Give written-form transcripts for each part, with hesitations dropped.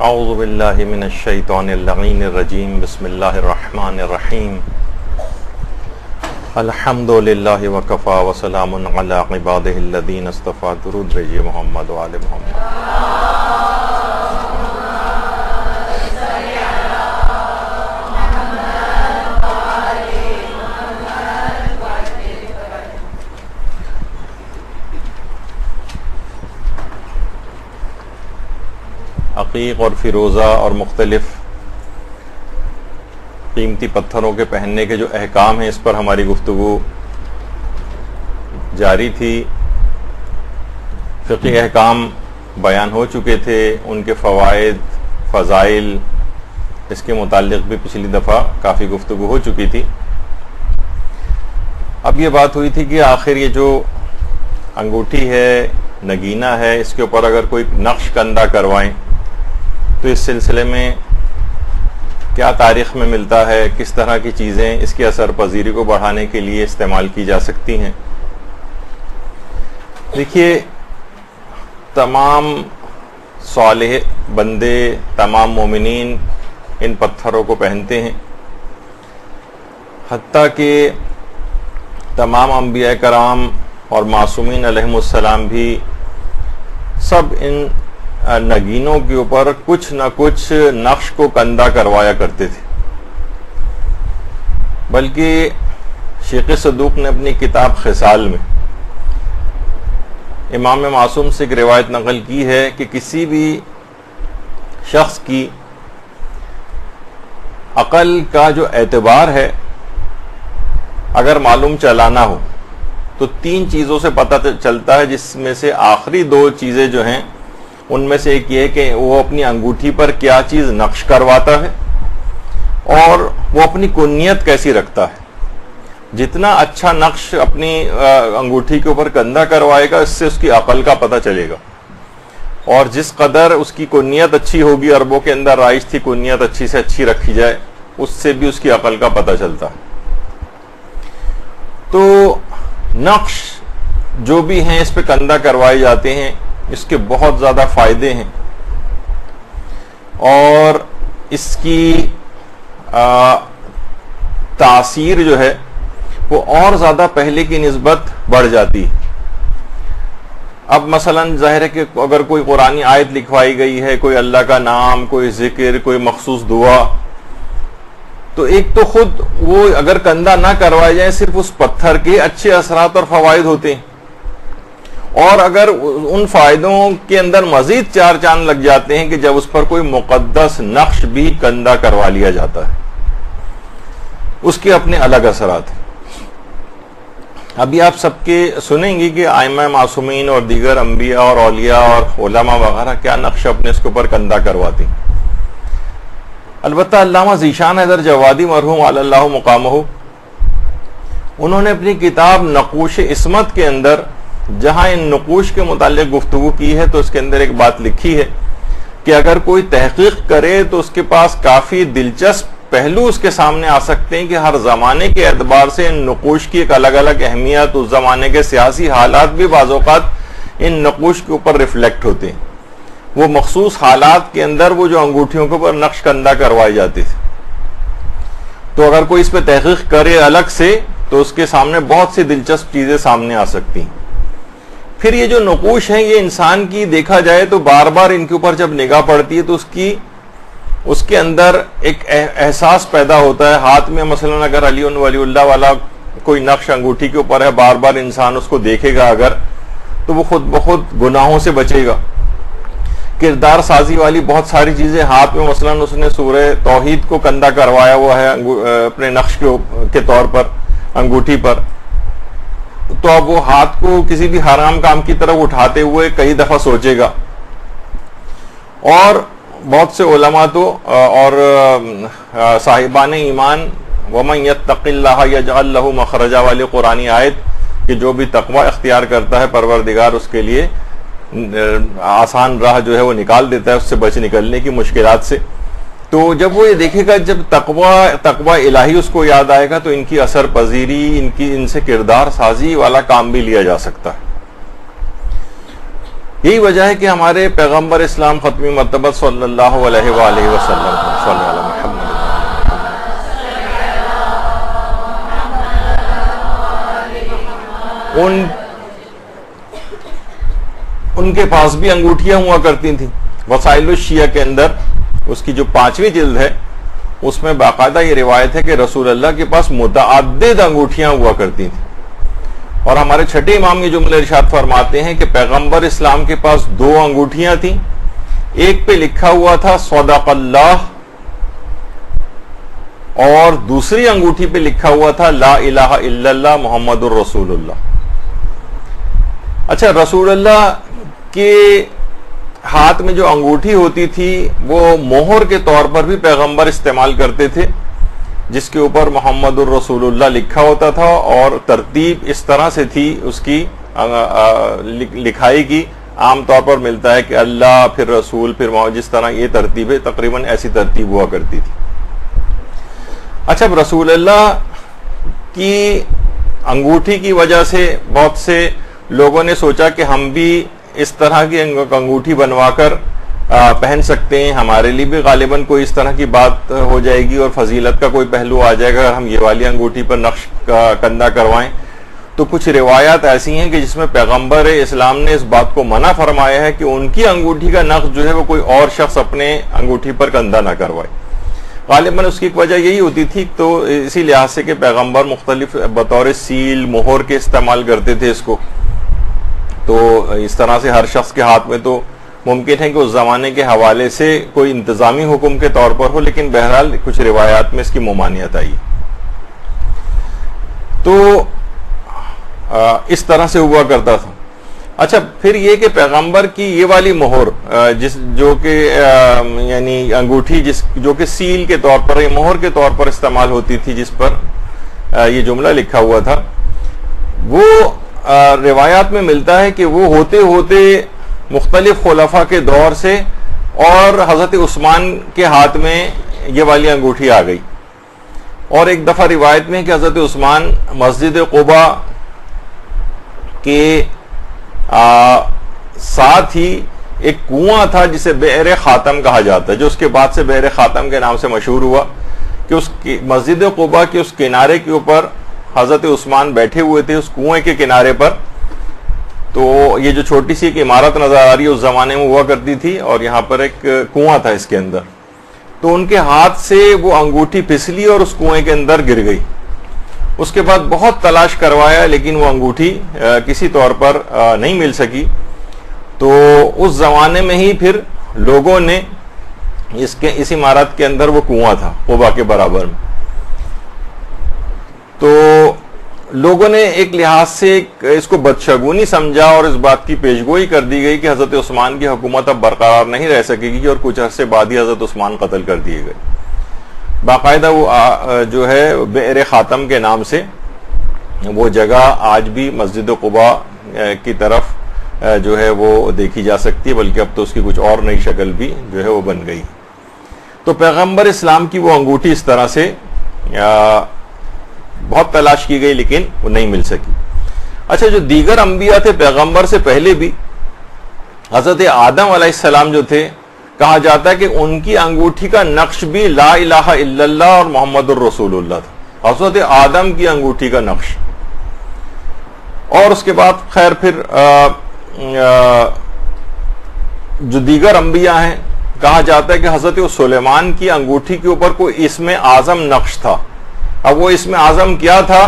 اعوذ باللہ من الشیطان اللعین الرجیم بسم اللہ الرحمن الرحیم الحمد للہ وکفا وسلام علی عبادہ الذین اصطفیٰ. درود بھیجئے محمد و آل محمد. عقیق اور فیروزہ اور مختلف قیمتی پتھروں کے پہننے کے جو احکام ہیں اس پر ہماری گفتگو جاری تھی. فقہی احکام بیان ہو چکے تھے، ان کے فوائد فضائل اس کے متعلق بھی پچھلی دفعہ کافی گفتگو ہو چکی تھی. اب یہ بات ہوئی تھی کہ آخر یہ جو انگوٹھی ہے، نگینہ ہے، اس کے اوپر اگر کوئی نقش کندہ کروائیں تو اس سلسلے میں کیا تاریخ میں ملتا ہے، کس طرح کی چیزیں اس کی اثر پذیری کو بڑھانے کے لیے استعمال کی جا سکتی ہیں. دیکھیے، تمام صالح بندے، تمام مومنین ان پتھروں کو پہنتے ہیں، حتیٰ کہ تمام انبیاء کرام اور معصومین علیہم السلام بھی سب ان نگینوں کے اوپر کچھ نہ کچھ نقش کو کندہ کروایا کرتے تھے. بلکہ شیخ صدوق نے اپنی کتاب خصال میں امام معصوم سے ایک روایت نقل کی ہے کہ کسی بھی شخص کی عقل کا جو اعتبار ہے اگر معلوم چلانا ہو تو 3 چیزوں سے پتہ چلتا ہے، جس میں سے آخری 2 چیزیں جو ہیں ان میں سے ایک یہ کہ وہ اپنی انگوٹھی پر کیا چیز نقش کرواتا ہے اور وہ اپنی کنیت کیسی رکھتا ہے. جتنا اچھا نقش اپنی انگوٹھی کے اوپر کندہ کروائے گا، اس سے اس کی عقل کا پتہ چلے گا، اور جس قدر اس کی کنیت اچھی ہوگی، عربوں کے اندر رائج تھی کنیت اچھی سے اچھی رکھی جائے، اس سے بھی اس کی عقل کا پتہ چلتا ہے. تو نقش جو بھی ہیں اس پہ کندہ کروائے جاتے ہیں، اس کے بہت زیادہ فائدے ہیں اور اس کی تاثیر جو ہے وہ اور زیادہ پہلے کی نسبت بڑھ جاتی ہے. اب مثلا ظاہر ہے کہ اگر کوئی قرآنی آیت لکھوائی گئی ہے، کوئی اللہ کا نام، کوئی ذکر، کوئی مخصوص دعا، تو ایک تو خود وہ اگر کندہ نہ کروائے جائے صرف اس پتھر کے اچھے اثرات اور فوائد ہوتے ہیں، اور اگر ان فائدوں کے اندر مزید 4 چاند لگ جاتے ہیں کہ جب اس پر کوئی مقدس نقش بھی کندہ کروا لیا جاتا ہے، اس کے اپنے الگ اثرات ہیں. ابھی آپ سب کے سنیں گی کہ ائمہ معصومین اور دیگر انبیاء اور اولیاء اور علماء وغیرہ کیا نقش اپنے اس کے اوپر کندہ کرواتے ہیں. البتہ علامہ ذیشان حیدر جوادی مرحوم علی اللہ مقامہ، انہوں نے اپنی کتاب نقوش عصمت کے اندر جہاں ان نقوش کے متعلق گفتگو کی ہے تو اس کے اندر ایک بات لکھی ہے کہ اگر کوئی تحقیق کرے تو اس کے پاس کافی دلچسپ پہلو اس کے سامنے آ سکتے ہیں کہ ہر زمانے کے اعتبار سے ان نقوش کی ایک الگ الگ اہمیت، اس زمانے کے سیاسی حالات بھی بعض اوقات ان نقوش کے اوپر ریفلیکٹ ہوتے ہیں. وہ مخصوص حالات کے اندر وہ جو انگوٹھیوں کے اوپر نقش کندہ کروائے جاتے تھے، تو اگر کوئی اس پہ تحقیق کرے الگ سے تو اس کے سامنے بہت سی دلچسپ چیزیں سامنے آ سکتی ہیں. پھر یہ جو نقوش ہیں یہ انسان کی دیکھا جائے تو بار بار ان کے اوپر جب نگاہ پڑتی ہے تو اس کے اندر ایک احساس پیدا ہوتا ہے. ہاتھ میں مثلا اگر علی ولی اللہ والا کوئی نقش انگوٹھی کے اوپر ہے، بار بار انسان اس کو دیکھے گا اگر، تو وہ خود بخود گناہوں سے بچے گا. کردار سازی والی بہت ساری چیزیں ہاتھ میں، مثلا اس نے سورہ توحید کو کندہ کروایا ہوا ہے اپنے نقش کے طور پر انگوٹھی پر، تو اب وہ ہاتھ کو کسی بھی حرام کام کی طرف اٹھاتے ہوئے کئی دفعہ سوچے گا. اور بہت سے علماء تو اور صاحبان ایمان وَمَن يَتَّقِ اللَّهَ يَجْعَلْ لَهُ مَخْرَجًا والی قرآنی آیت کہ جو بھی تقوی اختیار کرتا ہے پروردگار اس کے لیے آسان راہ جو ہے وہ نکال دیتا ہے، اس سے بچ نکلنے کی مشکلات سے. تو جب وہ یہ دیکھے گا، جب تقوی الہی اس کو یاد آئے گا تو ان کی اثر پذیری، ان سے کردار سازی والا کام بھی لیا جا سکتا ہے. یہی وجہ ہے کہ ہمارے پیغمبر اسلام ختمی مرتبہ صلی اللہ علیہ وآلہ وسلم صلی اللہ علیہ محمد ان کے پاس بھی انگوٹھیاں ہوا کرتی تھیں. وسائل الشیعہ کے اندر اس کی جو 5ویں جلد ہے اس میں باقاعدہ یہ روایت ہے کہ رسول اللہ کے پاس متعدد انگوٹھیاں ہوا کرتی تھیں. اور ہمارے چھٹے امام یہ جملہ ارشاد فرماتے ہیں کہ پیغمبر اسلام کے پاس 2 انگوٹھیاں تھیں. ایک پہ لکھا ہوا تھا صدق اللہ اور دوسری انگوٹھی پہ لکھا ہوا تھا لا الہ الا اللہ محمد الرسول اللہ. اچھا، رسول اللہ کے ہاتھ میں جو انگوٹھی ہوتی تھی وہ مہر کے طور پر بھی پیغمبر استعمال کرتے تھے، جس کے اوپر محمد الرسول اللہ لکھا ہوتا تھا، اور ترتیب اس طرح سے تھی اس کی لکھائی کی. عام طور پر ملتا ہے کہ اللہ پھر رسول پھر محمد، جس طرح یہ ترتیب ہے تقریباً ایسی ترتیب ہوا کرتی تھی. اچھا، رسول اللہ کی انگوٹھی کی وجہ سے بہت سے لوگوں نے سوچا کہ ہم بھی اس طرح کی انگوٹھی بنوا کر پہن سکتے ہیں، ہمارے لیے بھی غالباً کوئی اس طرح کی بات ہو جائے گی اور فضیلت کا کوئی پہلو آ جائے گا اگر ہم یہ والی انگوٹھی پر نقش کندہ کروائیں. تو کچھ روایات ایسی ہیں کہ جس میں پیغمبر اسلام نے اس بات کو منع فرمایا ہے کہ ان کی انگوٹھی کا نقش جو ہے وہ کوئی اور شخص اپنے انگوٹھی پر کندہ نہ کروائے. غالباً اس کی ایک وجہ یہی ہوتی تھی، تو اسی لحاظ سے کہ پیغمبر مختلف بطور سیل مہر کے استعمال کرتے تھے اس کو، تو اس طرح سے ہر شخص کے ہاتھ میں تو ممکن ہے کہ اس زمانے کے حوالے سے کوئی انتظامی حکم کے طور پر ہو، لیکن بہرحال کچھ روایات میں اس کی ممانعت آئی. تو اس طرح سے ہوا کرتا تھا. اچھا، پھر یہ کہ پیغمبر کی یہ والی مہر جو کہ یعنی انگوٹھی جو کہ سیل کے طور پر، مہر کے طور پر استعمال ہوتی تھی، جس پر یہ جملہ لکھا ہوا تھا، وہ روایات میں ملتا ہے کہ وہ ہوتے ہوتے مختلف خلفاء کے دور سے اور حضرت عثمان کے ہاتھ میں یہ والی انگوٹھی آ گئی. اور ایک دفعہ روایت میں کہ حضرت عثمان مسجد قباء کے ساتھ ہی ایک کنواں تھا جسے بئر خاتم کہا جاتا ہے، جو اس کے بعد سے بئر خاتم کے نام سے مشہور ہوا، کہ اس مسجد قباء کے اس کنارے کے اوپر حضرت عثمان بیٹھے ہوئے تھے اس کنویں کے کنارے پر. تو یہ جو چھوٹی سی ایک عمارت نظر آ رہی ہے اس زمانے میں ہوا کرتی تھی، اور یہاں پر ایک کنواں تھا اس کے اندر. تو ان کے ہاتھ سے وہ انگوٹھی پھسلی اور اس کنویں کے اندر گر گئی. اس کے بعد بہت تلاش کروایا لیکن وہ انگوٹھی کسی طور پر نہیں مل سکی. تو اس زمانے میں ہی پھر لوگوں نے اس عمارت کے اندر وہ کنواں تھا قباء کے برابر میں، تو لوگوں نے ایک لحاظ سے اس کو بدشگونی سمجھا اور اس بات کی پیشگوئی کر دی گئی کہ حضرت عثمان کی حکومت اب برقرار نہیں رہ سکے گی، اور کچھ عرصے بعد ہی حضرت عثمان قتل کر دیے گئے. باقاعدہ وہ جو ہے بئر خاتم کے نام سے وہ جگہ آج بھی مسجد قباء کی طرف جو ہے وہ دیکھی جا سکتی ہے، بلکہ اب تو اس کی کچھ اور نئی شکل بھی جو ہے وہ بن گئی. تو پیغمبر اسلام کی وہ انگوٹھی اس طرح سے بہت تلاش کی گئی لیکن وہ نہیں مل سکی. اچھا، جو دیگر انبیاء تھے پیغمبر سے پہلے بھی، حضرت آدم علیہ السلام جو تھے، کہا جاتا ہے کہ ان کی انگوٹھی کا نقش بھی لا الہ الا اللہ اور محمد الرسول اللہ تھا. حضرت آدم کی انگوٹھی کا نقش. اور اس کے بعد خیر پھر جو دیگر انبیاء ہیں، کہا جاتا ہے کہ حضرت سلیمان کی انگوٹھی کے اوپر کوئی اسم اعظم نقش تھا. اب وہ اسم اعظم کیا تھا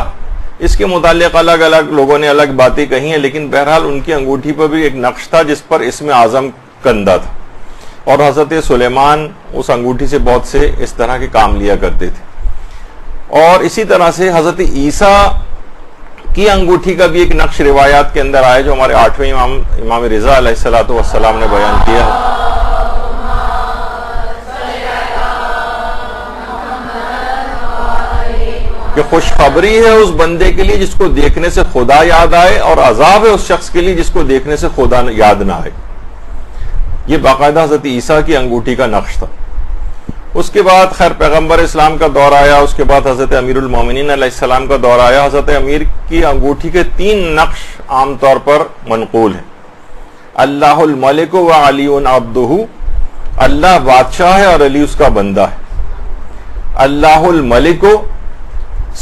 اس کے متعلق الگ الگ لوگوں نے الگ باتیں کہی ہیں، لیکن بہرحال ان کی انگوٹھی پر بھی ایک نقش تھا جس پر اسم اعظم کندہ تھا. اور حضرت سلیمان اس انگوٹھی سے بہت سے اس طرح کے کام لیا کرتے تھے. اور اسی طرح سے حضرت عیسیٰ کی انگوٹھی کا بھی ایک نقش روایات کے اندر آیا، جو ہمارے 8ویں امام رضا علیہ السلام نے بیان کیا ہے. کہ خوشخبری ہے اس بندے کے لیے جس کو دیکھنے سے خدا یاد آئے، اور عذاب ہے اس شخص کے لیے جس کو دیکھنے سے خدا یاد نہ آئے. یہ باقاعدہ حضرت عیسیٰ کی انگوٹھی کا نقش تھا. اس کے بعد خیر پیغمبر اسلام کا دور آیا، اس کے بعد حضرت امیر المومنین علیہ السلام کا دور آیا. حضرت امیر کی انگوٹھی کے 3 نقش عام طور پر منقول ہیں. اللہ الملک و علی عبدہ، اللہ بادشاہ ہے اور علی اس کا بندہ ہے. اللہ الملک،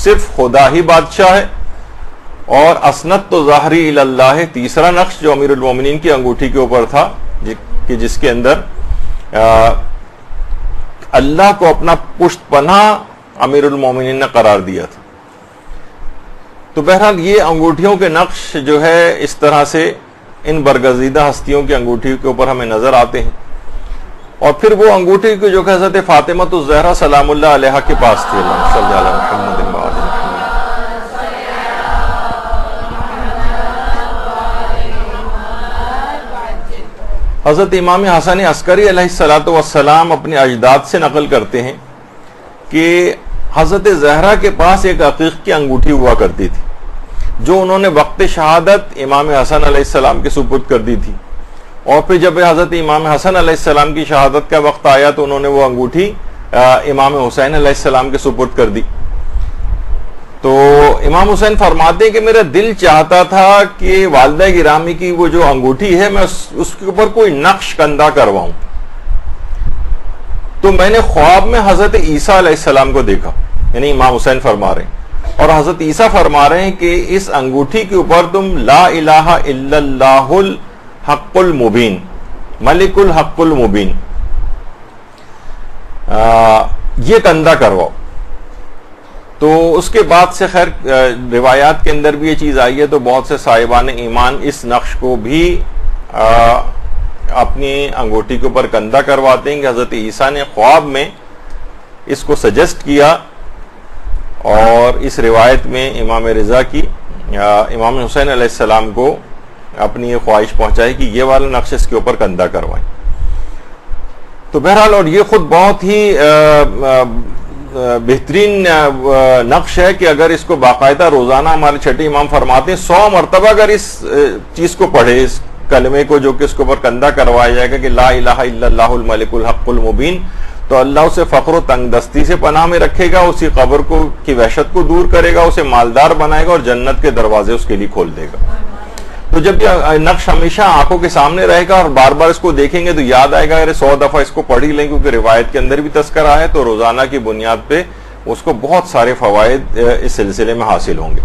صرف خدا ہی بادشاہ ہے. اور اسنت تو ظاہری اللہ، تیسرا نقش جو امیر المومنین کی انگوٹھی کے اوپر تھا کہ جس کے اندر اللہ کو اپنا پشت پناہ امیر المومنین نے قرار دیا تھا. تو بہرحال یہ انگوٹھیوں کے نقش جو ہے اس طرح سے ان برگزیدہ ہستیوں کی انگوٹھی کے اوپر ہمیں نظر آتے ہیں. اور پھر وہ انگوٹھی کی جو کہ حضرت فاطمہ الزہرا سلام اللہ علیہا کے پاس تھی. اللہ صلی اللہ علیہ محمد و آل محمد. حضرت امام حسن عسکری علیہ الصلوۃ والسلام اپنے اجداد سے نقل کرتے ہیں کہ حضرت زہرا کے پاس ایک عقیق کی انگوٹھی ہوا کرتی تھی جو انہوں نے وقت شہادت امام حسن علیہ السلام کے سپرد کر دی تھی. اور پھر جب حضرت امام حسن علیہ السلام کی شہادت کا وقت آیا تو انہوں نے وہ انگوٹھی امام حسین علیہ السلام کے سپرد کر دی. تو امام حسین فرماتے ہیں کہ میرا دل چاہتا تھا کہ والدہ گرامی کی وہ جو انگوٹھی ہے میں اس کے اوپر کوئی نقش کندہ کرواؤں. تو میں نے خواب میں حضرت عیسیٰ علیہ السلام کو دیکھا، یعنی امام حسین فرما رہے ہیں، اور حضرت عیسیٰ فرما رہے ہیں کہ اس انگوٹھی کے اوپر تم لا الہ الا اللہ الحق المبین، ملک الحق المبین، یہ کندہ کرواؤ. تو اس کے بعد سے خیر روایات کے اندر بھی یہ چیز آئی ہے، تو بہت سے صاحبان ایمان اس نقش کو بھی اپنی انگوٹھی کے اوپر کندہ کرواتے ہیں کہ حضرت عیسیٰ نے خواب میں اس کو سجیسٹ کیا. اور اس روایت میں امام رضا کی امام حسین علیہ السلام کو اپنی یہ خواہش پہنچائی کہ یہ والا نقش اس کے اوپر کندہ کروائیں. تو بہرحال اور یہ خود بہت ہی بہترین نقش ہے کہ اگر اس کو باقاعدہ روزانہ ہمارے چھٹے امام فرماتے ہیں 100 مرتبہ اگر اس چیز کو پڑھے، اس کلمے کو جو کہ اس کے اوپر کندہ کروایا جائے گا کہ لا الہ الا اللہ الملک الحق المبین، تو اللہ اسے فقر و تنگ دستی سے پناہ میں رکھے گا، اسی قبر کی وحشت کو دور کرے گا، اسے مالدار بنائے گا اور جنت کے دروازے اس کے لیے کھول دے گا. تو جب یہ نقش ہمیشہ آنکھوں کے سامنے رہے گا اور بار بار اس کو دیکھیں گے تو یاد آئے گا، اگر 100 دفعہ اس کو پڑھ ہی لیں کیونکہ روایت کے اندر بھی تذکرہ ہے، تو روزانہ کی بنیاد پہ اس کو بہت سارے فوائد اس سلسلے میں حاصل ہوں گے.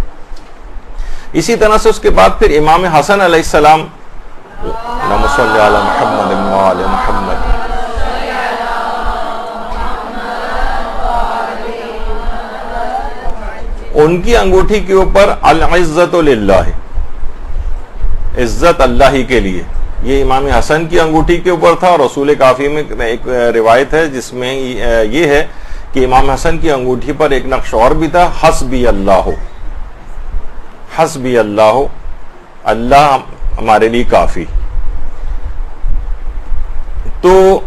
اسی طرح سے اس کے بعد پھر امام حسن علیہ السلام، اللہم صلی علی محمد و آل محمد، ان کی انگوٹھی کے اوپر العزت للہ، عزت اللہ ہی کے لیے. یہ امام حسن کی انگوٹھی کے اوپر تھا. اور رسول کافی میں ایک روایت ہے جس میں یہ ہے کہ امام حسن کی انگوٹھی پر ایک نقش اور بھی تھا، حسبی اللہ، حسبی اللہ، اللہ ہمارے لیے کافی. تو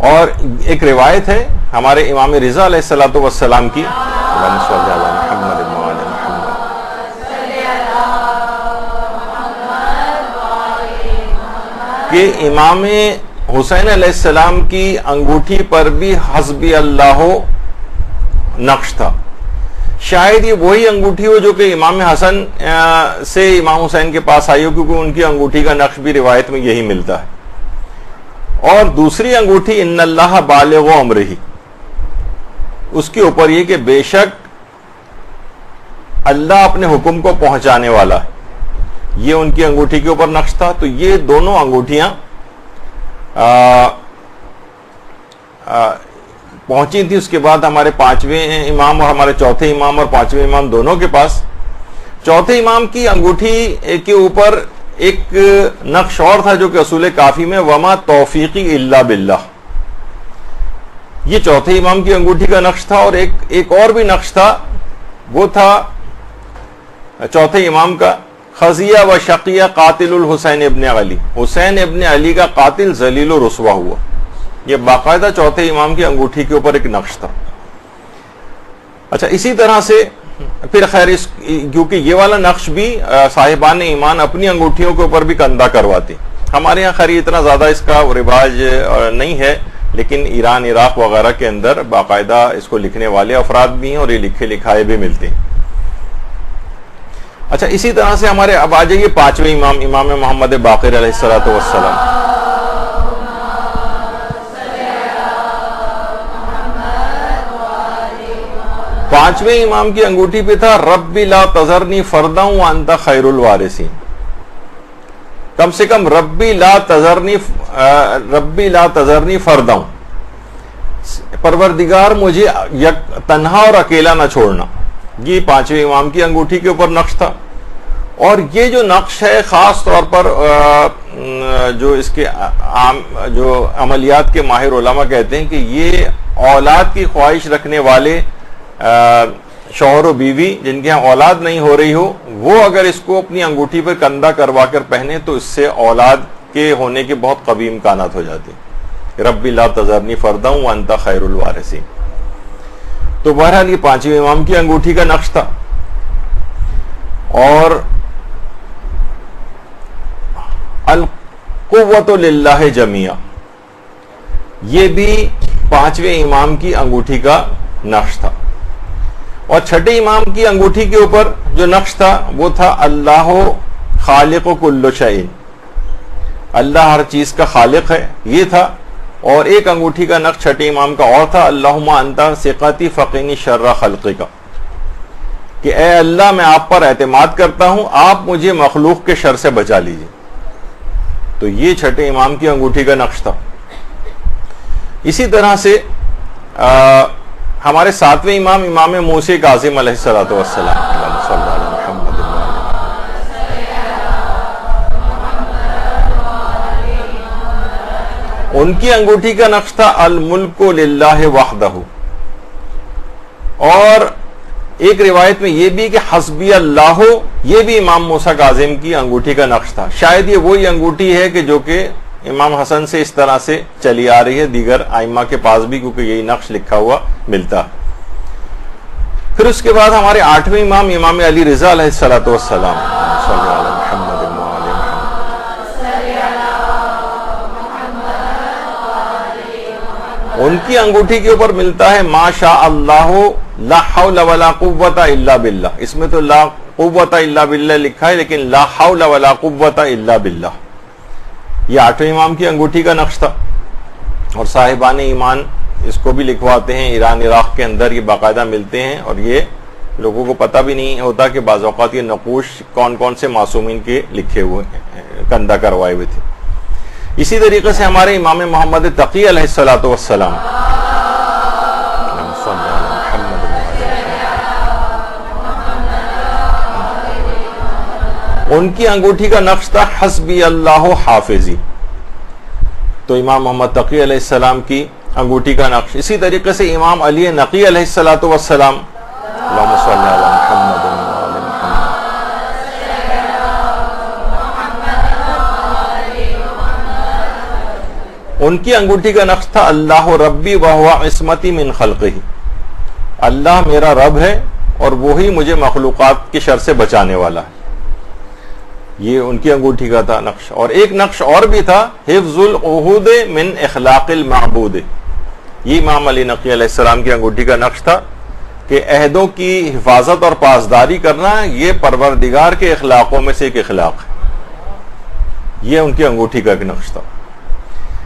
اور ایک روایت ہے ہمارے امام رضا علیہ الصلوۃ والسلام کی، اللہم صلی علی محمد و آل محمد، کہ امام حسین علیہ السلام کی انگوٹھی پر بھی حسبی اللہ نقش تھا. شاید یہ وہی انگوٹھی ہو جو کہ امام حسن سے امام حسین کے پاس آئی ہو، کیونکہ ان کی انگوٹھی کا نقش بھی روایت میں یہی ملتا ہے. اور دوسری انگوٹھی ان اللہ بالغ امرہ، اس کے اوپر یہ کہ بے شک اللہ اپنے حکم کو پہنچانے والا ہے، یہ ان کی انگوٹھی کے اوپر نقش تھا. تو یہ دونوں انگوٹھیاں پہنچی تھی. اس کے بعد ہمارے 5ویں امام اور ہمارے چوتھے امام اور 5ویں امام دونوں کے پاس. چوتھے امام کی انگوٹھی کے اوپر ایک نقش اور تھا جو کہ اصول کافی میں وما توفیقی الا باللہ، یہ چوتھے امام کی انگوٹھی کا نقش تھا. اور ایک اور بھی نقش تھا، وہ تھا چوتھے امام کا، خزیہ و شقیہ قاتل الحسین ابن علی، حسین ابن علی کا قاتل ذلیل و رسوا ہوا. یہ باقاعدہ چوتھے امام کی انگوٹھی کے اوپر ایک نقش تھا. اچھا، اسی طرح سے پھر خیر کیونکہ یہ والا نقش بھی صاحبان ایمان اپنی انگوٹھیوں کے اوپر بھی کندہ کرواتے. ہمارے یہاں خیر اتنا زیادہ اس کا رواج نہیں ہے، لیکن ایران عراق وغیرہ کے اندر باقاعدہ اس کو لکھنے والے افراد بھی ہیں اور یہ لکھے لکھائے بھی ملتے ہیں. اچھا اسی طرح سے ہمارے اب آ جائیے پانچویں امام، امام محمد باقر علیہ الصلوۃ والسلام. پانچویں امام کی انگوٹھی پہ تھا رب لا تذرنی فردا وانت خیر الوارثین. کم سے کم ربی لا تذرنی فردا، پروردگار مجھے تنہا اور اکیلا نہ چھوڑنا. یہ پانچویں امام کی انگوٹھی کے اوپر نقش تھا. اور یہ جو نقش ہے خاص طور پر جو اس کے جو عملیات کے ماہر علماء کہتے ہیں کہ یہ اولاد کی خواہش رکھنے والے شوہر و بیوی جن کے ہاں اولاد نہیں ہو رہی ہو، وہ اگر اس کو اپنی انگوٹھی پر کندھا کروا کر پہنے تو اس سے اولاد کے ہونے کے بہت قوی امکانات ہو جاتے ہیں. ربی لا تذرنی فردا وانت خیر الوارثین. تو بہرحال یہ پانچویں امام کی انگوٹھی کا نقش تھا. اور القوۃ للہ جمیعا، یہ بھی پانچویں امام کی انگوٹھی کا نقش تھا. اور چھٹے امام کی انگوٹھی کے اوپر جو نقش تھا وہ تھا اللہ خالق کل شیء، اللہ ہر چیز کا خالق ہے، یہ تھا. اور ایک انگوٹھی کا نقش چھٹے امام کا اور تھا اللہم انت ثقتی فقینی شر خلقک، کہ اے اللہ میں آپ پر اعتماد کرتا ہوں، آپ مجھے مخلوق کے شر سے بچا لیجیے. تو یہ چھٹے امام کی انگوٹھی کا نقش تھا. اسی طرح سے ہمارے ساتویں امام، امام موسی کاظم علیہ الصلوۃ والسلام، اللہم صلی علی محمد. ان کی انگوٹھی کا نقش تھا الملک للہ وحدہ. اور ایک روایت میں یہ بھی کہ حسبی اللہ، یہ بھی امام موسیٰ کاظم کی انگوٹھی کا نقش تھا. شاید یہ وہی انگوٹھی ہے کہ جو کہ امام حسن سے اس طرح سے چلی آ رہی ہے دیگر ائمہ کے پاس بھی، کیونکہ یہی نقش لکھا ہوا ملتا. پھر اس کے بعد ہمارے آٹھویں امام، امام علی رضا علیہ الصلوۃ والسلام، صلی اللہ علیہ محمد. ان کی انگوٹھی کے اوپر ملتا ہے ما شاء اللہ لا حول ولا قوت الا باللہ. اس میں تو لا قوت الا باللہ لکھا ہے لیکن لا حول ولا قوت الا باللہ. یہ آٹھویں امام کی انگوٹھی کا نقش تھا. اور صاحبان ایمان اس کو بھی لکھواتے ہیں، ایران عراق کے اندر یہ باقاعدہ ملتے ہیں. اور یہ لوگوں کو پتہ بھی نہیں ہوتا کہ بعض اوقات یہ نقوش کون کون سے معصومین کے لکھے ہوئے کندھا کروائے ہوئے تھے. اسی طریقے سے ہمارے امام محمد تقی علیہ الصلوۃ والسلام، ان کی انگوٹھی کا نقش تھا حسبی اللہ حافظی. تو امام محمد تقی علیہ السلام کی انگوٹھی کا نقش. اسی طریقے سے امام علی نقی علیہ الصلوۃ والسلام، اللہم صلی علی محمد. ان کی انگوٹھی کا نقش تھا اللہ ربی وہو عصمتی من خلقہ، اللہ میرا رب ہے اور وہی مجھے مخلوقات کے شر سے بچانے والا ہے. یہ ان کی انگوٹھی کا تھا نقش. اور ایک نقش اور بھی تھا حفظ العہود من اخلاق المعبود. یہ امام علی نقی علیہ السلام کی انگوٹھی کا نقش تھا کہ عہدوں کی حفاظت اور پاسداری کرنا یہ پروردگار کے اخلاقوں میں سے ایک اخلاق ہے. یہ ان کی انگوٹھی کا ایک نقش تھا.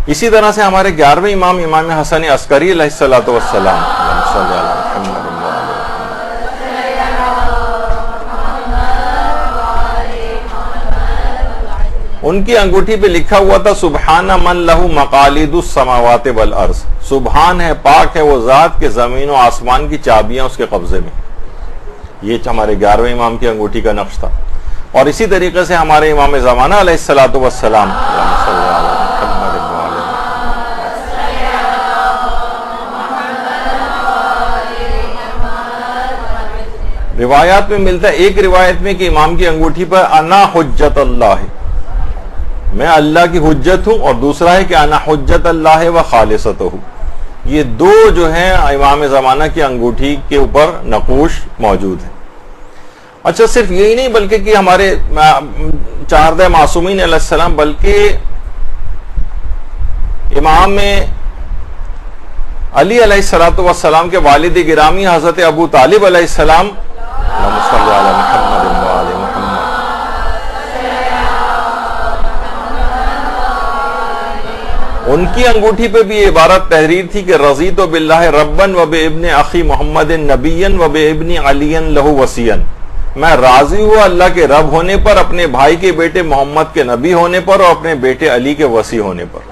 اسی طرح سے ہمارے 11ویں امام، امام حسن عسکری علیہ الصلوۃ والسلام، ان کی انگوٹھی پہ لکھا ہوا تھا سبحان من لہ مقالید السماوات والارض، سبحان ہے، پاک ہے وہ ذات کے زمین و آسمان کی چابیاں اس کے قبضے میں. یہ ہمارے 11ویں امام کی انگوٹھی کا نقش تھا. اور اسی طریقے سے ہمارے امام زمانہ علیہ الصلوۃ والسلام، روایات میں ملتا ہے، ایک روایت میں کہ امام کی انگوٹھی پر انا حجت اللہ، میں اللہ کی حجت ہوں، اور دوسرا ہے کہ انا حجت اللہ و خالصتہ. یہ دو جو ہیں امام زمانہ کی انگوٹھی کے اوپر نقوش موجود ہیں. اچھا صرف یہی نہیں بلکہ کہ ہمارے چاردہ معصومین علیہ السلام، بلکہ امام علی علیہ الصلوۃ والسلام کے والد گرامی حضرت ابو طالب علیہ السلام، اللہم صلی علی محمد وعلی محمد. ان کی انگوٹھی پہ بھی یہ عبارت تحریر تھی کہ رضیت باللہ ربن و بابن اخی محمد نبین و بابن علی لہ وصیا، میں راضی ہوا اللہ کے رب ہونے پر، اپنے بھائی کے بیٹے محمد کے نبی ہونے پر، اور اپنے بیٹے علی کے وصی ہونے پر۔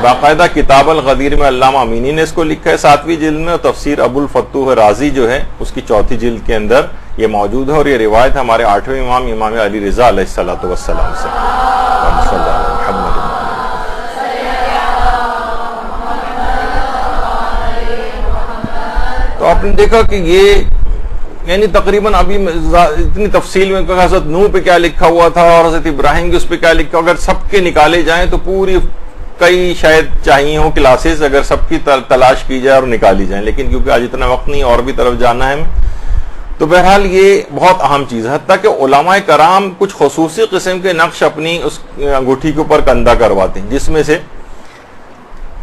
باقاعدہ کتاب الغدیر میں علامہ امینی نے اس کو لکھا ہے 7ویں جلد میں، اور تفسیر ابو الفتوح رازی جو ہے اس کی 4تھی جلد کے اندر یہ موجود ہے، اور یہ روایت ہمارے 8ویں امام علی رضا علیہ الصلوۃ والسلام سے۔ تو آپ نے دیکھا کہ یہ یعنی تقریباً ابھی اتنی تفصیل میں کہ حضرت نوح پہ کیا لکھا ہوا تھا اور حضرت ابراہیم کے اس پہ کیا لکھا، اگر سب کے نکالے جائیں تو پوری کئی شاید چاہیے ہوں کلاسز، اگر سب کی تلاش کی جائے اور نکالی جائیں، لیکن کیونکہ آج اتنا وقت نہیں اور بھی طرف جانا ہے، تو بہرحال یہ بہت اہم چیز ہے۔ حتیٰ کہ علماء کرام کچھ خصوصی قسم کے نقش اپنی اس انگوٹھی کے اوپر کندہ کرواتے ہیں، جس میں سے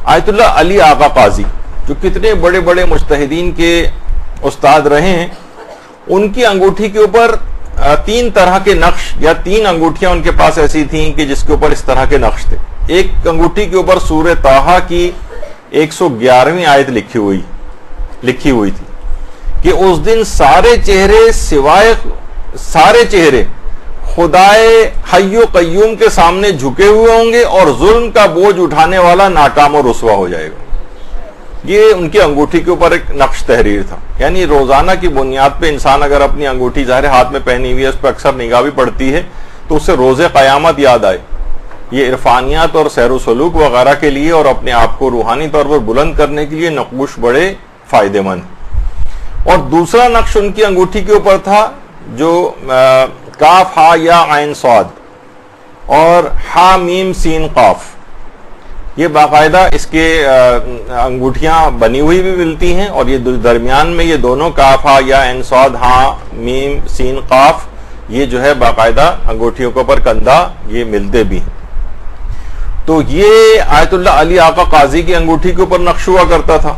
آیت اللہ علی آقا قاضی جو کتنے بڑے بڑے مجتہدین کے استاد رہے ہیں، ان کی انگوٹھی کے اوپر 3 طرح کے نقش یا 3 انگوٹھیاں ان کے پاس ایسی تھیں کہ جس کے اوپر اس طرح کے نقش تھے۔ ایک انگوٹھی کے اوپر سورہ طٰہٰ کی 111ویں آیت لکھی ہوئی تھی کہ اس دن سارے چہرے خدائے حی و قیوم کے سامنے جھکے ہوئے ہوں گے، اور ظلم کا بوجھ اٹھانے والا ناکام اور رسوا ہو جائے گا۔ یہ ان کی انگوٹھی کے اوپر ایک نقش تحریر تھا۔ یعنی روزانہ کی بنیاد پہ انسان اگر اپنی انگوٹھی ظاہر ہاتھ میں پہنی ہوئی ہے، اس پہ اکثر نگاہ بھی پڑتی ہے، تو اس سے روز قیامت یاد آئے۔ یہ عرفانیات اور سیر و سلوک وغیرہ کے لیے اور اپنے آپ کو روحانی طور پر بلند کرنے کے لیے نقوش بڑے فائدہ مند۔ اور دوسرا نقش ان کی انگوٹھی کے اوپر تھا جو کاف ہا یا عین صاد اور ہا میم سین قاف، یہ باقاعدہ اس کے انگوٹھیاں بنی ہوئی بھی ملتی ہیں، اور یہ درمیان میں یہ دونوں کاف ہا یا عین صاد ہا میم سین قاف یہ جو ہے باقاعدہ انگوٹھیوں کے اوپر کندھا یہ ملتے بھی ہیں۔ تو یہ آیت اللہ علی آقا قاضی کی انگوٹھی کے اوپر نقش ہوا کرتا تھا۔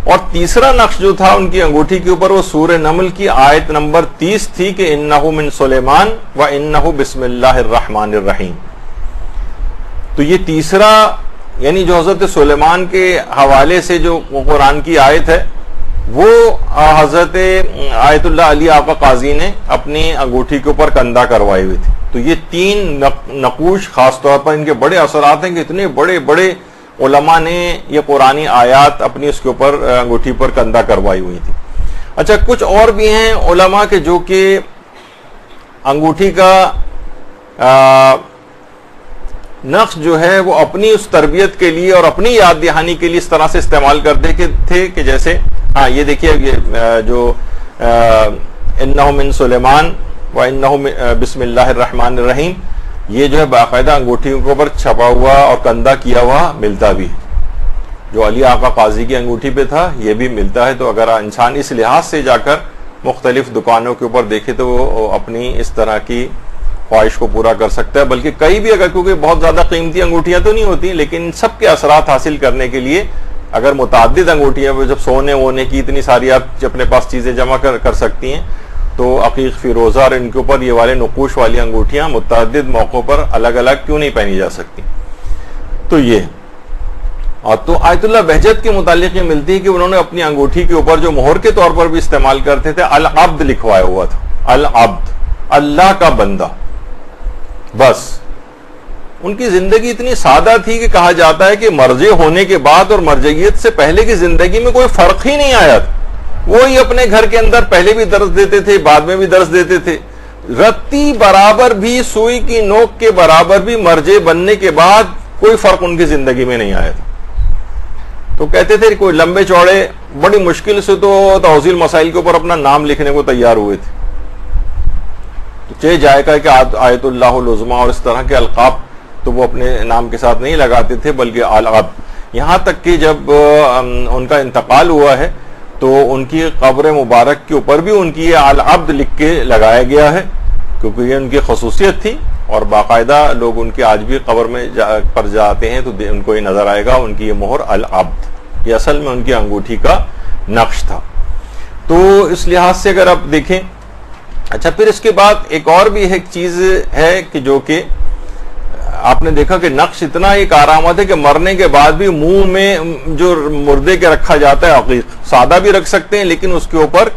اور تیسرا نقش جو تھا ان کی انگوٹھی کے اوپر وہ سورہ نمل کی آیت نمبر 30 تھی کہ انہ من سلیمان و انہ بسم اللہ الرحمن الرحیم۔ تو یہ تیسرا یعنی جو حضرت سلیمان کے حوالے سے جو قرآن کی آیت ہے وہ حضرت آیت اللہ علی آقا قاضی نے اپنی انگوٹھی کے اوپر کندہ کروائی ہوئی تھی۔ تو یہ 3 نقوش خاص طور پر ان کے بڑے اثرات ہیں کہ اتنے بڑے بڑے علماء نے یہ قرآنی آیات اپنی اس کے اوپر انگوٹھی پر کندہ کروائی ہوئی تھی۔ اچھا، کچھ اور بھی ہیں علماء کے جو کہ انگوٹھی کا نقش جو ہے وہ اپنی اس تربیت کے لیے اور اپنی یاد دہانی کے لیے اس طرح سے استعمال کرتے تھے کہ جیسے یہ دیکھیے جو انہ من سلیمان و انہ بسم اللہ الرحمن الرحیم، یہ جو ہے باقاعدہ انگوٹھیوں کے اوپر چھپا ہوا اور کندہ کیا ہوا ملتا بھی، جو علی آقا قاضی کی انگوٹھی پہ تھا یہ بھی ملتا ہے۔ تو اگر انسان اس لحاظ سے جا کر مختلف دکانوں کے اوپر دیکھے تو وہ اپنی اس طرح کی خواہش کو پورا کر سکتا ہے، بلکہ کئی بھی اگر کیونکہ بہت زیادہ قیمتی انگوٹھیاں تو نہیں ہوتی، لیکن سب کے اثرات حاصل کرنے کے لیے اگر متعدد انگوٹھیاں جب سونے وونے کی اتنی ساری آپ اپنے پاس چیزیں جمع کر سکتی ہیں، تو عقیق فیروزہ اور ان کے اوپر یہ والے نقوش والی انگوٹھیاں متعدد موقعوں پر الگ الگ کیوں نہیں پہنی جا سکتی۔ تو یہ اور تو آیت اللہ بہجت کے متعلق یہ ملتی ہے کہ انہوں نے اپنی انگوٹھی کے اوپر جو مہر کے طور پر بھی استعمال کرتے تھے العبد لکھوایا ہوا تھا، العبد اللہ کا بندہ۔ بس ان کی زندگی اتنی سادہ تھی کہ کہا جاتا ہے کہ مرجع ہونے کے بعد اور مرجعیت سے پہلے کی زندگی میں کوئی فرق ہی نہیں آیا تھا۔ وہی اپنے گھر کے اندر پہلے بھی درس دیتے تھے، بعد میں بھی درس دیتے تھے، رتی برابر بھی، سوئی کی نوک کے برابر بھی مرجع بننے کے بعد کوئی فرق ان کی زندگی میں نہیں آیا تھا۔ تو کہتے تھے کوئی لمبے چوڑے بڑی مشکل سے تو توضیح المسائل کے اوپر اپنا نام لکھنے کو تیار ہوئے تھے، تو چہ جائے کا کہ آیت اللہ العظمیٰ اور اس طرح کے القاب تو وہ اپنے نام کے ساتھ نہیں لگاتے تھے بلکہ العبد۔ یہاں تک کہ جب ان کا انتقال ہوا ہے تو ان کی قبر مبارک کے اوپر بھی ان کی یہ العبد لکھ کے لگایا گیا ہے، کیونکہ یہ ان کی خصوصیت تھی، اور باقاعدہ لوگ ان کی آج بھی قبر میں پر جاتے ہیں تو ان کو یہ نظر آئے گا ان کی یہ مہر العبد، یہ اصل میں ان کی انگوٹھی کا نقش تھا۔ تو اس لحاظ سے اگر آپ دیکھیں اچھا، پھر اس کے بعد ایک اور بھی ایک چیز ہے کہ جو کہ آپ نے دیکھا کہ نقش اتنا ایک کارآمد ہے کہ مرنے کے بعد بھی منہ میں جو مردے کے رکھا جاتا ہے عقیق، سادہ بھی رکھ سکتے ہیں لیکن اس کے اوپر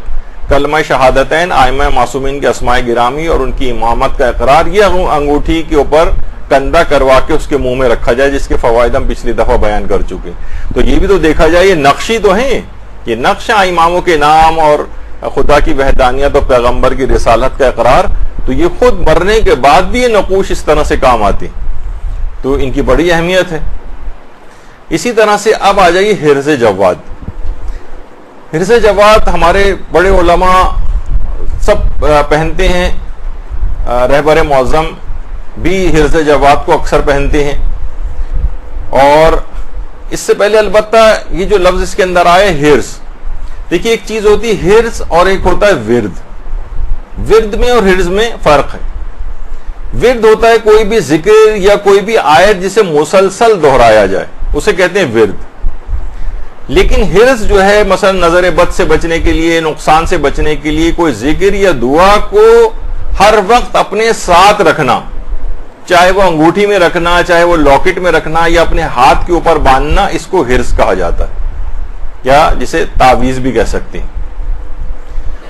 کلمہ شہادتین، ائمہ معصومین کے اسماء گرامی اور ان کی امامت کا اقرار، یہ انگوٹھی کے اوپر کندہ کروا کے اس کے منہ میں رکھا جائے، جس کے فوائد ہم پچھلی دفعہ بیان کر چکے. تو یہ بھی تو دیکھا جائے یہ نقشی تو ہیں، یہ نقش اماموں کے نام اور خدا کی وحدانیت اور پیغمبر کی رسالت کا اقرار، تو یہ خود مرنے کے بعد بھی یہ نقوش اس طرح سے کام آتی، تو ان کی بڑی اہمیت ہے. اسی طرح سے اب آ جائیے حرز جواد. حرز جواد ہمارے بڑے علماء سب پہنتے ہیں، رہبر معظم بھی حرز جواد کو اکثر پہنتے ہیں. اور اس سے پہلے البتہ یہ جو لفظ اس کے اندر آئے حرز، دیکھیے ایک چیز ہوتی ہے حرز اور ایک ہوتا ہے ورد. ورد میں اور حرز میں فرق ہے. ورد ہوتا ہے کوئی بھی ذکر یا کوئی بھی آیت جسے مسلسل دہرایا جائے، اسے کہتے ہیں ورد. لیکن حرز جو ہے مثلا نظر بد سے بچنے کے لیے، نقصان سے بچنے کے لیے کوئی ذکر یا دعا کو ہر وقت اپنے ساتھ رکھنا، چاہے وہ انگوٹھی میں رکھنا، چاہے وہ لاکٹ میں رکھنا یا اپنے ہاتھ کے اوپر باندھنا، اس کو حرز کہا جاتا ہے، یا جسے تعویذ بھی کہہ سکتے ہیں.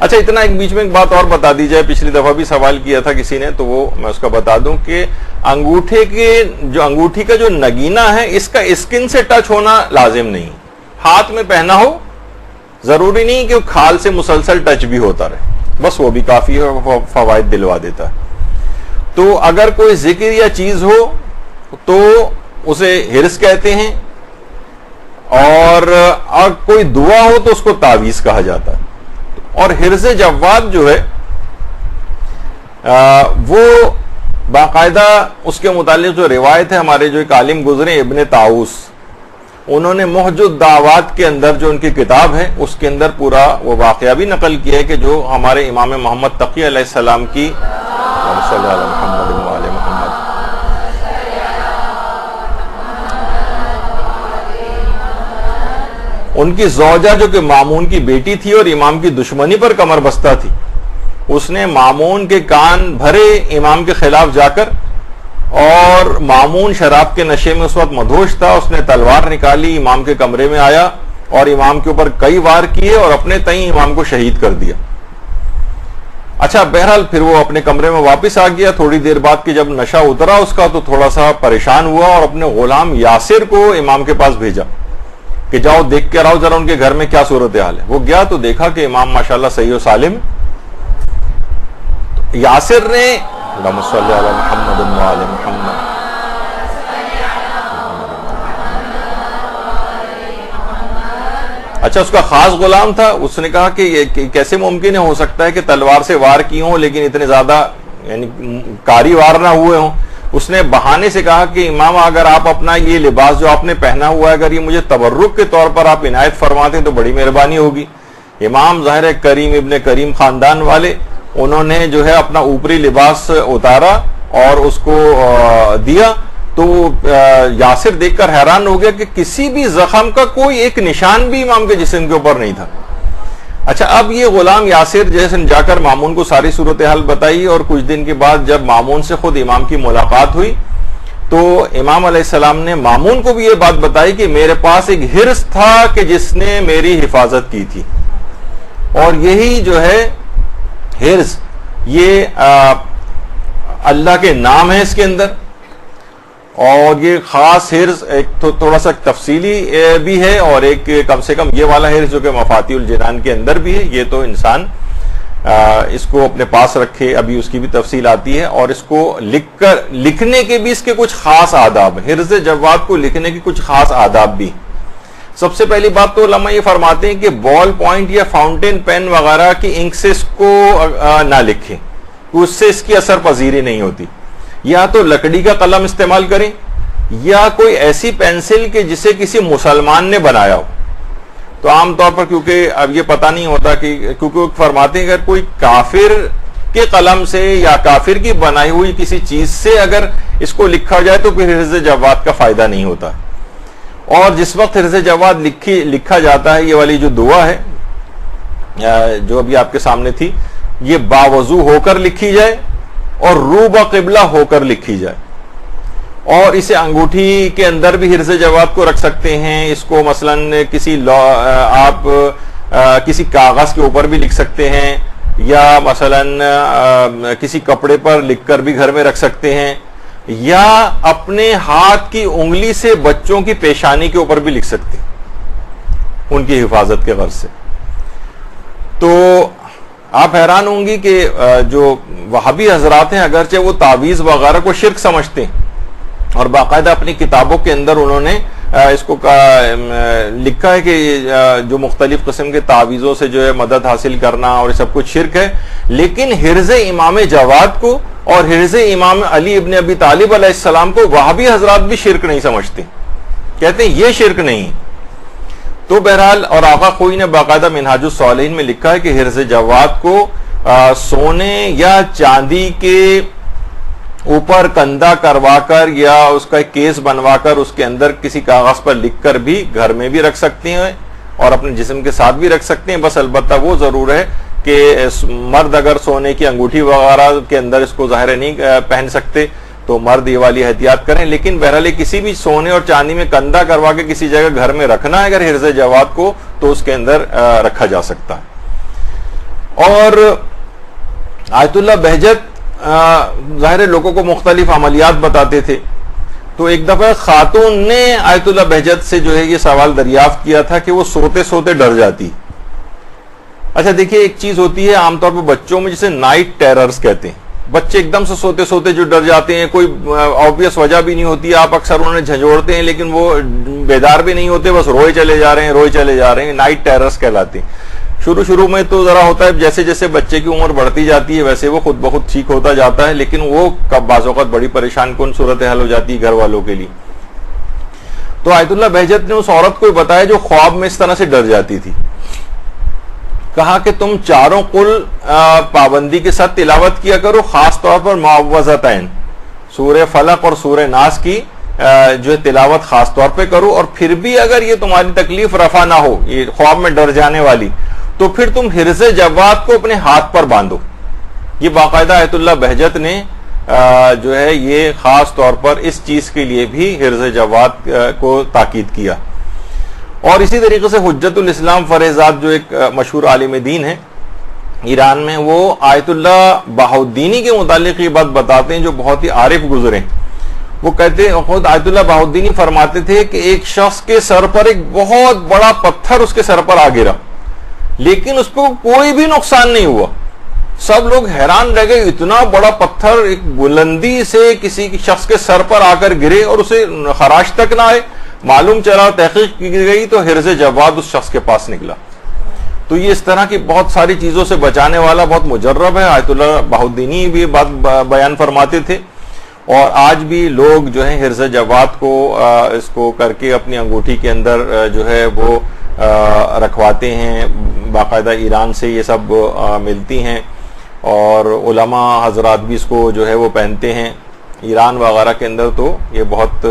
اچھا، اتنا ایک بیچ میں ایک بات اور بتا دی جائے، پچھلی دفعہ بھی سوال کیا تھا کسی نے، تو وہ میں اس کا بتا دوں کہ انگوٹھی کا جو نگینہ ہے اس کا اسکن سے ٹچ ہونا لازم نہیں. ہاتھ میں پہنا ہو، ضروری نہیں کہ کھال سے مسلسل ٹچ بھی ہوتا رہے، بس وہ بھی کافی فوائد دلوا دیتا ہے. تو اگر کوئی ذکر یا چیز ہو تو اسے حرز کہتے ہیں، اور کوئی دعا ہو تو اس کو تعویذ کہا جاتا ہے. اور حرز جواد جو ہے وہ باقاعدہ اس کے متعلق جو روایت ہے، ہمارے جو ایک عالم گزرے ابن طاؤس، انہوں نے محج الدعوات کے اندر جو ان کی کتاب ہے اس کے اندر پورا وہ واقعہ بھی نقل کیا ہے کہ جو ہمارے امام محمد تقی علیہ السلام کی صلی اللہ علیہ محمد وعلی محمد ان کی زوجہ جو کہ مامون کی بیٹی تھی اور امام کی دشمنی پر کمر بستہ تھی، اس نے مامون کے کان بھرے امام کے خلاف جا کر، اور مامون شراب کے نشے میں اس وقت مدہوش تھا، اس نے تلوار نکالی، امام کے کمرے میں آیا اور امام کے اوپر کئی وار کیے اور اپنے تئیں امام کو شہید کر دیا. اچھا، بہرحال پھر وہ اپنے کمرے میں واپس آ گیا. تھوڑی دیر بعد کہ جب نشہ اترا اس کا تو تھوڑا سا پریشان ہوا اور اپنے غلام یاسر کو امام کے پاس بھیجا کہ جاؤ دیکھ کے رہو ذرا ان کے گھر میں کیا صورتحال ہے. وہ گیا تو دیکھا کہ امام ماشاءاللہ صحیح و سالم. یاسر نے اللہم صلی علی محمد وعلی محمد، اچھا اس کا خاص غلام تھا. اس نے کہا کہ یہ کیسے ممکن ہو سکتا ہے کہ تلوار سے وار کی ہوں لیکن اتنے زیادہ یعنی کاری وار نہ ہوئے ہوں. اس نے بہانے سے کہا کہ امام اگر آپ اپنا یہ لباس جو آپ نے پہنا ہوا ہے اگر یہ مجھے تبرک کے طور پر آپ عنایت فرماتے ہیں تو بڑی مہربانی ہوگی. امام ظاہر کریم ابن کریم خاندان والے، انہوں نے جو ہے اپنا اوپری لباس اتارا اور اس کو دیا. تو یاسر دیکھ کر حیران ہو گیا کہ کسی بھی زخم کا کوئی ایک نشان بھی امام کے جسم کے اوپر نہیں تھا. اچھا، اب یہ غلام یاسر جیسے جا کر مامون کو ساری صورتحال بتائی، اور کچھ دن کے بعد جب مامون سے خود امام کی ملاقات ہوئی تو امام علیہ السلام نے مامون کو بھی یہ بات بتائی کہ میرے پاس ایک حرز تھا کہ جس نے میری حفاظت کی تھی، اور یہی جو ہے حرز یہ اللہ کے نام ہے اس کے اندر. اور یہ خاص حرز ایک تو تھوڑا سا تفصیلی بھی ہے، اور ایک کم سے کم یہ والا حرز جو کہ مفاتیح الجنان کے اندر بھی ہے، یہ تو انسان اس کو اپنے پاس رکھے، ابھی اس کی بھی تفصیل آتی ہے. اور اس کو لکھنے کے بھی اس کے کچھ خاص آداب ہیں. حرز جواد کو لکھنے کے کچھ خاص آداب بھی. سب سے پہلی بات تو علماء یہ فرماتے ہیں کہ بال پوائنٹ یا فاؤنٹین پین وغیرہ کی انک سے اس کو نہ لکھیں، اس سے اس کی اثر پذیری نہیں ہوتی. یا تو لکڑی کا قلم استعمال کریں یا کوئی ایسی پینسل کہ جسے کسی مسلمان نے بنایا ہو. تو عام طور پر کیونکہ اب یہ پتہ نہیں ہوتا کہ کیونکہ فرماتے ہیں اگر کوئی کافر کے قلم سے یا کافر کی بنائی ہوئی کسی چیز سے اگر اس کو لکھا جائے تو پھر حرز جواد کا فائدہ نہیں ہوتا. اور جس وقت حرز جواد لکھا جاتا ہے، یہ والی جو دعا ہے جو ابھی آپ کے سامنے تھی، یہ باوضو ہو کر لکھی جائے اور رو بقبلہ ہو کر لکھی جائے. اور اسے انگوٹھی کے اندر بھی حرز جواد کو رکھ سکتے ہیں. اس کو مثلاً آپ کسی کاغذ کے اوپر بھی لکھ سکتے ہیں, یا مثلاً کسی کپڑے پر لکھ کر بھی گھر میں رکھ سکتے ہیں, یا اپنے ہاتھ کی انگلی سے بچوں کی پیشانی کے اوپر بھی لکھ سکتے ہیں ان کی حفاظت کے غرض سے. تو آپ حیران ہوں گی کہ جو وہابی حضرات ہیں اگرچہ وہ تعویذ وغیرہ کو شرک سمجھتے ہیں, اور باقاعدہ اپنی کتابوں کے اندر انہوں نے اس کو لکھا ہے کہ جو مختلف قسم کے تعویذوں سے جو ہے مدد حاصل کرنا اور یہ سب کچھ شرک ہے, لیکن حرز امام جواد کو اور حرز امام علی ابن ابی طالب علیہ السلام کو وہابی حضرات بھی شرک نہیں سمجھتے, کہتے ہیں یہ شرک نہیں. تو بہرحال, اور آقا خوئی نے باقاعدہ منہاج الصالحین میں لکھا ہے کہ حرز جواد کو سونے یا چاندی کے اوپر کندھا کروا کر یا اس کا ایک کیس بنوا کر اس کے اندر کسی کاغذ پر لکھ کر بھی گھر میں بھی رکھ سکتے ہیں اور اپنے جسم کے ساتھ بھی رکھ سکتے ہیں. بس البتہ وہ ضرور ہے کہ مرد اگر سونے کی انگوٹھی وغیرہ کے اندر اس کو ظاہر نہیں پہن سکتے تو مرد یہ والی احتیاط کریں. لیکن بہرحال کسی بھی سونے اور چاندی میں کندھا کروا کے کسی جگہ گھر میں رکھنا ہے اگر حرز جواد کو, تو اس کے اندر رکھا جا سکتا ہے. اور آیت اللہ بہجت ظاہر لوگوں کو مختلف عملیات بتاتے تھے. تو ایک دفعہ خاتون نے آیت اللہ بہجت سے جو ہے یہ سوال دریافت کیا تھا کہ وہ سوتے سوتے ڈر جاتی. اچھا دیکھیے, ایک چیز ہوتی ہے عام طور پہ بچوں میں جسے نائٹ ٹیررز کہتے ہیں, بچے ایک دم سے سوتے سوتے جو ڈر جاتے ہیں, کوئی آبویس وجہ بھی نہیں ہوتی, آپ اکثر انہیں جھنجھوڑتے ہیں لیکن وہ بیدار بھی نہیں ہوتے, بس روئے چلے جا رہے ہیں, نائٹ ٹیررز کہلاتے ہیں. شروع میں تو ذرا ہوتا ہے, جیسے جیسے بچے کی عمر بڑھتی جاتی ہے ویسے وہ خود بخود ٹھیک ہوتا جاتا ہے, لیکن وہ بعض اوقات بڑی پریشان کن صورتحال ہو جاتی ہے گھر والوں کے لیے. تو آیت اللہ بہجت نے اس عورت کو بتایا جو خواب میں اس طرح سے ڈر جاتی تھی. کہا کہ تم چاروں قل پابندی کے ساتھ تلاوت کیا کرو, خاص طور پر معوذتین سورہ فلق اور سورہ ناس کی جو تلاوت خاص طور پہ کرو. اور پھر بھی اگر یہ تمہاری تکلیف رفع نہ ہو, یہ خواب میں ڈر جانے والی, تو پھر تم حرز جواد کو اپنے ہاتھ پر باندھو. یہ باقاعدہ آیت اللہ بہجت نے جو ہے یہ خاص طور پر اس چیز کے لیے بھی حرز جواد کو تاکید کیا. اور اسی طریقے سے حجت الاسلام فرحزاد جو ایک مشہور عالم دین ہے ایران میں, وہ آیت اللہ بہاؤالدینی کے متعلق یہ بات بتاتے ہیں جو بہت ہی عارف گزرے. وہ کہتے ہیں, خود آیت اللہ بہاؤالدینی فرماتے تھے کہ ایک شخص کے سر پر ایک بہت بڑا پتھر اس کے سر پر آ گرا, لیکن اس کو کوئی بھی نقصان نہیں ہوا. سب لوگ حیران رہ گئے, اتنا بڑا پتھر ایک بلندی سے کسی شخص کے سر پر آ کر گرے اور اسے خراش تک نہ آئے. معلوم چلا, تحقیق کی گئی تو حرز جواد اس شخص کے پاس نکلا. تو یہ اس طرح کی بہت ساری چیزوں سے بچانے والا بہت مجرب ہے. آیت اللہ بہاؤالدینی بھی بات بیان فرماتے تھے, اور آج بھی لوگ جو ہیں حرز جواد کو اس کو کر کے اپنی انگوٹھی کے اندر جو ہے وہ رکھواتے ہیں. باقاعدہ ایران سے یہ سب ملتی ہیں, اور علماء حضرات بھی اس کو جو ہے وہ پہنتے ہیں. ایران وغیرہ کے اندر تو یہ بہت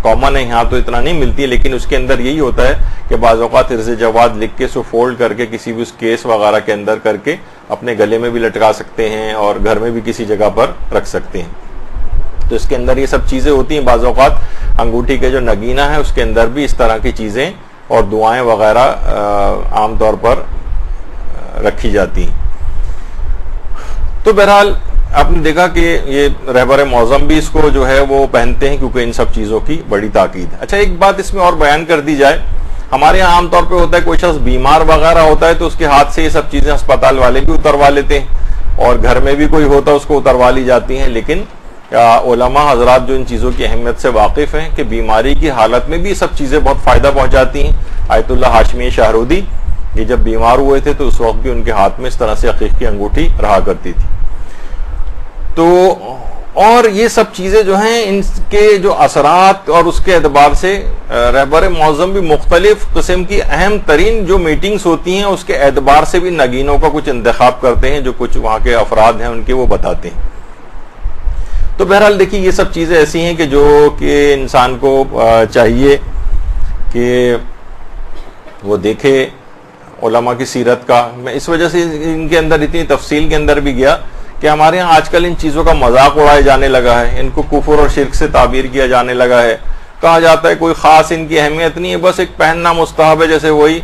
کامن ہے, یہاں تو اتنا نہیں ملتی ہے, لیکن اس کے اندر یہی ہوتا ہے کہ بعض اوقات حرز جواد لکھ کے اس کو فولڈ کر کے کسی بھی اس کیس وغیرہ کے اندر کر کے اپنے گلے میں بھی لٹکا سکتے ہیں اور گھر میں بھی کسی جگہ پر رکھ سکتے ہیں. تو اس کے اندر یہ سب چیزیں ہوتی ہیں. بعض اوقات انگوٹھی کے جو نگینہ ہے اس کے اندر بھی اس طرح کی چیزیں اور دعائیں وغیرہ عام طور پر رکھی جاتی ہیں. تو بہرحال آپ نے دیکھا کہ یہ رہبر معظم بھی اس کو جو ہے وہ پہنتے ہیں کیونکہ ان سب چیزوں کی بڑی تاکید ہے. اچھا, ایک بات اس میں اور بیان کر دی جائے. ہمارے یہاں عام طور پہ ہوتا ہے کوئی شخص بیمار وغیرہ ہوتا ہے تو اس کے ہاتھ سے یہ سب چیزیں ہسپتال والے بھی اتروا لیتے ہیں, اور گھر میں بھی کوئی ہوتا ہے اس کو اتروا لی جاتی ہیں. لیکن علماء حضرات جو ان چیزوں کی اہمیت سے واقف ہیں کہ بیماری کی حالت میں بھی سب چیزیں بہت فائدہ پہنچاتی ہیں. آیت اللہ ہاشمی شہرودی یہ جب بیمار ہوئے تھے تو اس وقت بھی ان کے ہاتھ میں اس طرح سے عقیق کی انگوٹھی رہا کرتی تھی. تو اور یہ سب چیزیں جو ہیں ان کے جو اثرات اور اس کے اعتبار سے رہبر معظم بھی مختلف قسم کی اہم ترین جو میٹنگز ہوتی ہیں اس کے اعتبار سے بھی نگینوں کا کچھ انتخاب کرتے ہیں جو کچھ وہاں کے افراد ہیں ان کے وہ بتاتے ہیں. تو بہرحال دیکھیے یہ سب چیزیں ایسی ہیں کہ جو کہ انسان کو چاہیے کہ وہ دیکھے علماء کی سیرت کا. میں اس وجہ سے ان کے اندر اتنی تفصیل کے اندر بھی گیا کہ ہمارے ہاں آج کل ان چیزوں کا مذاق اڑایا جانے لگا ہے, ان کو کفر اور شرک سے تعبیر کیا جانے لگا ہے. کہا جاتا ہے کوئی خاص ان کی اہمیت نہیں ہے, بس ایک پہننا مستحب ہے. جیسے وہی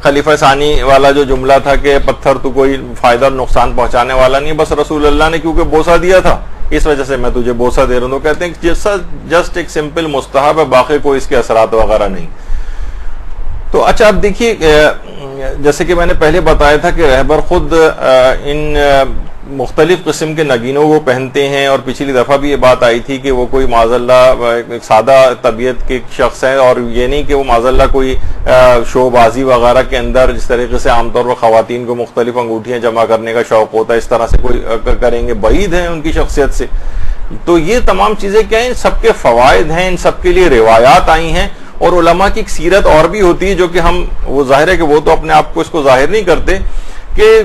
خلیفہ ثانی والا جو جملہ تھا کہ پتھر تو کوئی فائدہ اور نقصان پہنچانے والا نہیں, بس رسول اللہ نے کیونکہ بوسہ دیا تھا اس وجہ سے میں تجھے بوسہ دے رہا ہوں. تو کہتے ہیں کہ جسٹ ایک سمپل مستحب ہے, باقی کوئی اس کے اثرات وغیرہ نہیں. تو اچھا اب دیکھیے, جیسے کہ میں نے پہلے بتایا تھا کہ رہبر خود ان مختلف قسم کے نگینوں کو پہنتے ہیں, اور پچھلی دفعہ بھی یہ بات آئی تھی کہ وہ کوئی معاذ اللہ ایک سادہ طبیعت کے شخص ہے, اور یہ نہیں کہ وہ معاذ اللہ کوئی شو بازی وغیرہ کے اندر جس طریقے سے عام طور پر خواتین کو مختلف انگوٹھیاں جمع کرنے کا شوق ہوتا ہے اس طرح سے کوئی کریں گے, بعید ہیں ان کی شخصیت سے. تو یہ تمام چیزیں کیا ہیں, ان سب کے فوائد ہیں, ان سب کے لیے روایات آئی ہیں, اور علماء کی ایک سیرت اور بھی ہوتی ہے جو کہ ہم, وہ ظاہر ہے کہ وہ تو اپنے آپ کو اس کو ظاہر نہیں کرتے, کہ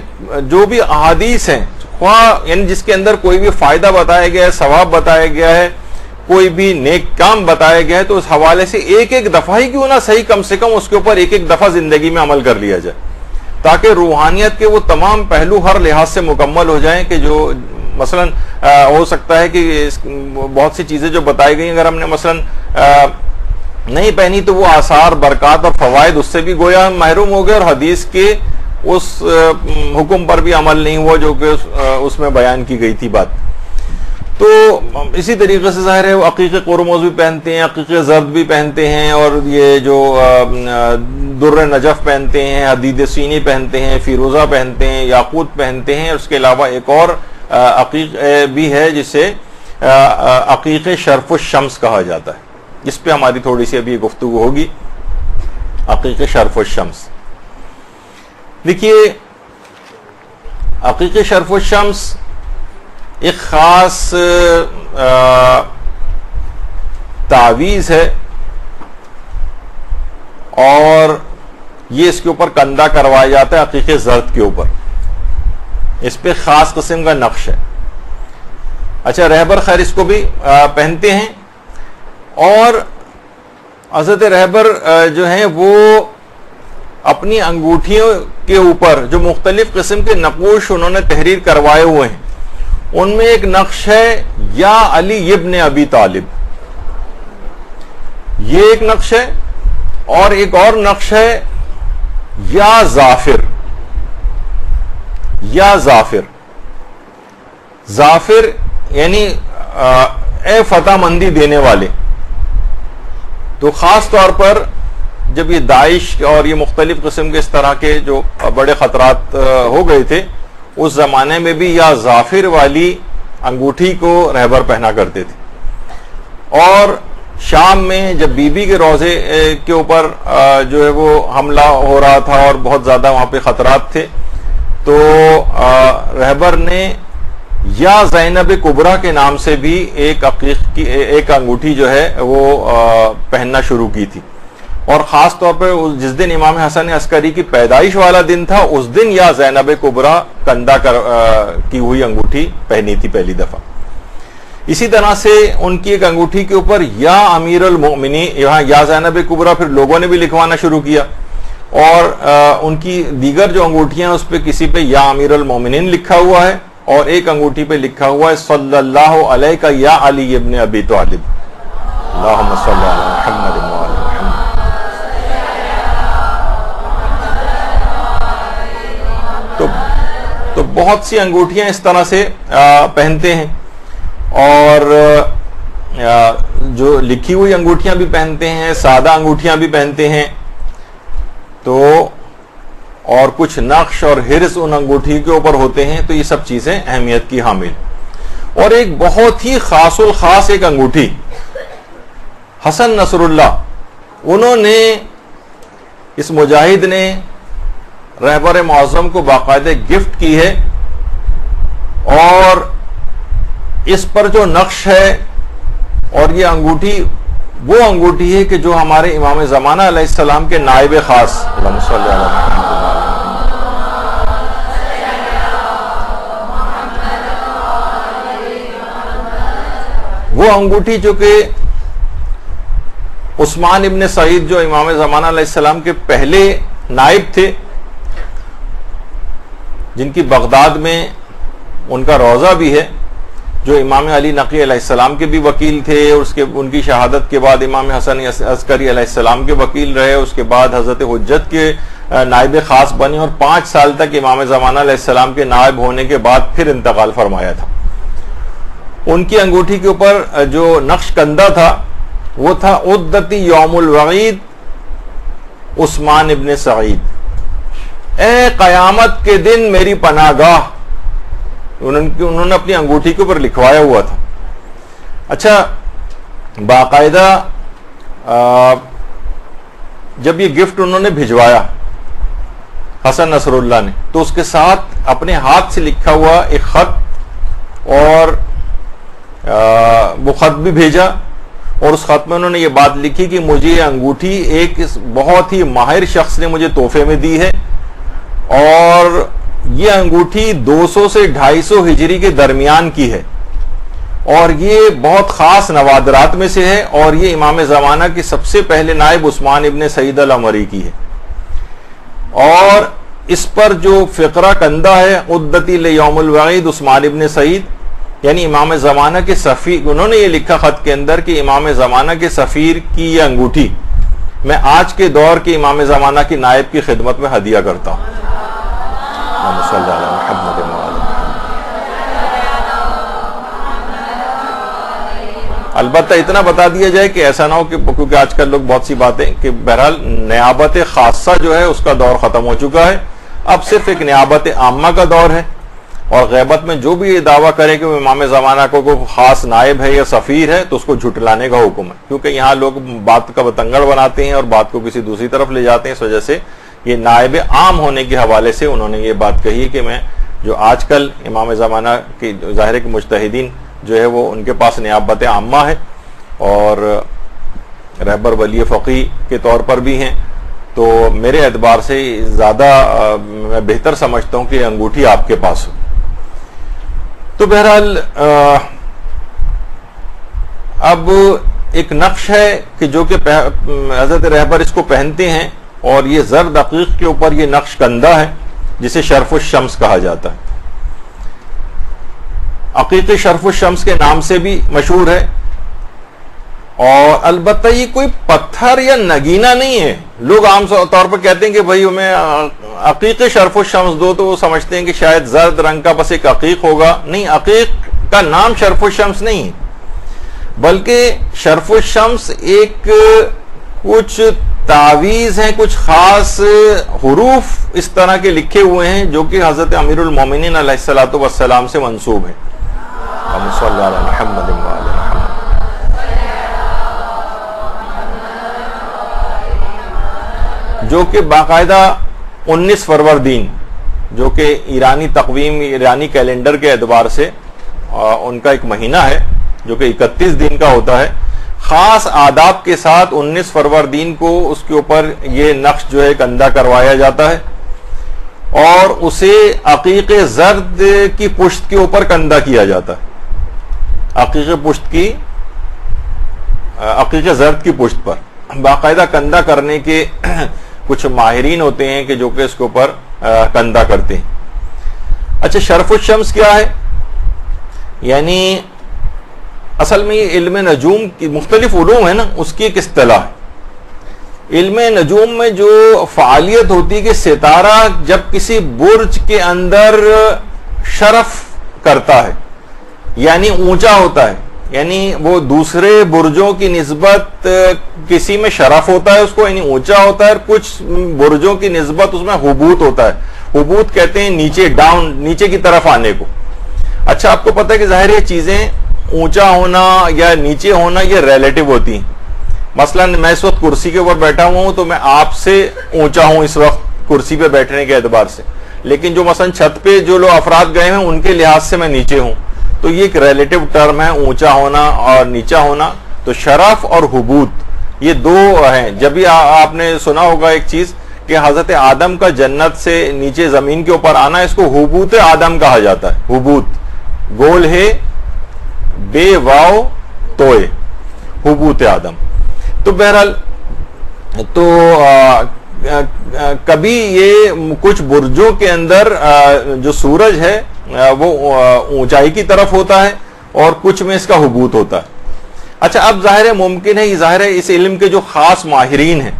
جو بھی احادیث ہیں یعنی جس کے اندر کوئی بھی فائدہ بتایا گیا ہے, ثواب بتایا گیا ہے, کوئی بھی نیک کام بتایا گیا ہے, تو اس حوالے سے ایک ایک دفعہ ہی کیوں نہ صحیح, کم سے کم اس کے اوپر ایک ایک دفعہ زندگی میں عمل کر لیا جائے, تاکہ روحانیت کے وہ تمام پہلو ہر لحاظ سے مکمل ہو جائیں. کہ جو مثلا ہو سکتا ہے کہ بہت سی چیزیں جو بتائی گئی اگر ہم نے مثلا نہیں پہنی تو وہ آثار, برکات اور فوائد اس سے بھی گویا محروم ہو گئے, اور حدیث کے اس حکم پر بھی عمل نہیں ہوا جو کہ اس میں بیان کی گئی تھی بات. تو اسی طریقے سے ظاہر ہے وہ عقیق قرمز بھی پہنتے ہیں, عقیق زرد بھی پہنتے ہیں, اور یہ جو در نجف پہنتے ہیں, حدید سینی پہنتے ہیں, فیروزہ پہنتے ہیں, یاقوت پہنتے ہیں. اس کے علاوہ ایک اور عقیق بھی ہے جسے عقیق شرف الشمس کہا جاتا ہے, اس پہ ہماری تھوڑی سی ابھی گفتگو ہوگی. عقیق شرف الشمس, دیکھیے عقیق شرف الشمس ایک خاص تعویذ ہے, اور یہ اس کے اوپر کندہ کروایا جاتا ہے عقیق زرد کے اوپر, اس پہ خاص قسم کا نقش ہے. اچھا رہبر خیر اس کو بھی پہنتے ہیں, اور حضرت رہبر جو ہیں وہ اپنی انگوٹھیوں کے اوپر جو مختلف قسم کے نقوش انہوں نے تحریر کروائے ہوئے ہیں, ان میں ایک نقش ہے یا علی ابن ابی طالب, یہ ایک نقش ہے, اور ایک اور نقش ہے یا ظافر. یا ظافر, ظافر یعنی اے فتح مندی دینے والے. تو خاص طور پر جب یہ داعش اور یہ مختلف قسم کے اس طرح کے جو بڑے خطرات ہو گئے تھے, اس زمانے میں بھی یا ظافر والی انگوٹھی کو رہبر پہنا کرتے تھے. اور شام میں جب بی بی کے روضے کے اوپر جو ہے وہ حملہ ہو رہا تھا اور بہت زیادہ وہاں پہ خطرات تھے, تو رہبر نے یا زینب کبریٰ کے نام سے بھی ایک عقیق کی ایک انگوٹھی جو ہے وہ پہننا شروع کی تھی. اور خاص طور پر جس دن امام حسن عسکری کی پیدائش والا دن تھا, اس دن یا زینب کبریٰ کندہ کی ہوئی انگوٹھی پہنی تھی پہلی دفعہ. اسی طرح سے ان کی ایک انگوٹھی کے اوپر یا امیر المؤمنین, یہاں یا زینب کبریٰ پھر لوگوں نے بھی لکھوانا شروع کیا, اور ان کی دیگر جو انگوٹھیاں اس پہ کسی پہ یا امیر المؤمنین لکھا ہوا ہے, اور ایک انگوٹھی پہ لکھا ہوا ہے صلی اللہ علیہ کا یا علی ابن ابی طالب. اللہم صلی علی محمد و علی محمد. تو بہت سی انگوٹھیاں اس طرح سے پہنتے ہیں, اور جو لکھی ہوئی انگوٹھیاں بھی پہنتے ہیں, سادہ انگوٹھیاں بھی پہنتے ہیں. تو اور کچھ نقش اور حرص ان انگوٹھی کے اوپر ہوتے ہیں. تو یہ سب چیزیں اہمیت کی حامل. اور ایک بہت ہی خاص الخاص ایک انگوٹھی حسن نصر اللہ, انہوں نے, اس مجاہد نے رہبر معظم کو باقاعدہ گفٹ کی ہے, اور اس پر جو نقش ہے, اور یہ انگوٹھی وہ انگوٹھی ہے کہ جو ہمارے امام زمانہ علیہ السلام کے نائب خاص, اللہم صلی علی محمد, وہ انگوٹھی جو کہ عثمان ابن سعید جو امام زمانہ علیہ السلام کے پہلے نائب تھے, جن کی بغداد میں ان کا روضہ بھی ہے، جو امام علی نقی علیہ السلام کے بھی وکیل تھے، اور ان کی شہادت کے بعد امام حسن عسکری علیہ السلام کے وکیل رہے، اس کے بعد حضرت حجت کے نائب خاص بنے، اور 5 سال تک امام زمانہ علیہ السلام کے نائب ہونے کے بعد پھر انتقال فرمایا تھا۔ ان کی انگوٹھی کے اوپر جو نقش کندہ تھا وہ تھا عدتی یوم الوعید عثمان ابن سعید، اے قیامت کے دن میری پناہ گاہ، انہوں نے اپنی انگوٹھی کے اوپر لکھوایا ہوا تھا۔ اچھا، باقاعدہ جب یہ گفٹ انہوں نے بھجوایا حسن نصر اللہ نے، تو اس کے ساتھ اپنے ہاتھ سے لکھا ہوا ایک خط، اور وہ خط بھی بھیجا، اور اس خط میں انہوں نے یہ بات لکھی کہ مجھے یہ انگوٹھی ایک بہت ہی ماہر شخص نے مجھے تحفے میں دی ہے، اور یہ انگوٹھی 200 سے 250 ہجری کے درمیان کی ہے، اور یہ بہت خاص نوادرات میں سے ہے، اور یہ امام زمانہ کے سب سے پہلے نائب عثمان ابن سعید العمری کی ہے، اور اس پر جو فقرہ کندہ ہے عدتی لیوم الوعید عثمان ابن سعید، یعنی امام زمانہ کے سفیر، انہوں نے یہ لکھا خط کے اندر کہ امام زمانہ کے سفیر کی یہ انگوٹھی میں آج کے دور کے امام زمانہ کی نائب کی خدمت میں ہدیہ کرتا ہوں۔ صلی اللہ علیہ محمد۔ البتہ اتنا بتا دیا جائے کہ ایسا نہ ہو کہ، کیونکہ آج کل لوگ بہت سی باتیں، کہ بہرحال نیابت خاصہ جو ہے اس کا دور ختم ہو چکا ہے، اب صرف ایک نیابت عامہ کا دور ہے، اور غیبت میں جو بھی یہ دعویٰ کرے کہ وہ امام زمانہ کو کوئی خاص نائب ہے یا سفیر ہے تو اس کو جھٹلانے کا حکم ہے، کیونکہ یہاں لوگ بات کا بتنگڑ بناتے ہیں اور بات کو کسی دوسری طرف لے جاتے ہیں، اس وجہ سے یہ نائب عام ہونے کے حوالے سے انہوں نے یہ بات کہی کہ میں جو آج کل امام زمانہ کی ظاہر کے مجتہدین جو ہے وہ ان کے پاس نیابت عامہ ہے، اور رہبر ولی فقی کے طور پر بھی ہیں، تو میرے اعتبار سے زیادہ میں بہتر سمجھتا ہوں کہ یہ انگوٹھی آپ کے پاس ہو۔ تو بہرحال اب ایک نقش ہے کہ جو کہ حضرت رہبر اس کو پہنتے ہیں، اور یہ زرد عقیق کے اوپر یہ نقش کندہ ہے جسے شرف الشمس کہا جاتا ہے، عقیق شرف الشمس کے نام سے بھی مشہور ہے، اور البتہ یہ کوئی پتھر یا نگینہ نہیں ہے۔ لوگ عام طور پر کہتے ہیں کہ بھائی ہمیں عقیق شرف الشمس دو، تو وہ سمجھتے ہیں کہ شاید زرد رنگ کا بس ایک عقیق ہوگا، نہیں، عقیق کا نام شرف الشمس نہیں ہے، بلکہ شرف الشمس ایک کچھ تعویذ ہیں، کچھ خاص حروف اس طرح کے لکھے ہوئے ہیں جو کہ حضرت امیر المومنین علیہ الصلوۃ والسلام سے منسوب ہیں۔ صلی اللہ علیہ محمد وآلہ محمد۔ جو کہ باقاعدہ 19 فروردین، جو کہ ایرانی تقویم، ایرانی کیلنڈر کے اعتبار سے ان کا ایک مہینہ ہے جو کہ 31 دن کا ہوتا ہے، خاص آداب کے ساتھ 19 فروردین کو اس کے اوپر یہ نقش جو ہے کندہ کروایا جاتا ہے، اور اسے عقیق زرد کی پشت کے اوپر کندہ کیا جاتا ہے، عقیق زرد کی پشت پر باقاعدہ کندہ کرنے کے کچھ ماہرین ہوتے ہیں کہ جو کہ اس کے اوپر کندہ کرتے ہیں۔ اچھا، شرف الشمس کیا ہے؟ یعنی اصل میں یہ علم نجوم کی مختلف علوم ہے نا، اس کی ایک اصطلاح ہے۔ علم نجوم میں جو فعالیت ہوتی ہے کہ ستارہ جب کسی برج کے اندر شرف کرتا ہے، یعنی اونچا ہوتا ہے، یعنی وہ دوسرے برجوں کی نسبت کسی میں شرف ہوتا ہے اس کو، یعنی اونچا ہوتا ہے، اور کچھ برجوں کی نسبت اس میں حبوط ہوتا ہے۔ حبوط کہتے ہیں نیچے، ڈاؤن، نیچے کی طرف آنے کو۔ اچھا، آپ کو پتہ ہے کہ ظاہر یہ چیزیں اونچا ہونا یا نیچے ہونا یہ ریلیٹو ہوتی ہیں۔ مثلا میں اس وقت کرسی کے اوپر بیٹھا ہوا ہوں تو میں آپ سے اونچا ہوں اس وقت کرسی پہ بیٹھنے کے اعتبار سے، لیکن جو مثلا چھت پہ جو لوگ افراد گئے ہیں ان کے لحاظ سے میں نیچے ہوں، تو یہ ایک ریلیٹو ٹرم ہے، اونچا ہونا اور نیچا ہونا۔ تو شرف اور حبوط یہ دو ہیں۔ جب بھی آپ نے سنا ہوگا ایک چیز کہ حضرت آدم کا جنت سے نیچے زمین کے اوپر آنا، اس کو حبوط آدم کہا جاتا ہے۔ حبوط گول ہے بے واو توئے، حبوط آدم۔ تو بہرحال تو کبھی یہ کچھ برجوں کے اندر جو سورج ہے وہ اونچائی کی طرف ہوتا ہے اور کچھ میں اس کا حبوط ہوتا ہے. اچھا اب ظاہر ہے ممکن ہے، یہ ظاہر ہے اس علم کے جو خاص ماہرین ہیں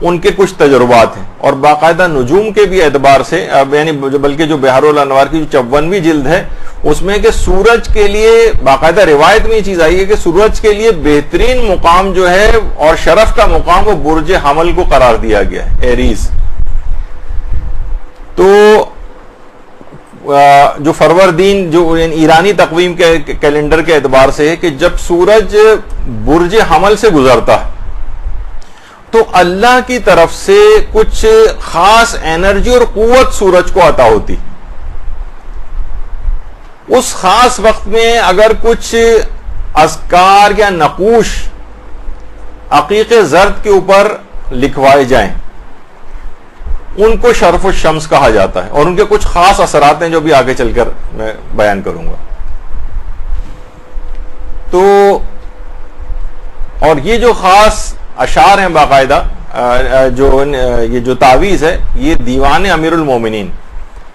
ان کے کچھ تجربات ہیں، اور باقاعدہ نجوم کے بھی اعتبار سے یعنی بلکہ جو بحار الانوار کی جو 54ویں جلد ہے اس میں کہ سورج کے لیے باقاعدہ روایت میں یہ چیز آئی ہے کہ سورج کے لیے بہترین مقام جو ہے اور شرف کا مقام وہ برج حمل کو قرار دیا گیا ہے، ایریز. تو جو فروردین جو ایرانی تقویم کے کیلنڈر کے اعتبار سے ہے کہ جب سورج برج حمل سے گزرتا ہے تو اللہ کی طرف سے کچھ خاص انرجی اور قوت سورج کو عطا ہوتی. اس خاص وقت میں اگر کچھ اذکار یا نقوش عقیق زرد کے اوپر لکھوائے جائیں ان کو شرف الشمس کہا جاتا ہے، اور ان کے کچھ خاص اثرات ہیں جو بھی آگے چل کر میں بیان کروں گا. تو اور یہ جو خاص اشعار ہیں باقاعدہ یہ جو تعویذ ہے یہ دیوان امیر المومنین،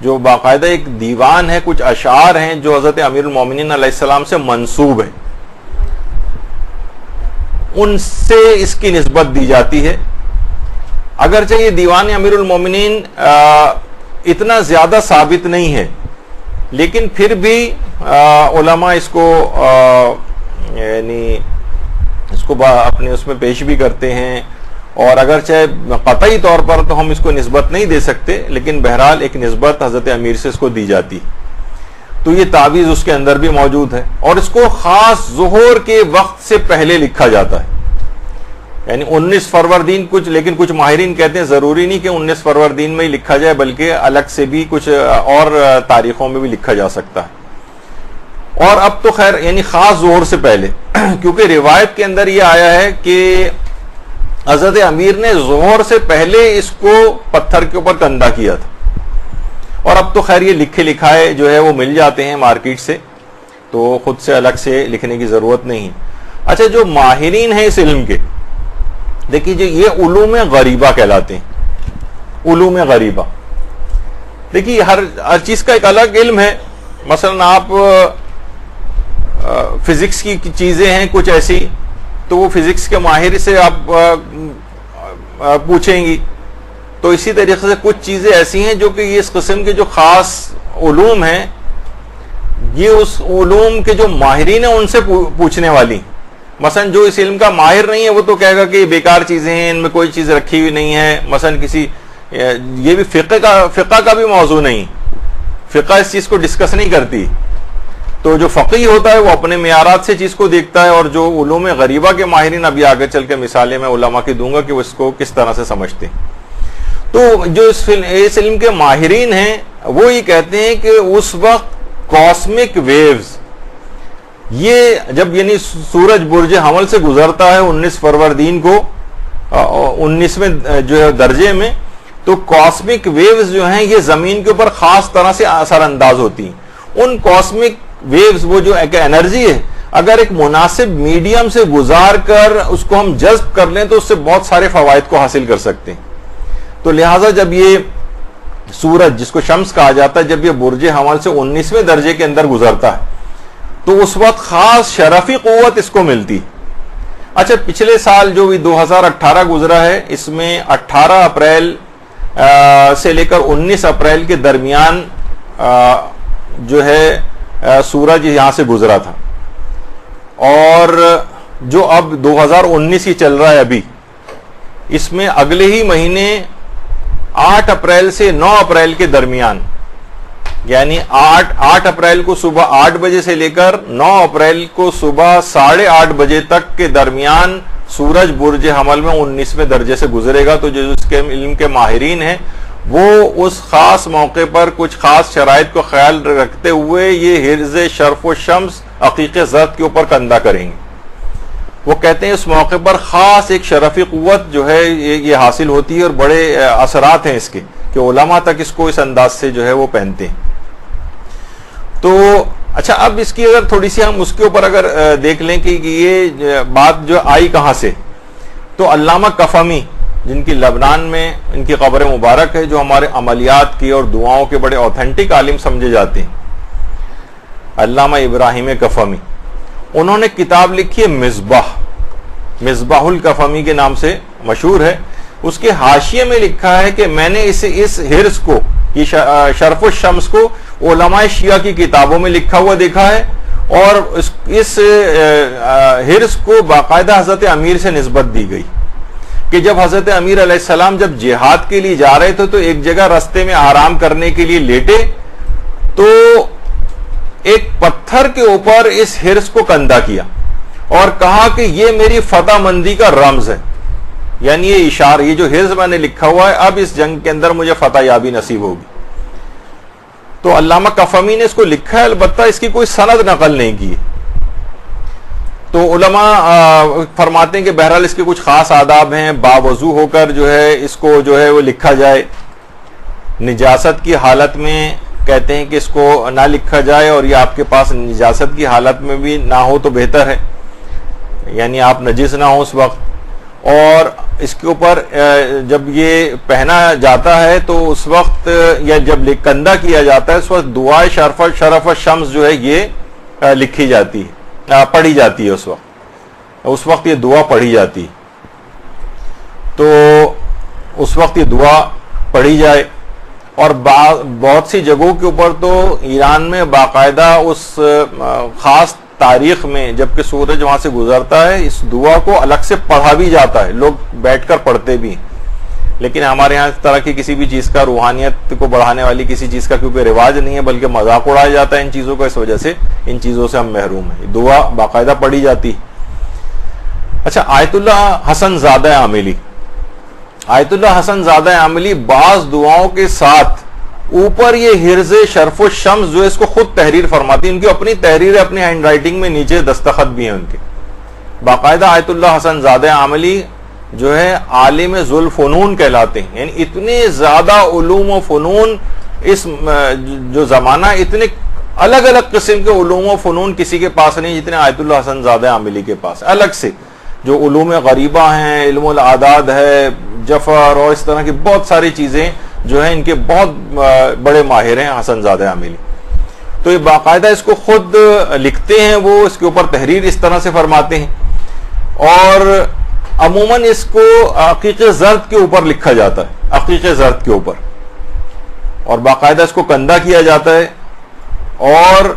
جو باقاعدہ ایک دیوان ہے، کچھ اشعار ہیں جو حضرت امیر المومنین علیہ السلام سے منسوب ہے، ان سے اس کی نسبت دی جاتی ہے. اگرچہ یہ دیوان امیر المومنین اتنا زیادہ ثابت نہیں ہے، لیکن پھر بھی علماء اس کو یعنی اس کو اپنے اس میں پیش بھی کرتے ہیں، اور اگرچہ قطعی طور پر تو ہم اس کو نسبت نہیں دے سکتے، لیکن بہرحال ایک نسبت حضرت امیر سے اس کو دی جاتی. تو یہ تعویذ اس کے اندر بھی موجود ہے، اور اس کو خاص ظہور کے وقت سے پہلے لکھا جاتا ہے، یعنی 19 فروردین لیکن کچھ ماہرین کہتے ہیں ضروری نہیں کہ 19 فروردین میں ہی لکھا جائے، بلکہ الگ سے بھی کچھ اور تاریخوں میں بھی لکھا جا سکتا ہے. اور اب تو خیر یعنی خاص ظہور سے پہلے، کیونکہ روایت کے اندر یہ آیا ہے کہ حضرت امیر نے ظہور سے پہلے اس کو پتھر کے اوپر کندہ کیا تھا، اور اب تو خیر یہ لکھے لکھائے جو ہے وہ مل جاتے ہیں مارکیٹ سے، تو خود سے الگ سے لکھنے کی ضرورت نہیں. اچھا جو ماہرین ہیں اس علم کے، دیکھیے یہ علوم غریبہ کہلاتے ہیں. علوم غریبہ دیکھیے ہر چیز کا ایک الگ علم ہے. مثلا آپ فزکس کی چیزیں ہیں کچھ ایسی، تو وہ فزکس کے ماہر سے آپ پوچھیں گی. تو اسی طریقے سے کچھ چیزیں ایسی ہیں جو کہ یہ اس قسم کے جو خاص علوم ہیں یہ اس علوم کے جو ماہرین ہیں ان سے پوچھنے والی. مثلا جو اس علم کا ماہر نہیں ہے وہ تو کہے گا کہ یہ بیکار چیزیں ہیں، ان میں کوئی چیز رکھی ہوئی نہیں ہے. مثلا یہ بھی فقہ کا بھی موضوع نہیں، فقہ اس چیز کو ڈسکس نہیں کرتی. تو جو فقیہ ہوتا ہے وہ اپنے معیارات سے چیز کو دیکھتا ہے، اور جو علوم غریبہ کے ماہرین ابھی آگے چل کے مثالیں میں علماء کی دوں گا کہ وہ اس کو کس طرح سے سمجھتے ہیں. تو جو اس علم کے ماہرین ہیں وہ یہ کہتے ہیں کہ اس وقت کاسمک ویوز، یہ جب یعنی سورج برج حمل سے گزرتا ہے 19 فروردین کو 19ویں جو ہے درجے میں، تو کاسمک ویوز جو ہیں یہ زمین کے اوپر خاص طرح سے اثر انداز ہوتی ہیں. ان کاسمک ویوز وہ جو ایک انرجی ہے، اگر ایک مناسب میڈیم سے گزار کر اس کو ہم جذب کر لیں تو اس سے بہت سارے فوائد کو حاصل کر سکتے ہیں. تو لہٰذا جب یہ سورج جس کو شمس کہا جاتا ہے جب یہ برج حمل سے 19ویں درجے کے اندر گزرتا ہے تو اس وقت خاص شرفی قوت اس کو ملتی. اچھا پچھلے سال جو 2018 گزرا ہے، اس میں 18 اپریل سے لے کر 19 اپریل کے درمیان جو ہے سورج یہاں سے گزرا تھا، اور جو اب 2019 ہی چل رہا ہے ابھی، اس میں اگلے ہی مہینے 8 اپریل سے 9 اپریل کے درمیان، یعنی 8 اپریل کو صبح 8 بجے سے لے کر 9 اپریل کو صبح 8:30 بجے تک کے درمیان سورج برج حمل میں 19ویں درجے سے گزرے گا. تو جو اس کے علم کے ماہرین ہیں وہ اس خاص موقع پر کچھ خاص شرائط کو خیال رکھتے ہوئے یہ حرز شرف و شمس عقیق زرد کے اوپر کندہ کریں گے. وہ کہتے ہیں اس موقع پر خاص ایک شرفی قوت جو ہے یہ حاصل ہوتی ہے، اور بڑے اثرات ہیں اس کے کہ علماء تک اس کو اس انداز سے جو ہے وہ پہنتے ہیں. تو اچھا اب اس کی اگر تھوڑی سی ہم اس کے اوپر اگر دیکھ لیں کہ یہ بات جو آئی کہاں سے، تو علامہ کفمی جن کی لبنان میں ان کی قبر مبارک ہے، جو ہمارے عملیات کی اور دعاؤں کے بڑے اوتھینٹک عالم سمجھے جاتے ہیں، علامہ ابراہیم کفمی. انہوں نے کتاب لکھی ہے مصباح الکفمی کے نام سے مشہور ہے. اس کے حاشیے میں لکھا ہے کہ میں نے اس حرص کو، یہ شرف الشمس کو علماء شیعہ کی کتابوں میں لکھا ہوا دیکھا ہے، اور اس حرص کو باقاعدہ حضرت امیر سے نسبت دی گئی کہ جب حضرت امیر علیہ السلام جب جہاد کے لیے جا رہے تھے تو ایک جگہ رستے میں آرام کرنے کے لیے لیٹے تو ایک پتھر کے اوپر اس حرص کو کندہ کیا اور کہا کہ یہ میری فتح مندی کا رمز ہے، یعنی یہ اشارہ، یہ جو حرص میں نے لکھا ہوا ہے اب اس جنگ کے اندر مجھے فتح یابی نصیب ہوگی. تو علامہ کفمی نے اس کو لکھا ہے، البتہ اس کی کوئی سند نقل نہیں کی. تو علماء فرماتے ہیں کہ بہرحال اس کے کچھ خاص آداب ہیں، باوضو ہو کر جو ہے اس کو جو ہے وہ لکھا جائے، نجاست کی حالت میں کہتے ہیں کہ اس کو نہ لکھا جائے، اور یہ آپ کے پاس نجاست کی حالت میں بھی نہ ہو تو بہتر ہے، یعنی آپ نجس نہ ہو اس وقت. اور اس کے اوپر جب یہ پہنا جاتا ہے تو اس وقت یا جب کندہ کیا جاتا ہے اس وقت دعائے شرف الشمس جو ہے یہ لکھی جاتی ہے، پڑھی جاتی ہے. اس وقت یہ دعا پڑھی جاتی ہے، تو اس وقت یہ دعا پڑھی جائے. اور بہت سی جگہوں کے اوپر تو ایران میں باقاعدہ اس خاص تاریخ میں جبکہ سورج وہاں سے گزرتا ہے اس دعا کو الگ سے پڑھا بھی جاتا ہے، لوگ بیٹھ کر پڑھتے بھی ہیں. لیکن ہمارے ہاں اس طرح کی کسی بھی چیز کا، روحانیت کو بڑھانے والی کسی چیز کا کیونکہ رواج نہیں ہے، بلکہ مذاق اڑایا جاتا ہے ان چیزوں کا، اس وجہ سے ان چیزوں سے ہم محروم ہیں. دعا باقاعدہ پڑھی جاتی. اچھا، آیت اللہ حسن زادہ عاملی، آیت اللہ حسن زادہ عاملی بعض دعاؤں کے ساتھ اوپر یہ حرز شرف الشمس جو ہے اس کو خود تحریر فرماتی، ان کی اپنی تحریر ہے، اپنی ہینڈ رائٹنگ میں نیچے دستخط بھی ہیں ان کے باقاعدہ. آیت اللہ حسن زادہ عاملی جو ہے عالم ذو الفنون کہلاتے ہیں، یعنی اتنے زیادہ علوم و فنون اس جو زمانہ، اتنے الگ الگ قسم کے علوم و فنون کسی کے پاس نہیں جتنے آیت اللہ حسن زادہ عاملی کے پاس. الگ سے جو علوم غریبہ ہیں، علم الاعداد ہے، جفر اور اس طرح کی بہت ساری چیزیں جو ہیں ان کے بہت بڑے ماہر ہیں حسن زادہ عاملی. تو یہ باقاعدہ اس کو خود لکھتے ہیں، وہ اس کے اوپر تحریر اس طرح سے فرماتے ہیں. اور عموماً اس کو عقیق زرد کے اوپر لکھا جاتا ہے، عقیق زرد کے اوپر، اور باقاعدہ اس کو کندہ کیا جاتا ہے. اور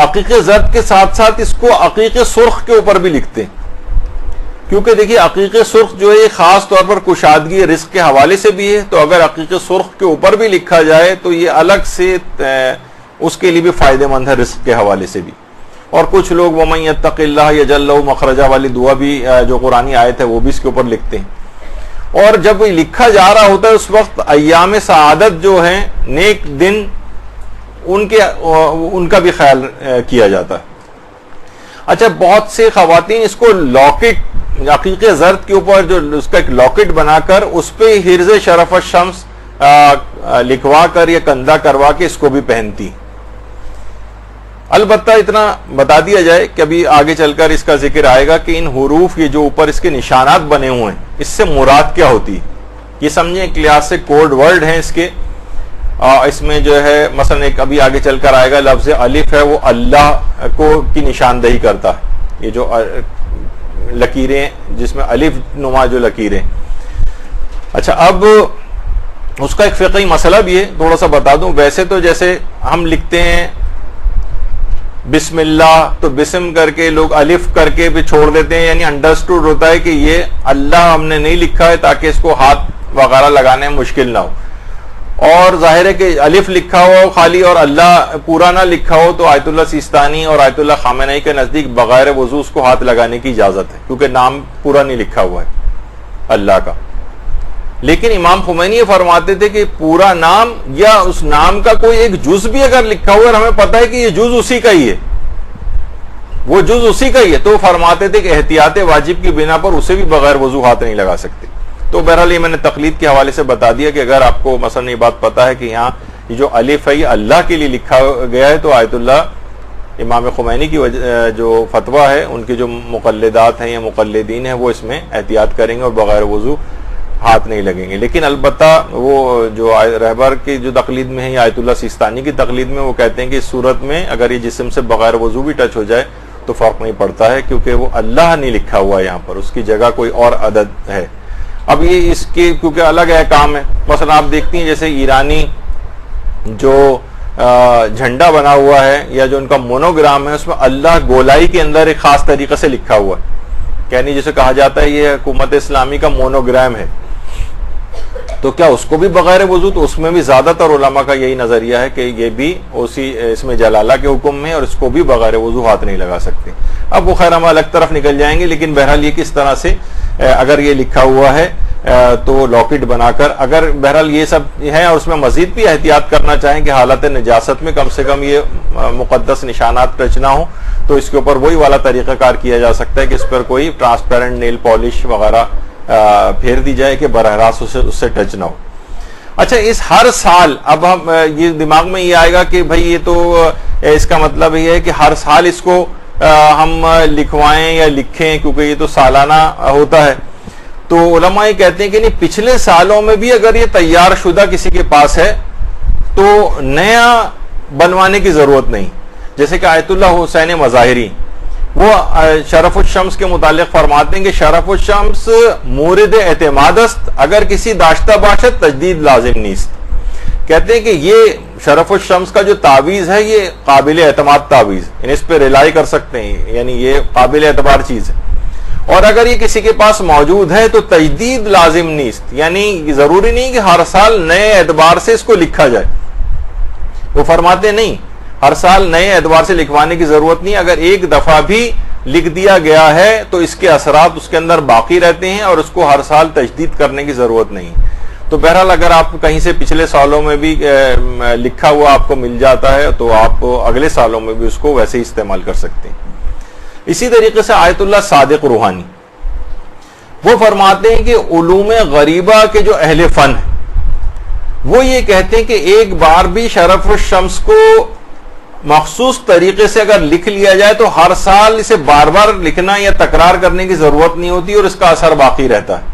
عقیق زرد کے ساتھ ساتھ اس کو عقیق سرخ کے اوپر بھی لکھتے ہیں، کیونکہ دیکھیے عقیق سرخ جو ہے خاص طور پر کشادگی رزق کے حوالے سے بھی ہے، تو اگر عقیق سرخ کے اوپر بھی لکھا جائے تو یہ الگ سے اس کے لیے بھی فائدہ مند ہے رزق کے حوالے سے بھی. اور کچھ لوگ وَمَن يَتَّقِ اللَّهَ يَجْعَل لَهُ مَخْرَجًا والی دعا بھی جو قرآنی آیت ہے وہ بھی اس کے اوپر لکھتے ہیں. اور جب لکھا جا رہا ہوتا ہے اس وقت ایام سعادت جو ہیں، نیک دن، ان کا بھی خیال کیا جاتا ہے. اچھا، بہت سے خواتین اس کو لاکٹ، عقیق زرد کے اوپر جو اس کا ایک لاکٹ بنا کر اس پہ حرز شرف الشمس لکھوا کر یا کندہ کروا کے اس کو بھی پہنتی. البتہ اتنا بتا دیا جائے کہ ابھی آگے چل کر اس کا ذکر آئے گا کہ ان حروف یہ جو اوپر اس کے نشانات بنے ہوئے ہیں اس سے مراد کیا ہوتی ہے. یہ سمجھیں کلاسک کوڈ ورڈ ہیں اس کے. اس میں جو ہے مثلا ایک ابھی آگے چل کر آئے گا لفظ الف ہے، وہ اللہ کو کی نشاندہی کرتا ہے. یہ جو لکیریں جس میں الف نما جو لکیریں. اچھا، اب اس کا ایک فقہی مسئلہ بھی ہے، تھوڑا سا بتا دوں. ویسے تو جیسے ہم لکھتے ہیں بسم اللہ تو بسم کر کے لوگ الف کر کے بھی چھوڑ دیتے ہیں، یعنی انڈرسٹوڈ ہوتا ہے کہ یہ اللہ ہم نے نہیں لکھا ہے تاکہ اس کو ہاتھ وغیرہ لگانے میں مشکل نہ ہو. اور ظاہر ہے کہ الف لکھا ہو خالی اور اللہ پورا نہ لکھا ہو تو آیت اللہ سیستانی اور آیت اللہ خامنئی کے نزدیک بغیر وضو اس کو ہاتھ لگانے کی اجازت ہے، کیونکہ نام پورا نہیں لکھا ہوا ہے اللہ کا. لیکن امام خمینی یہ فرماتے تھے کہ پورا نام یا اس نام کا کوئی ایک جز بھی اگر لکھا ہوا ہے، ہمیں پتہ ہے کہ یہ جز اسی کا ہی ہے، وہ جز اسی کا ہی ہے، تو فرماتے تھے کہ احتیاط واجب کی بنا پر اسے بھی بغیر وضو ہاتھ نہیں لگا سکتے. تو بہرحال یہ میں نے تقلید کے حوالے سے بتا دیا کہ اگر آپ کو مثلا یہ بات پتا ہے کہ یہاں یہ جو الف ہے یہ اللہ کے لیے لکھا گیا ہے تو آیت اللہ امام خمینی کی جو فتویٰ ہے، ان کے جو مقلدات ہیں یا مقلدین ہیں وہ اس میں احتیاط کریں گے اور بغیر وضو ہاتھ نہیں لگیں گے. لیکن البتہ وہ جو رہبر کی جو تقلید میں ہے یا آیت اللہ سیستانی کی تقلید میں، وہ کہتے ہیں کہ اس صورت میں اگر یہ جسم سے بغیر وضو بھی ٹچ ہو جائے تو فرق نہیں پڑتا ہے، کیونکہ وہ اللہ نہیں لکھا ہوا ہے یہاں پر، اس کی جگہ کوئی اور عدد ہے. اب یہ اس کے کیونکہ الگ احکام ہے. مثلا آپ دیکھتی ہیں جیسے ایرانی جو جھنڈا بنا ہوا ہے یا جو ان کا مونوگرام ہے، اس میں اللہ گولائی کے اندر ایک خاص طریقے سے لکھا ہوا ہے، یعنی جسے کہا جاتا ہے یہ حکومت اسلامی کا مونوگرام ہے. تو کیا اس کو بھی بغیر وضو؟ تو اس میں بھی زیادہ تر علماء کا یہی نظریہ ہے کہ یہ بھی اسی اس میں جلالہ کے حکم میں، اور اس کو بھی بغیر وضو ہاتھ نہیں لگا سکتے. اب وہ خیر ہم الگ طرف نکل جائیں گے، لیکن بہرحال یہ کس طرح سے اگر یہ لکھا ہوا ہے تو لاکٹ بنا کر، اگر بہرحال یہ سب ہے اور اس میں مزید بھی احتیاط کرنا چاہیں کہ حالت نجاست میں کم سے کم یہ مقدس نشانات ٹچ نہ ہوں، تو اس کے اوپر وہی والا طریقہ کار کیا جا سکتا ہے کہ اس پر کوئی ٹرانسپیرنٹ نیل پالش وغیرہ پھیر دی جائے کہ براہ راست اس سے ٹچ نہ ہو. اچھا، اس ہر سال اب ہم یہ دماغ میں یہ آئے گا کہ بھائی یہ تو اس کا مطلب یہ ہے کہ ہر سال اس کو ہم لکھوائیں یا لکھیں، کیونکہ یہ تو سالانہ ہوتا ہے. تو علماء یہ کہتے ہیں کہ نہیں، پچھلے سالوں میں بھی اگر یہ تیار شدہ کسی کے پاس ہے تو نیا بنوانے کی ضرورت نہیں. جیسے کہ آیت اللہ حسین مظاہری، وہ شرف الشمس کے متعلق فرماتے ہیں کہ شرف الشمس مورد اعتماد است اگر کسی داشتہ باشد تجدید لازم نیست. کہتے ہیں کہ یہ شرف الشمس کا جو تعویذ ہے یہ قابل اعتماد تعویذ، یعنی اس پہ ریلائی کر سکتے ہیں، یعنی یہ قابل اعتبار چیز ہے. اور اگر یہ کسی کے پاس موجود ہے تو تجدید لازم نیست، یعنی ضروری نہیں کہ ہر سال نئے اعتبار سے اس کو لکھا جائے. وہ فرماتے نہیں، ہر سال نئے اعتبار سے لکھوانے کی ضرورت نہیں، اگر ایک دفعہ بھی لکھ دیا گیا ہے تو اس کے اثرات اس کے اندر باقی رہتے ہیں اور اس کو ہر سال تجدید کرنے کی ضرورت نہیں. تو بہرحال اگر آپ کہیں سے پچھلے سالوں میں بھی لکھا ہوا آپ کو مل جاتا ہے تو آپ اگلے سالوں میں بھی اس کو ویسے ہی استعمال کر سکتے ہیں. اسی طریقے سے آیت اللہ صادق روحانی وہ فرماتے ہیں کہ علوم غریبہ کے جو اہل فن ہیں وہ یہ کہتے ہیں کہ ایک بار بھی شرف الشمس کو مخصوص طریقے سے اگر لکھ لیا جائے تو ہر سال اسے بار بار لکھنا یا تکرار کرنے کی ضرورت نہیں ہوتی اور اس کا اثر باقی رہتا ہے.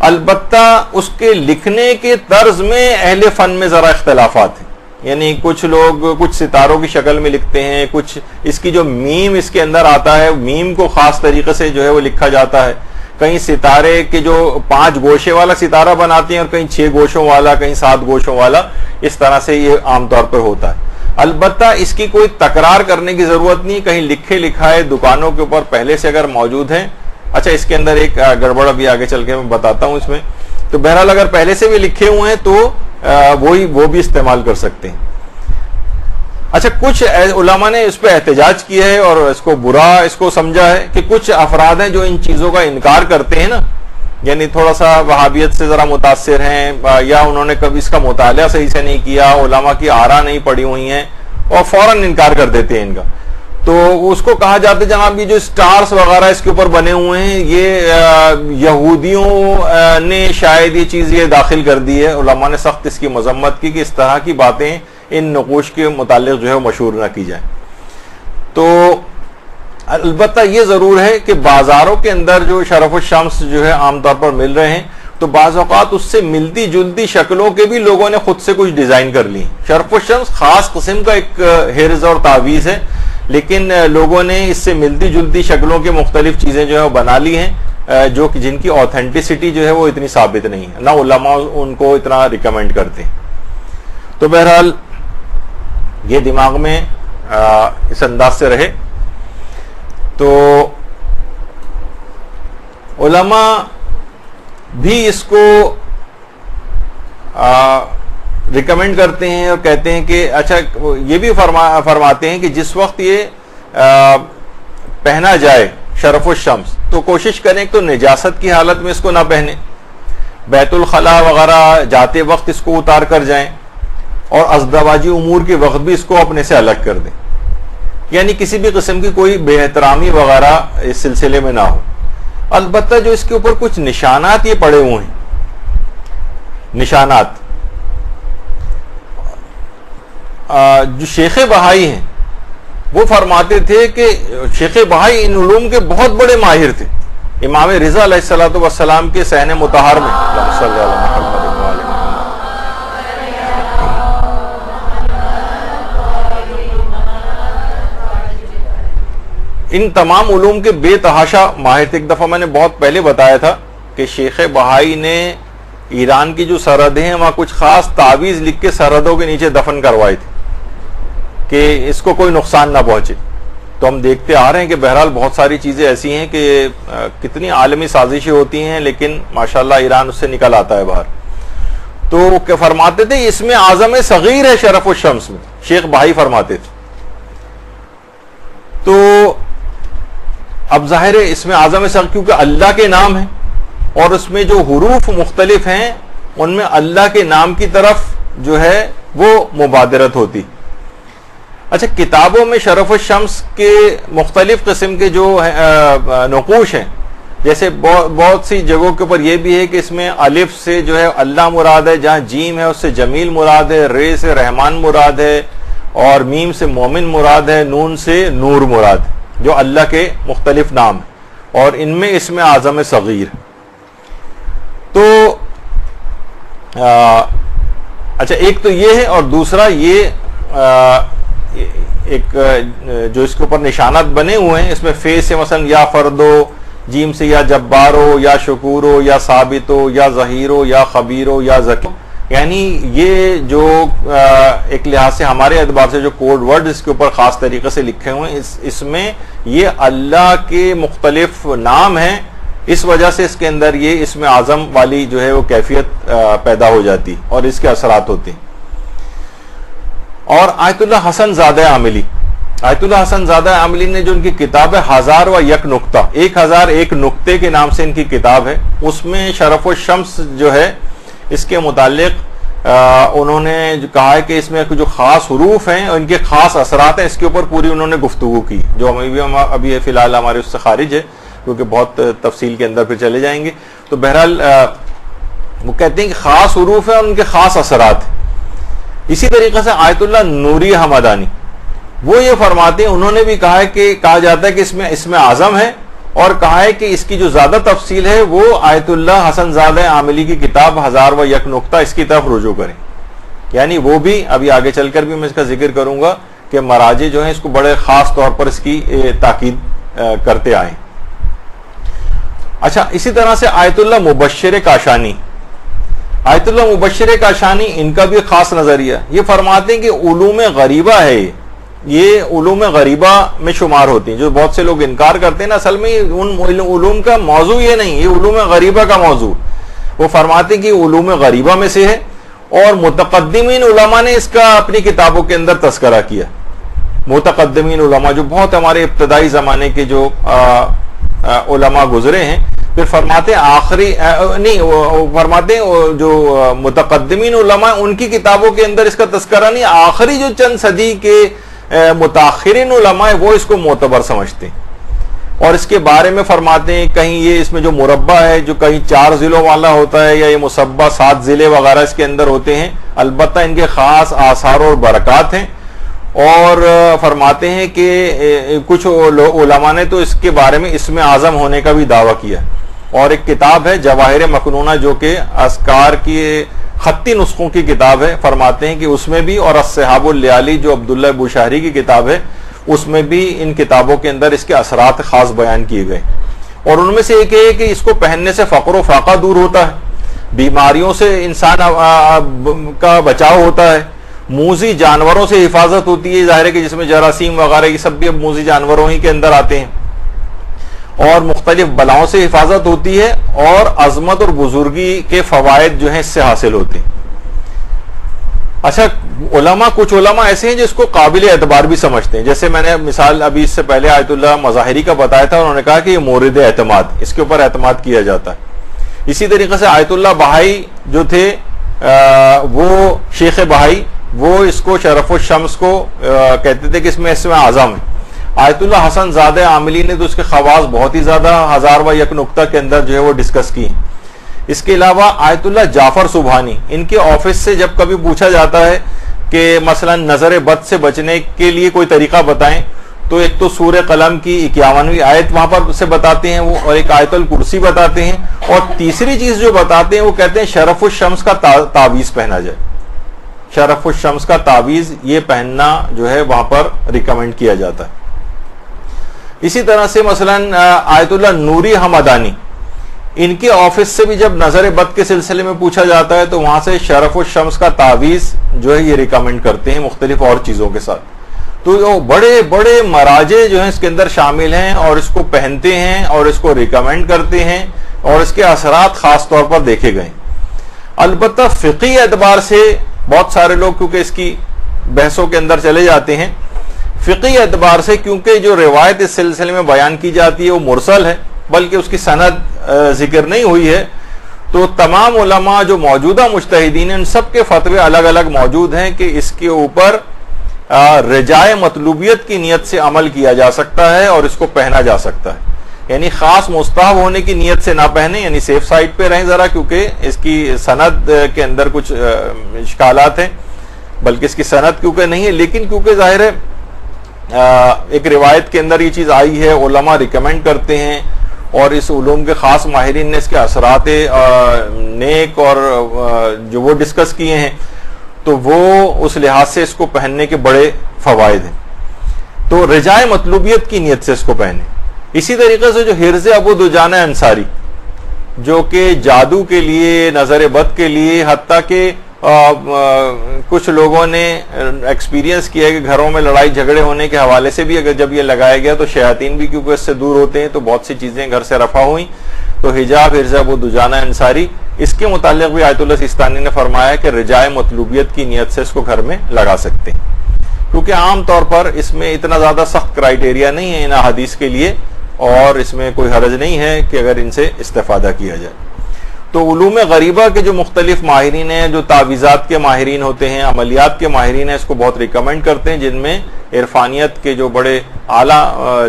البتہ اس کے لکھنے کے طرز میں اہل فن میں ذرا اختلافات ہیں، یعنی کچھ لوگ کچھ ستاروں کی شکل میں لکھتے ہیں، کچھ اس کی جو میم اس کے اندر آتا ہے میم کو خاص طریقے سے جو ہے وہ لکھا جاتا ہے. کہیں ستارے کے جو 5 گوشے والا ستارہ بناتے ہیں اور کہیں 6 گوشوں والا، کہیں 7 گوشوں والا، اس طرح سے یہ عام طور پر ہوتا ہے. البتہ اس کی کوئی تکرار کرنے کی ضرورت نہیں، کہیں لکھے لکھائے دکانوں کے اوپر پہلے سے اگر موجود ہیں. اچھا، اس کے اندر ایک گڑبڑ ابھی آگے چل کے میں بتاتا ہوں اس میں. تو بہرحال اگر پہلے سے بھی لکھے ہوئے ہیں تو وہ بھی استعمال کر سکتے ہیں. اچھا، کچھ علماء نے اس پہ احتجاج کیا ہے اور اس کو برا اس کو سمجھا ہے کہ کچھ افراد ہیں جو ان چیزوں کا انکار کرتے ہیں نا، یعنی تھوڑا سا وہابیت سے ذرا متاثر ہیں یا انہوں نے کبھی اس کا مطالعہ صحیح سے نہیں کیا، علماء کی آراء نہیں پڑھی ہوئی ہیں اور فوراً انکار کر دیتے ہیں ان کا. تو اس کو کہا جاتا ہے جناب یہ جو سٹارز وغیرہ اس کے اوپر بنے ہوئے ہیں یہ یہودیوں نے شاید یہ چیز یہ داخل کر دی ہے. علماء نے سخت اس کی مذمت کی کہ اس طرح کی باتیں ان نقوش کے متعلق جو ہے مشہور نہ کی جائیں. تو البتہ یہ ضرور ہے کہ بازاروں کے اندر جو شرف الشمس جو ہے عام طور پر مل رہے ہیں تو بعض اوقات اس سے ملتی جلتی شکلوں کے بھی لوگوں نے خود سے کچھ ڈیزائن کر لی. شرف الشمس خاص قسم کا ایک حرز اور تعویذ ہے، لیکن لوگوں نے اس سے ملتی جلتی شکلوں کے مختلف چیزیں جو ہے بنا لی ہیں جو جن کی آتھینٹسٹی جو ہے وہ اتنی ثابت نہیں ہے، نہ علماء ان کو اتنا ریکمینڈ کرتے ہیں. تو بہرحال یہ دماغ میں اس انداز سے رہے. تو علماء بھی اس کو ریکمینڈ کرتے ہیں اور کہتے ہیں کہ اچھا یہ بھی فرماتے ہیں کہ جس وقت یہ پہنا جائے شرف الشمس تو کوشش کریں تو نجاست کی حالت میں اس کو نہ پہنیں، بیت الخلاء وغیرہ جاتے وقت اس کو اتار کر جائیں اور ازدواجی امور کے وقت بھی اس کو اپنے سے الگ کر دیں، یعنی کسی بھی قسم کی کوئی بے احترامی وغیرہ اس سلسلے میں نہ ہو. البتہ جو اس کے اوپر کچھ نشانات یہ پڑے ہوئے ہیں، نشانات جو شیخ بہائی ہیں وہ فرماتے تھے کہ شیخ بہائی ان علوم کے بہت بڑے ماہر تھے، امام رضا علیہ الصلوۃ والسلام کے صحن مطہر میں، اللہم صلی علی محمد و آل محمد، ان تمام علوم کے بے تحاشا ماہر تھے۔ ایک دفعہ میں نے بہت پہلے بتایا تھا کہ شیخ بہائی نے ایران کی جو سرحدیں ہیں وہاں کچھ خاص تعویذ لکھ کے سرحدوں کے نیچے دفن کروائے تھے کہ اس کو کوئی نقصان نہ پہنچے۔ تو ہم دیکھتے آ رہے ہیں کہ بہرحال بہت ساری چیزیں ایسی ہیں کہ کتنی عالمی سازشیں ہوتی ہیں، لیکن ماشاءاللہ ایران اس سے نکل آتا ہے باہر۔ تو فرماتے تھے اس میں اعظم صغیر ہے شرف الشمس میں، شیخ بہائی فرماتے تھے۔ تو اب ظاہر ہے اس میں اعظم صغیر کیونکہ اللہ کے نام ہیں، اور اس میں جو حروف مختلف ہیں ان میں اللہ کے نام کی طرف جو ہے وہ مبادرت ہوتی۔ اچھا، کتابوں میں شرف الشمس کے مختلف قسم کے جو نقوش ہیں، جیسے بہت سی جگہوں کے اوپر یہ بھی ہے کہ اس میں الف سے جو ہے اللہ مراد ہے، جہاں جیم ہے اس سے جمیل مراد ہے، رے سے رحمان مراد ہے، اور میم سے مومن مراد ہے، نون سے نور مراد ہے، جو اللہ کے مختلف نام ہیں، اور ان میں اس میں اعظم صغیر۔ تو اچھا، ایک تو یہ ہے، اور دوسرا یہ ایک جو اس کے اوپر نشانات بنے ہوئے ہیں، اس میں فے سے مثلا یا فردو، جیم سے یا جبارو، یا شکورو، یا ثابتو، یا ظہیرو، یا خبیرو، یا ذکی، یعنی یہ جو ایک لحاظ سے ہمارے اعتبار سے جو کوڈ ورڈ اس کے اوپر خاص طریقے سے لکھے ہوئے ہیں، اس میں یہ اللہ کے مختلف نام ہیں، اس وجہ سے اس کے اندر یہ اسم اعظم والی جو ہے وہ کیفیت پیدا ہو جاتی اور اس کے اثرات ہوتے ہیں۔ اور آیت اللہ حسن زادہ عاملی، آیت اللہ حسن زادہ عاملی نے جو ان کی کتاب ہے 1001 نقطہ، 1001 نقطے کے نام سے ان کی کتاب ہے، اس میں شرف الشمس جو ہے اس کے متعلق انہوں نے جو کہا ہے کہ اس میں جو خاص حروف ہیں اور ان کے خاص اثرات ہیں، اس کے اوپر پوری انہوں نے گفتگو کی، جو ابھی فی الحال ہمارے اس سے خارج ہے کیونکہ بہت تفصیل کے اندر پھر چلے جائیں گے۔ تو بہرحال وہ کہتے ہیں کہ خاص حروف ہیں اور ان کے خاص اثرات ہیں۔ اسی طریقے سے آیت اللہ نوری حمدانی، وہ یہ فرماتے ہیں، انہوں نے بھی کہا ہے کہ کہا جاتا ہے کہ اس میں اسم اعظم ہے، اور کہا ہے کہ اس کی جو زیادہ تفصیل ہے وہ آیت اللہ حسن زادہ عاملی کی کتاب 1001 نقطہ، اس کی طرف رجوع کریں، یعنی وہ بھی ابھی آگے چل کر بھی میں اس کا ذکر کروں گا کہ مراجع جو ہیں اس کو بڑے خاص طور پر اس کی تاکید کرتے آئے۔ اچھا، اسی طرح سے آیت اللہ مبشر کاشانی، آیت اللہ مبشر کاشانی ان کا بھی خاص نظریہ، یہ فرماتے ہیں کہ علوم غریبہ ہے، یہ علوم غریبہ میں شمار ہوتی ہیں، جو بہت سے لوگ انکار کرتے ہیں نا، اصل میں ان علوم کا موضوع یہ نہیں، یہ علوم غریبہ کا موضوع۔ وہ فرماتے ہیں کہ علوم غریبہ میں سے ہے، اور متقدمین علماء نے اس کا اپنی کتابوں کے اندر تذکرہ کیا، متقدمین علماء جو بہت ہمارے ابتدائی زمانے کے جو علماء گزرے ہیں، پھر فرماتے ہیں آخری نہیں، فرماتے ہیں جو متقدمین علماء ان کی کتابوں کے اندر اس کا تذکرہ نہیں، آخری جو چند صدی کے متاخرین علماء وہ اس کو معتبر سمجھتے ہیں، اور اس کے بارے میں فرماتے ہیں کہیں یہ اس میں جو مربع ہے جو کہیں 4 ضلعوں والا ہوتا ہے، یا یہ مصبہ 7 ضلع وغیرہ اس کے اندر ہوتے ہیں، البتہ ان کے خاص آثار اور برکات ہیں۔ اور فرماتے ہیں کہ کچھ علماء نے تو اس کے بارے میں اسم اعظم ہونے کا بھی دعویٰ کیا، اور ایک کتاب ہے جواہر مکنونہ جو کہ اذکار کی خطی نسخوں کی کتاب ہے، فرماتے ہیں کہ اس میں بھی، اور الصحاب اللیالی جو عبداللہ بوشہری کی کتاب ہے اس میں بھی ان کتابوں کے اندر اس کے اثرات خاص بیان کیے گئے، اور ان میں سے ایک ہے کہ اس کو پہننے سے فقر و فاقہ دور ہوتا ہے، بیماریوں سے انسان کا بچاؤ ہوتا ہے، موذی جانوروں سے حفاظت ہوتی ہے، ظاہر ہے کہ جس میں جراثیم وغیرہ یہ سب بھی اب موذی جانوروں ہی کے اندر آتے ہیں، اور مختلف بلاؤں سے حفاظت ہوتی ہے، اور عظمت اور بزرگی کے فوائد جو ہیں اس سے حاصل ہوتے ہیں۔ اچھا، کچھ علماء ایسے ہیں جو اس کو قابل اعتبار بھی سمجھتے ہیں، جیسے میں نے مثال ابھی اس سے پہلے آیت اللہ مظاہری کا بتایا تھا، انہوں نے کہا کہ یہ مورد اعتماد، اس کے اوپر اعتماد کیا جاتا ہے۔ اسی طریقے سے آیت اللہ بہائی جو تھے وہ شیخ بہائی، وہ اس کو شرف الشمس کو کہتے تھے کہ اس میں اسم اعظم ہے۔ آیت اللہ حسن زادہ عاملی نے تو اس کے خواص بہت ہی زیادہ 1001 نقطہ کے اندر جو ہے وہ ڈسکس کی ہیں۔ اس کے علاوہ آیت اللہ جعفر سبحانی، ان کے آفس سے جب کبھی پوچھا جاتا ہے کہ مثلا نظر بد سے بچنے کے لیے کوئی طریقہ بتائیں، تو ایک تو سورہ قلم کی 51ویں آیت وہاں پر سے بتاتے ہیں وہ، اور ایک آیت الکرسی بتاتے ہیں، اور تیسری چیز جو بتاتے ہیں وہ کہتے ہیں شرف الشمس کا تعویذ پہنا جائے. شرف الشمس کا تعویذ یہ پہننا جو ہے وہاں پر ریکمینڈ کیا جاتا ہے. اسی طرح سے مثلا آیت اللہ نوری حمدانی، ان کے آفس سے بھی جب نظر بد کے سلسلے میں پوچھا جاتا ہے تو وہاں سے شرف الشمس کا تعویذ جو ہے یہ ریکمینڈ کرتے ہیں مختلف اور چیزوں کے ساتھ. تو بڑے بڑے مراجع جو ہیں اس کے اندر شامل ہیں اور اس کو پہنتے ہیں اور اس کو ریکمینڈ کرتے ہیں، اور اس کے اثرات خاص طور پر دیکھے گئے. البتہ فقہی اعتبار سے بہت سارے لوگ کیونکہ اس کی بحثوں کے اندر چلے جاتے ہیں، فقہی اعتبار سے کیونکہ جو روایت اس سلسلے میں بیان کی جاتی ہے وہ مرسل ہے، بلکہ اس کی سند ذکر نہیں ہوئی ہے، تو تمام علماء جو موجودہ مجتہدین ہیں ان سب کے فتوے الگ الگ موجود ہیں کہ اس کے اوپر رجائے مطلوبیت کی نیت سے عمل کیا جا سکتا ہے اور اس کو پہنا جا سکتا ہے. یعنی خاص مستحب ہونے کی نیت سے نہ پہنے، یعنی سیف سائڈ پہ رہیں ذرا، کیونکہ اس کی سند کے اندر کچھ اشکالات ہیں، بلکہ اس کی سند کیونکہ نہیں ہے، لیکن کیونکہ ظاہر ہے ایک روایت کے اندر یہ چیز آئی ہے، علماء ریکمینڈ کرتے ہیں، اور اس علوم کے خاص ماہرین نے اس کے اثرات نیک اور جو وہ ڈسکس کیے ہیں، تو وہ اس لحاظ سے اس کو پہننے کے بڑے فوائد ہیں. تو رجائے مطلوبیت کی نیت سے اس کو پہنے. اسی طریقے سے جو حرز ابو دجانہ انصاری، جو کہ جادو کے لیے، نظر بد کے لیے، حتیٰ کہ کچھ لوگوں نے ایکسپیرینس کیا کہ گھروں میں لڑائی جھگڑے ہونے کے حوالے سے بھی اگر جب یہ لگایا گیا تو شیاطین بھی کیونکہ اس سے دور ہوتے ہیں، تو بہت سی چیزیں گھر سے رفع ہوئیں. تو حجاب حرز ابو دجانہ انصاری، اس کے متعلق بھی آیت اللہ سیستانی نے فرمایا کہ رجائے مطلوبیت کی نیت سے اس کو گھر میں لگا سکتے ہیں، کیونکہ عام طور پر اس میں اتنا زیادہ سخت کرائیٹیریا نہیں ہے ان احادیث کے لیے، اور اس میں کوئی حرج نہیں ہے کہ اگر ان سے استفادہ کیا جائے. تو علوم غریبہ کے جو مختلف ماہرین ہیں، جو تعویذات کے ماہرین ہوتے ہیں، عملیات کے ماہرین ہیں، اس کو بہت ریکمینڈ کرتے ہیں، جن میں عرفانیت کے جو بڑے اعلیٰ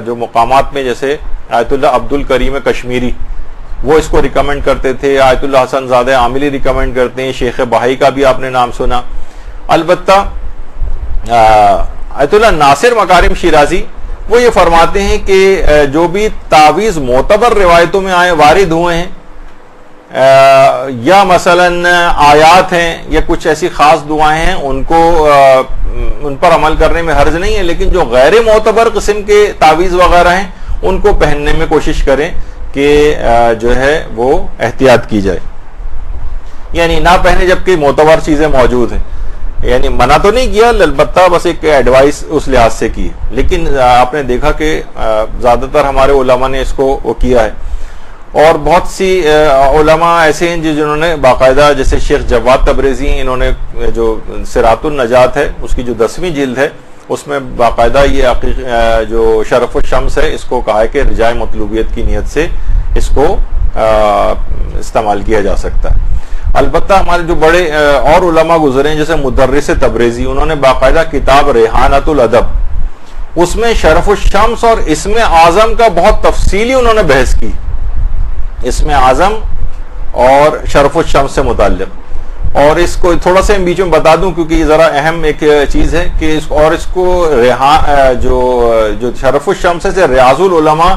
جو مقامات میں، جیسے آیت اللہ عبد الکریم کشمیری، وہ اس کو ریکمینڈ کرتے تھے. آیت اللہ حسن زادہ عاملی ریکمینڈ کرتے ہیں. شیخ بہائی کا بھی آپ نے نام سنا. البتہ آیت اللہ ناصر مکارم شیرازی وہ یہ فرماتے ہیں کہ جو بھی تعویذ معتبر روایتوں میں آئے وارد ہوئے ہیں، یا مثلا آیات ہیں یا کچھ ایسی خاص دعائیں ہیں، ان پر عمل کرنے میں حرج نہیں ہے، لیکن جو غیر معتبر قسم کے تعویذ وغیرہ ہیں ان کو پہننے میں کوشش کریں کہ جو ہے وہ احتیاط کی جائے. یعنی نہ پہنے جبکہ معتبر چیزیں موجود ہیں. یعنی منع تو نہیں کیا، البتہ بس ایک ایڈوائس اس لحاظ سے کی، لیکن آپ نے دیکھا کہ زیادہ تر ہمارے علماء نے اس کو وہ کیا ہے. اور بہت سی علماء ایسے ہیں جنہوں نے باقاعدہ، جیسے شیخ جواد تبریزی، انہوں نے جو صراط النجات ہے اس کی جو 10ویں جلد ہے اس میں باقاعدہ یہ جو شرف الشمس ہے اس کو کہا ہے کہ رجائے مطلوبیت کی نیت سے اس کو استعمال کیا جا سکتا ہے. البتہ ہمارے جو بڑے اور علماء گزرے ہیں، جیسے مدرس تبریزی، انہوں نے باقاعدہ کتاب ریحانۃ الادب، اس میں شرف الشمس اور اسم اعظم کا بہت تفصیلی انہوں نے بحث کی، اسم اعظم اور شرف الشمس سے متعلق. اور اس کو تھوڑا سا بیچ میں بتا دوں کیونکہ یہ ذرا اہم ایک چیز ہے کہ اس کو جو شرف الشمس سے ریاض العلماء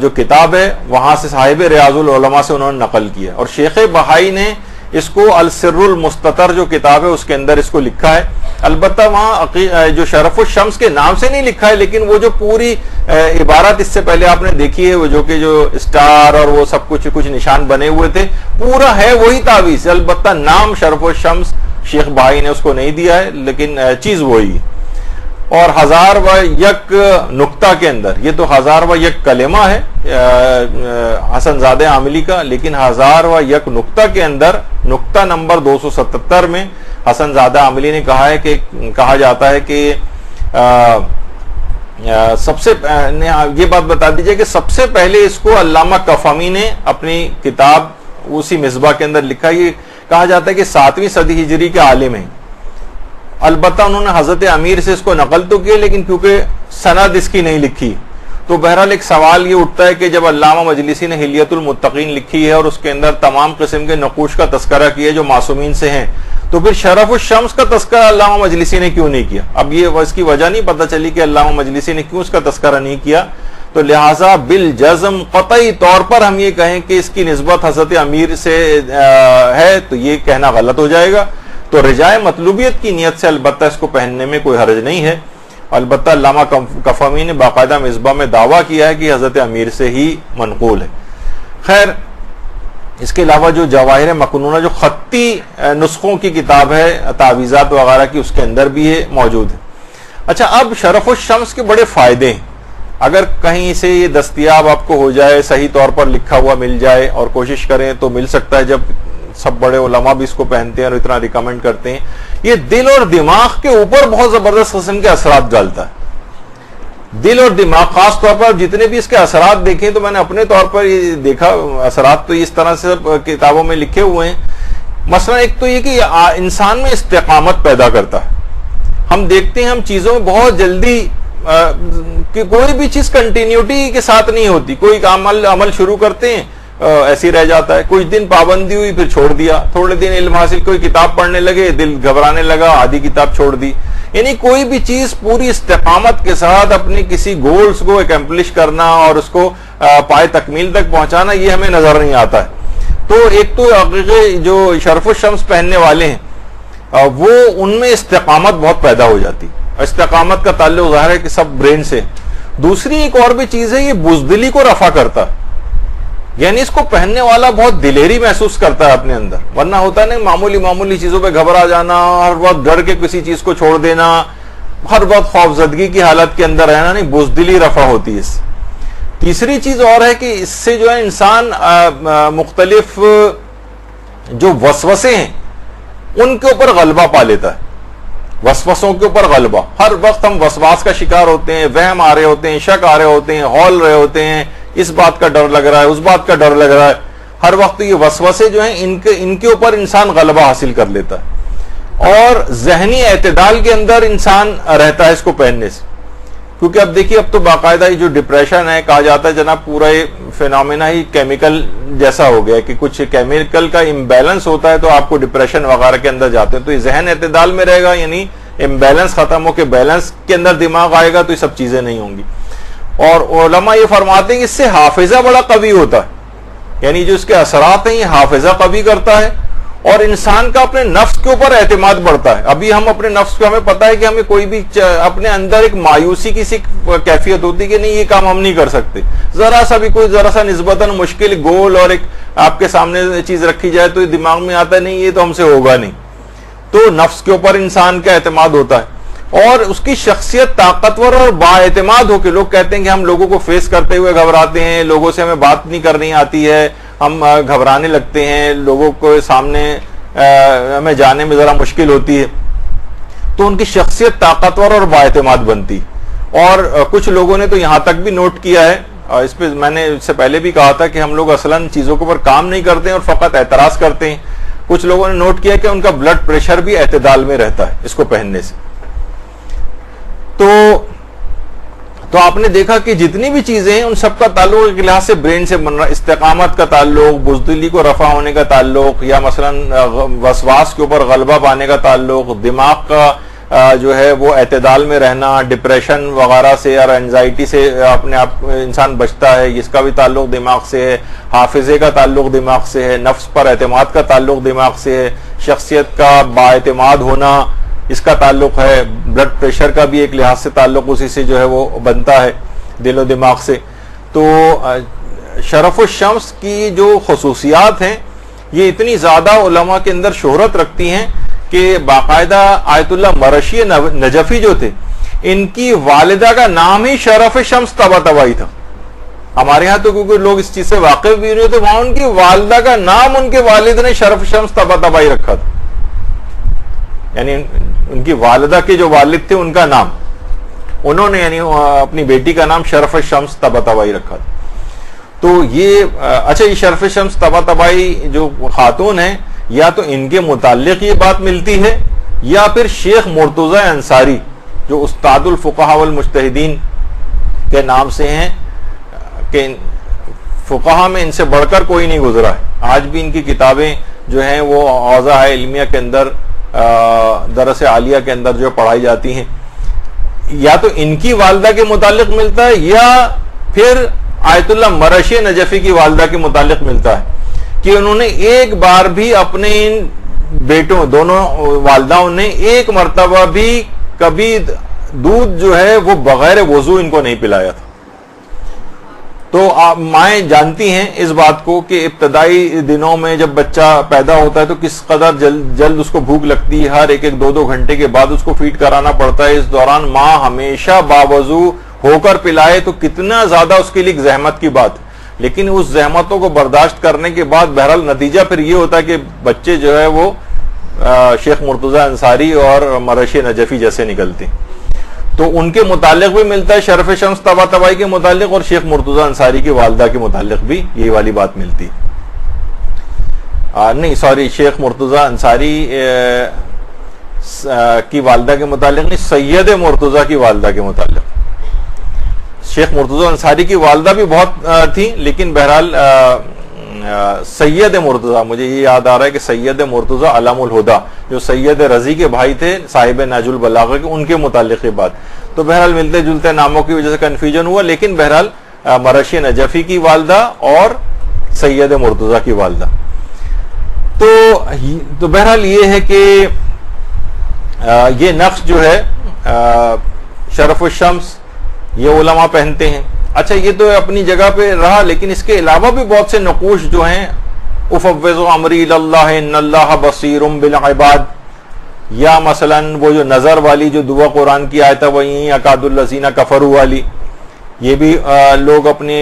جو کتاب ہے وہاں سے صاحب ریاض العلماء سے انہوں نے نقل کیا. اور شیخ بہائی نے اس کو السر المستتر جو کتاب ہے اس کے اندر اس کو لکھا ہے. البتہ وہاں جو شرف الشمس کے نام سے نہیں لکھا ہے، لیکن وہ جو پوری عبارت اس سے پہلے آپ نے دیکھی ہے، وہ جو کہ جو اسٹار اور وہ سب کچھ نشان بنے ہوئے تھے، پورا ہے وہی تعویذ. البتہ نام شرف الشمس شیخ بھائی نے اس کو نہیں دیا ہے، لیکن چیز وہی. اور 1001 نقطہ کے اندر، یہ تو 1001 کلمہ ہے حسن زادہ عاملی کا، لیکن 1001 نقطہ کے اندر نقطہ نمبر 277 میں حسن زادہ عاملی نے کہا ہے کہ کہا جاتا ہے کہ سب سے یہ بات بتا دیجئے کہ سب سے پہلے اس کو علامہ کفمی نے اپنی کتاب اسی مصباح کے اندر لکھا. یہ کہا جاتا ہے کہ 7ویں صدی ہجری کے عالم ہیں. البتہ انہوں نے حضرت امیر سے اس کو نقل تو کیا، لیکن کیونکہ سند اس کی نہیں لکھی، تو بہرحال ایک سوال یہ اٹھتا ہے کہ جب علامہ مجلسی نے حلیۃ المتقین لکھی ہے اور اس کے اندر تمام قسم کے نقوش کا تذکرہ کیا جو معصومین سے ہیں، تو پھر شرف الشمس کا تذکرہ علامہ مجلسی نے کیوں نہیں کیا؟ اب یہ اس کی وجہ نہیں پتہ چلی کہ علامہ مجلسی نے کیوں اس کا تذکرہ نہیں کیا، تو لہٰذا بالجزم قطعی طور پر ہم یہ کہیں کہ اس کی نسبت حضرت امیر سے ہے تو یہ کہنا غلط ہو جائے گا. تو رجاء مطلوبیت کی نیت سے البتہ اس کو پہننے میں کوئی حرج نہیں ہے. البتہ علامہ کفمی نے باقاعدہ مصباح میں دعویٰ کیا ہے کہ حضرت امیر سے ہی منقول ہے. خیر، اس کے علاوہ جو جواہر مکنونہ جو خطی نسخوں کی کتاب ہے تعویذات وغیرہ کی، اس کے اندر بھی یہ موجود ہے. اچھا، اب شرف الشمس کے بڑے فائدے ہیں. اگر کہیں سے یہ دستیاب آپ کو ہو جائے، صحیح طور پر لکھا ہوا مل جائے اور کوشش کریں تو مل سکتا ہے، جب سب بڑے علماء بھی اس کو پہنتے ہیں اور اتنا ریکمینڈ کرتے ہیں. یہ دل اور دماغ کے اوپر بہت زبردست قسم کے اثرات ڈالتا ہے. دل اور دماغ خاص طور پر جتنے بھی اس کے اثرات دیکھیں تو میں نے اپنے طور پر یہ دیکھا، اثرات تو اس طرح سے کتابوں میں لکھے ہوئے ہیں. مثلا ایک تو یہ کہ انسان میں استقامت پیدا کرتا ہے. ہم دیکھتے ہیں ہم چیزوں میں بہت جلدی کہ کوئی بھی چیز کنٹینیوٹی کے ساتھ نہیں ہوتی. کوئی عمل شروع کرتے ہیں ایسی رہ جاتا ہے، کچھ دن پابندی ہوئی پھر چھوڑ دیا، تھوڑے دن علم حاصل، کوئی کتاب پڑھنے لگے دل گھبرانے لگا، آدھی کتاب چھوڑ دی. یعنی کوئی بھی چیز پوری استقامت کے ساتھ اپنی کسی گولز کو اکمپلش کرنا اور اس کو پائے تکمیل تک پہنچانا، یہ ہمیں نظر نہیں آتا ہے. تو ایک تو حقیقی جو شرف الشمس پہننے والے ہیں وہ ان میں استقامت بہت پیدا ہو جاتی. استقامت کا تعلق ظاہر ہے کہ سب برین سے. دوسری ایک اور بھی چیز ہے، یہ بزدلی کو رفع کرتا ہے. یعنی اس کو پہننے والا بہت دلیری محسوس کرتا ہے اپنے اندر. ورنہ ہوتا نہیں معمولی چیزوں پہ گھبرا جانا، ہر وقت ڈر کے کسی چیز کو چھوڑ دینا، ہر وقت خوفزدگی کی حالت کے اندر رہنا. نہیں، بزدلی رفع ہوتی ہے اس سے. تیسری چیز اور ہے کہ اس سے جو ہے انسان مختلف جو وسوسے ہیں ان کے اوپر غلبہ پا لیتا ہے. وسوسوں کے اوپر غلبہ، ہر وقت ہم وسواس کا شکار ہوتے ہیں، وہم آ رہے ہوتے ہیں، شک آ رہے ہوتے ہیں، ہول رہے ہوتے ہیں، اس بات کا ڈر لگ رہا ہے، اس بات کا ڈر لگ رہا ہے. ہر وقت یہ وسوسے جو ہیں ان کے اوپر انسان غلبہ حاصل کر لیتا ہے اور ذہنی اعتدال کے اندر انسان رہتا ہے اس کو پہننے سے. کیونکہ اب دیکھیے، اب تو باقاعدہ یہ جو ڈپریشن ہے، کہا جاتا ہے جناب پورا یہ فینومینا ہی کیمیکل جیسا ہو گیا کہ کچھ کیمیکل کا امبیلنس ہوتا ہے تو آپ کو ڈپریشن وغیرہ کے اندر جاتے ہیں. تو یہ ذہن اعتدال میں رہے گا، یعنی امبیلنس ختم ہو کے بیلنس کے اندر دماغ آئے گا تو یہ سب چیزیں نہیں ہوں گی. اور علماء یہ فرماتے ہیں کہ اس سے حافظہ بڑا قوی ہوتا ہے. یعنی جو اس کے اثرات ہیں یہ حافظہ قوی کرتا ہے اور انسان کا اپنے نفس کے اوپر اعتماد بڑھتا ہے. ابھی ہم اپنے نفس کو، ہمیں پتہ ہے کہ ہمیں کوئی بھی اپنے اندر ایک مایوسی کی سی کیفیت ہوتی ہے کہ نہیں یہ کام ہم نہیں کر سکتے. ذرا سا نسبتاً مشکل گول اور ایک آپ کے سامنے چیز رکھی جائے تو دماغ میں آتا ہے نہیں یہ تو ہم سے ہوگا نہیں. تو نفس کے اوپر انسان کا اعتماد ہوتا ہے اور اس کی شخصیت طاقتور اور با اعتماد ہو کے لوگ کہتے ہیں کہ ہم لوگوں کو فیس کرتے ہوئے گھبراتے ہیں، لوگوں سے ہمیں بات نہیں کرنی آتی ہے، ہم گھبرانے لگتے ہیں، لوگوں کو سامنے ہمیں جانے میں ذرا مشکل ہوتی ہے. تو ان کی شخصیت طاقتور اور با اعتماد بنتی. اور کچھ لوگوں نے تو یہاں تک بھی نوٹ کیا ہے، اس پہ میں نے اس سے پہلے بھی کہا تھا کہ ہم لوگ اصلاً چیزوں کے اوپر کام نہیں کرتے ہیں اور فقط اعتراض کرتے ہیں. کچھ لوگوں نے نوٹ کیا کہ ان کا بلڈ پریشر بھی اعتدال میں رہتا ہے اس کو پہننے سے. تو آپ نے دیکھا کہ جتنی بھی چیزیں ہیں ان سب کا تعلق ایک لحاظ سے برین سے بن رہا ہے. استقامت کا تعلق، بزدلی کو رفع ہونے کا تعلق، یا مثلا وسواس کے اوپر غلبہ پانے کا تعلق، دماغ کا جو ہے وہ اعتدال میں رہنا، ڈپریشن وغیرہ سے اور انزائٹی سے اپنے آپ انسان بچتا ہے، اس کا بھی تعلق دماغ سے ہے. حافظے کا تعلق دماغ سے ہے، نفس پر اعتماد کا تعلق دماغ سے ہے، شخصیت کا بااعتماد ہونا اس کا تعلق ہے، بلڈ پریشر کا بھی ایک لحاظ سے تعلق اسی سے جو ہے وہ بنتا ہے دل و دماغ سے. تو شرف الشمس کی جو خصوصیات ہیں یہ اتنی زیادہ علماء کے اندر شہرت رکھتی ہیں کہ باقاعدہ آیت اللہ مرشی نجفی جو تھے ان کی والدہ کا نام ہی شرف شمس طباطبائی تھا. ہمارے ہاں تو کیونکہ لوگ اس چیز سے واقف بھی نہیں ہوتے، وہاں ان کی والدہ کا نام ان کے والد نے شرف شمس طباطبائی رکھا تھا. یعنی ان کی والدہ کے جو والد تھے ان کا نام انہوں نے یعنی اپنی بیٹی کا نام شرف شمس طباطبائی رکھا تھا. تو یہ اچھا، یہ شرف شمس طباطبائی جو خاتون ہیں یا تو ان کے متعلق یہ بات ملتی ہے یا پھر شیخ مرتضی انصاری جو استاد الفقہاء والمجتہدین کے نام سے ہیں کہ فقہا میں ان سے بڑھ کر کوئی نہیں گزرا ہے. آج بھی ان کی کتابیں جو ہیں وہ اوضاع علمیہ کے اندر درس عالیہ کے اندر جو پڑھائی جاتی ہیں، یا تو ان کی والدہ کے متعلق ملتا ہے یا پھر آیت اللہ مرشی نجفی کی والدہ کے متعلق ملتا ہے کہ انہوں نے ایک بار بھی اپنے ان بیٹوں، دونوں والداؤں نے ایک مرتبہ بھی کبھی دودھ جو ہے وہ بغیر وضو ان کو نہیں پلایا تھا. تو مائیں جانتی ہیں اس بات کو کہ ابتدائی دنوں میں جب بچہ پیدا ہوتا ہے تو کس قدر جلد اس کو بھوک لگتی ہے، ہر ایک 2 گھنٹے کے بعد اس کو فیڈ کرانا پڑتا ہے. اس دوران ماں ہمیشہ باوضو ہو کر پلائے تو کتنا زیادہ اس کے لیے ایک زحمت کی بات، لیکن اس زحمتوں کو برداشت کرنے کے بعد بہرحال نتیجہ پھر یہ ہوتا ہے کہ بچے جو ہے وہ شیخ مرتضی انصاری اور مرشی نجفی جیسے نکلتے ہیں. تو ان کے متعلق بھی ملتا ہے شرف شمس طباطبائی کے متعلق، اور شیخ مرتضی انصاری کی والدہ کے متعلق بھی یہ والی بات ملتی. نہیں سوری، شیخ مرتضی انصاری کی والدہ کے متعلق نہیں، سید مرتضی کی والدہ کے متعلق. شیخ مرتضی انصاری کی والدہ بھی بہت تھی، لیکن بہرحال سید مرتضی، مجھے یہ یاد آ رہا ہے کہ سید مرتضی علام الہدا جو سید رضی کے بھائی تھے صاحب نہج البلاغہ کے، ان کے متعلق یہ بات. تو بہرحال ملتے جلتے ناموں کی وجہ سے کنفیوژن ہوا، لیکن بہرحال مرشی نجفی کی والدہ اور سید مرتضی کی والدہ. تو بہرحال یہ ہے کہ یہ نقش جو ہے شرف الشمس یہ علماء پہنتے ہیں. اچھا یہ تو اپنی جگہ پہ رہا، لیکن اس کے علاوہ بھی بہت سے نقوش جو ہیں، افوض امری اللہ ان اللہ بصیر بالعباد، یا مثلا وہ جو نظر والی جو دعا قرآن کی آیت ہے وہیں اکاد الذین کفروا والی، یہ بھی لوگ اپنے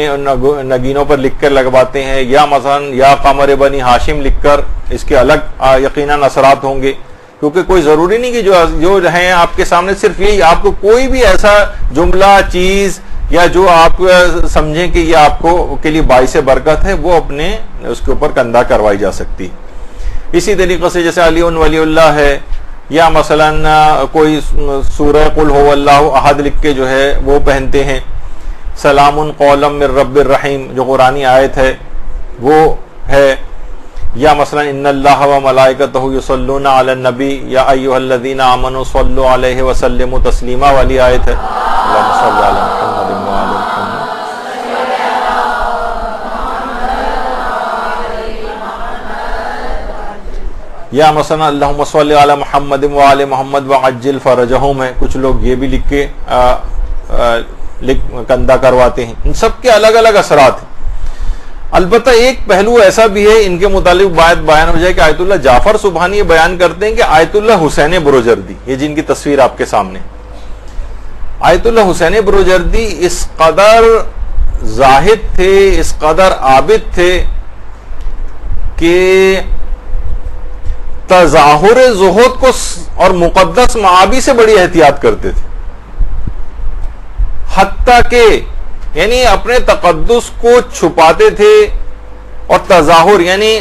نگینوں پر لکھ کر لگواتے ہیں. یا مثلا یا قمر بنی ہاشم لکھ کر، اس کے الگ یقیناً اثرات ہوں گے، کیونکہ کوئی ضروری نہیں کہ جو ہیں آپ کے سامنے صرف یہی، آپ کو کوئی بھی ایسا جملہ چیز یا جو آپ سمجھیں کہ یہ آپ کو کے لیے باعث برکت ہے، وہ اپنے اس کے اوپر کندہ کروائی جا سکتی. اسی طریقے سے جیسے علی ولی اللہ ہے، یا مثلا کوئی سورہ قل هو اللہ احد لکھ کے جو ہے وہ پہنتے ہیں. سلام قولا من رب الرحیم جو قرآنی آیت ہے وہ ہے. یا مثلا ان اللہ و ملائکتہ یصلون علی النبی یا ایھا الذین آمنوا صلوا علیہ وسلموا تسلیما والی آیت ہے. اللہم صل علی محمد و علی محمد. یا مثلا اللہم صل علی محمد و علی محمد وعجل فرجہم ہے. کچھ لوگ یہ بھی لکھ کے کندہ کرواتے ہیں. ان سب کے الگ الگ اثرات ہیں. البتہ ایک پہلو ایسا بھی ہے ان کے متعلق بات بیان ہو جائے کہ آیت اللہ جعفر سبحانی یہ بیان کرتے ہیں کہ آیت اللہ حسین بروجردی، یہ جن کی تصویر آپ کے سامنے، آیت اللہ حسین بروجردی اس قدر زاہد تھے، اس قدر عابد تھے کہ تظاہر زہد کو اور مقدس معابی سے بڑی احتیاط کرتے تھے. حتیٰ کہ یعنی اپنے تقدس کو چھپاتے تھے، اور تظاہر یعنی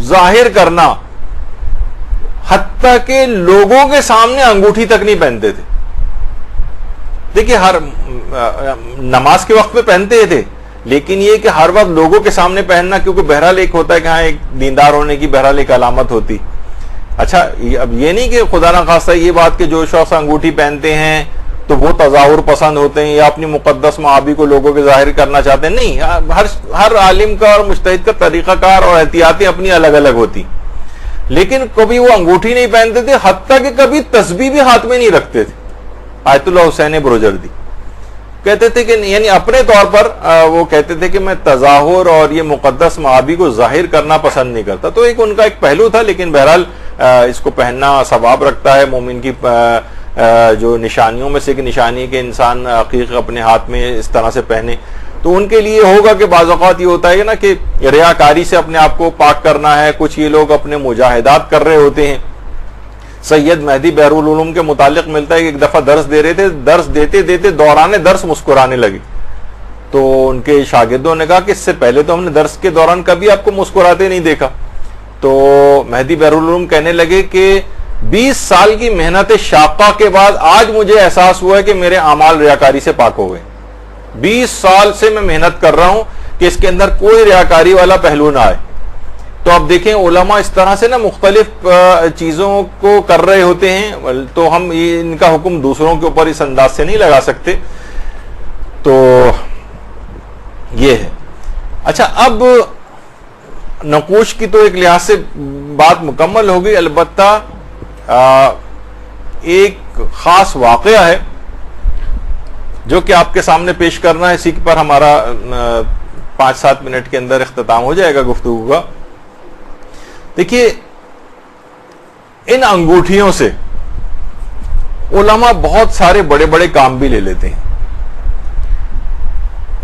ظاہر کرنا، حتیٰ کہ لوگوں کے سامنے انگوٹھی تک نہیں پہنتے تھے. دیکھیے ہر نماز کے وقت میں پہنتے تھے، لیکن یہ کہ ہر وقت لوگوں کے سامنے پہننا، کیونکہ بہرحال ایک ہوتا ہے کہ ہاں ایک دیندار ہونے کی بہرحال ایک علامت ہوتی. اچھا اب یہ نہیں کہ خدا نہ خواستہ یہ بات کہ جو شخص انگوٹھی پہنتے ہیں تو وہ تظاہر پسند ہوتے ہیں یا اپنی مقدس معابی کو لوگوں کے ظاہر کرنا چاہتے ہیں. نہیں، ہر عالم کا اور مجتہد کا طریقہ کار اور احتیاطیں اپنی الگ الگ ہوتی. لیکن کبھی وہ انگوٹھی نہیں پہنتے تھے، حتیٰ کہ کبھی تسبیح بھی ہاتھ میں نہیں رکھتے تھے. آیت اللہ حسین بروجردی کہتے تھے کہ یعنی اپنے طور پر وہ کہتے تھے کہ میں تظاہر اور یہ مقدس معابی کو ظاہر کرنا پسند نہیں کرتا. تو ایک ان کا ایک پہلو تھا، لیکن بہرحال اس کو پہننا ثواب رکھتا ہے. مومن کی جو نشانیوں میں سے ایک نشانی کہ انسان عقیق اپنے ہاتھ میں اس طرح سے پہنے. تو ان کے لیے ہوگا کہ بعض اوقات یہ ہوتا ہے نا کہ ریاکاری سے اپنے آپ کو پاک کرنا ہے. کچھ یہ لوگ اپنے مجاہدات کر رہے ہوتے ہیں. سید مہدی بحر العلوم کے متعلق ملتا ہے کہ ایک دفعہ درس دے رہے تھے، درس دیتے دیتے دوران درس مسکرانے لگے. تو ان کے شاگردوں نے کہا کہ اس سے پہلے تو ہم نے درس کے دوران کبھی آپ کو مسکراتے نہیں دیکھا. تو مہدی بحر العلوم کہنے لگے کہ 20 سال کی محنت شاقہ کے بعد آج مجھے احساس ہوا ہے کہ میرے اعمال ریاکاری سے پاک ہو گئے. 20 سال سے میں محنت کر رہا ہوں کہ اس کے اندر کوئی ریاکاری والا پہلو نہ آئے. تو اب دیکھیں علماء اس طرح سے نا مختلف چیزوں کو کر رہے ہوتے ہیں، تو ہم ان کا حکم دوسروں کے اوپر اس انداز سے نہیں لگا سکتے. تو یہ ہے. اچھا، اب نقوش کی تو ایک لحاظ سے بات مکمل ہو گئی. البتہ ایک خاص واقعہ ہے جو کہ آپ کے سامنے پیش کرنا ہے. اسی پر ہمارا 5-7 منٹ کے اندر اختتام ہو جائے گا گفتگو کا. دیکھیے، ان انگوٹھیوں سے علماء بہت سارے بڑے بڑے کام بھی لے لیتے ہیں.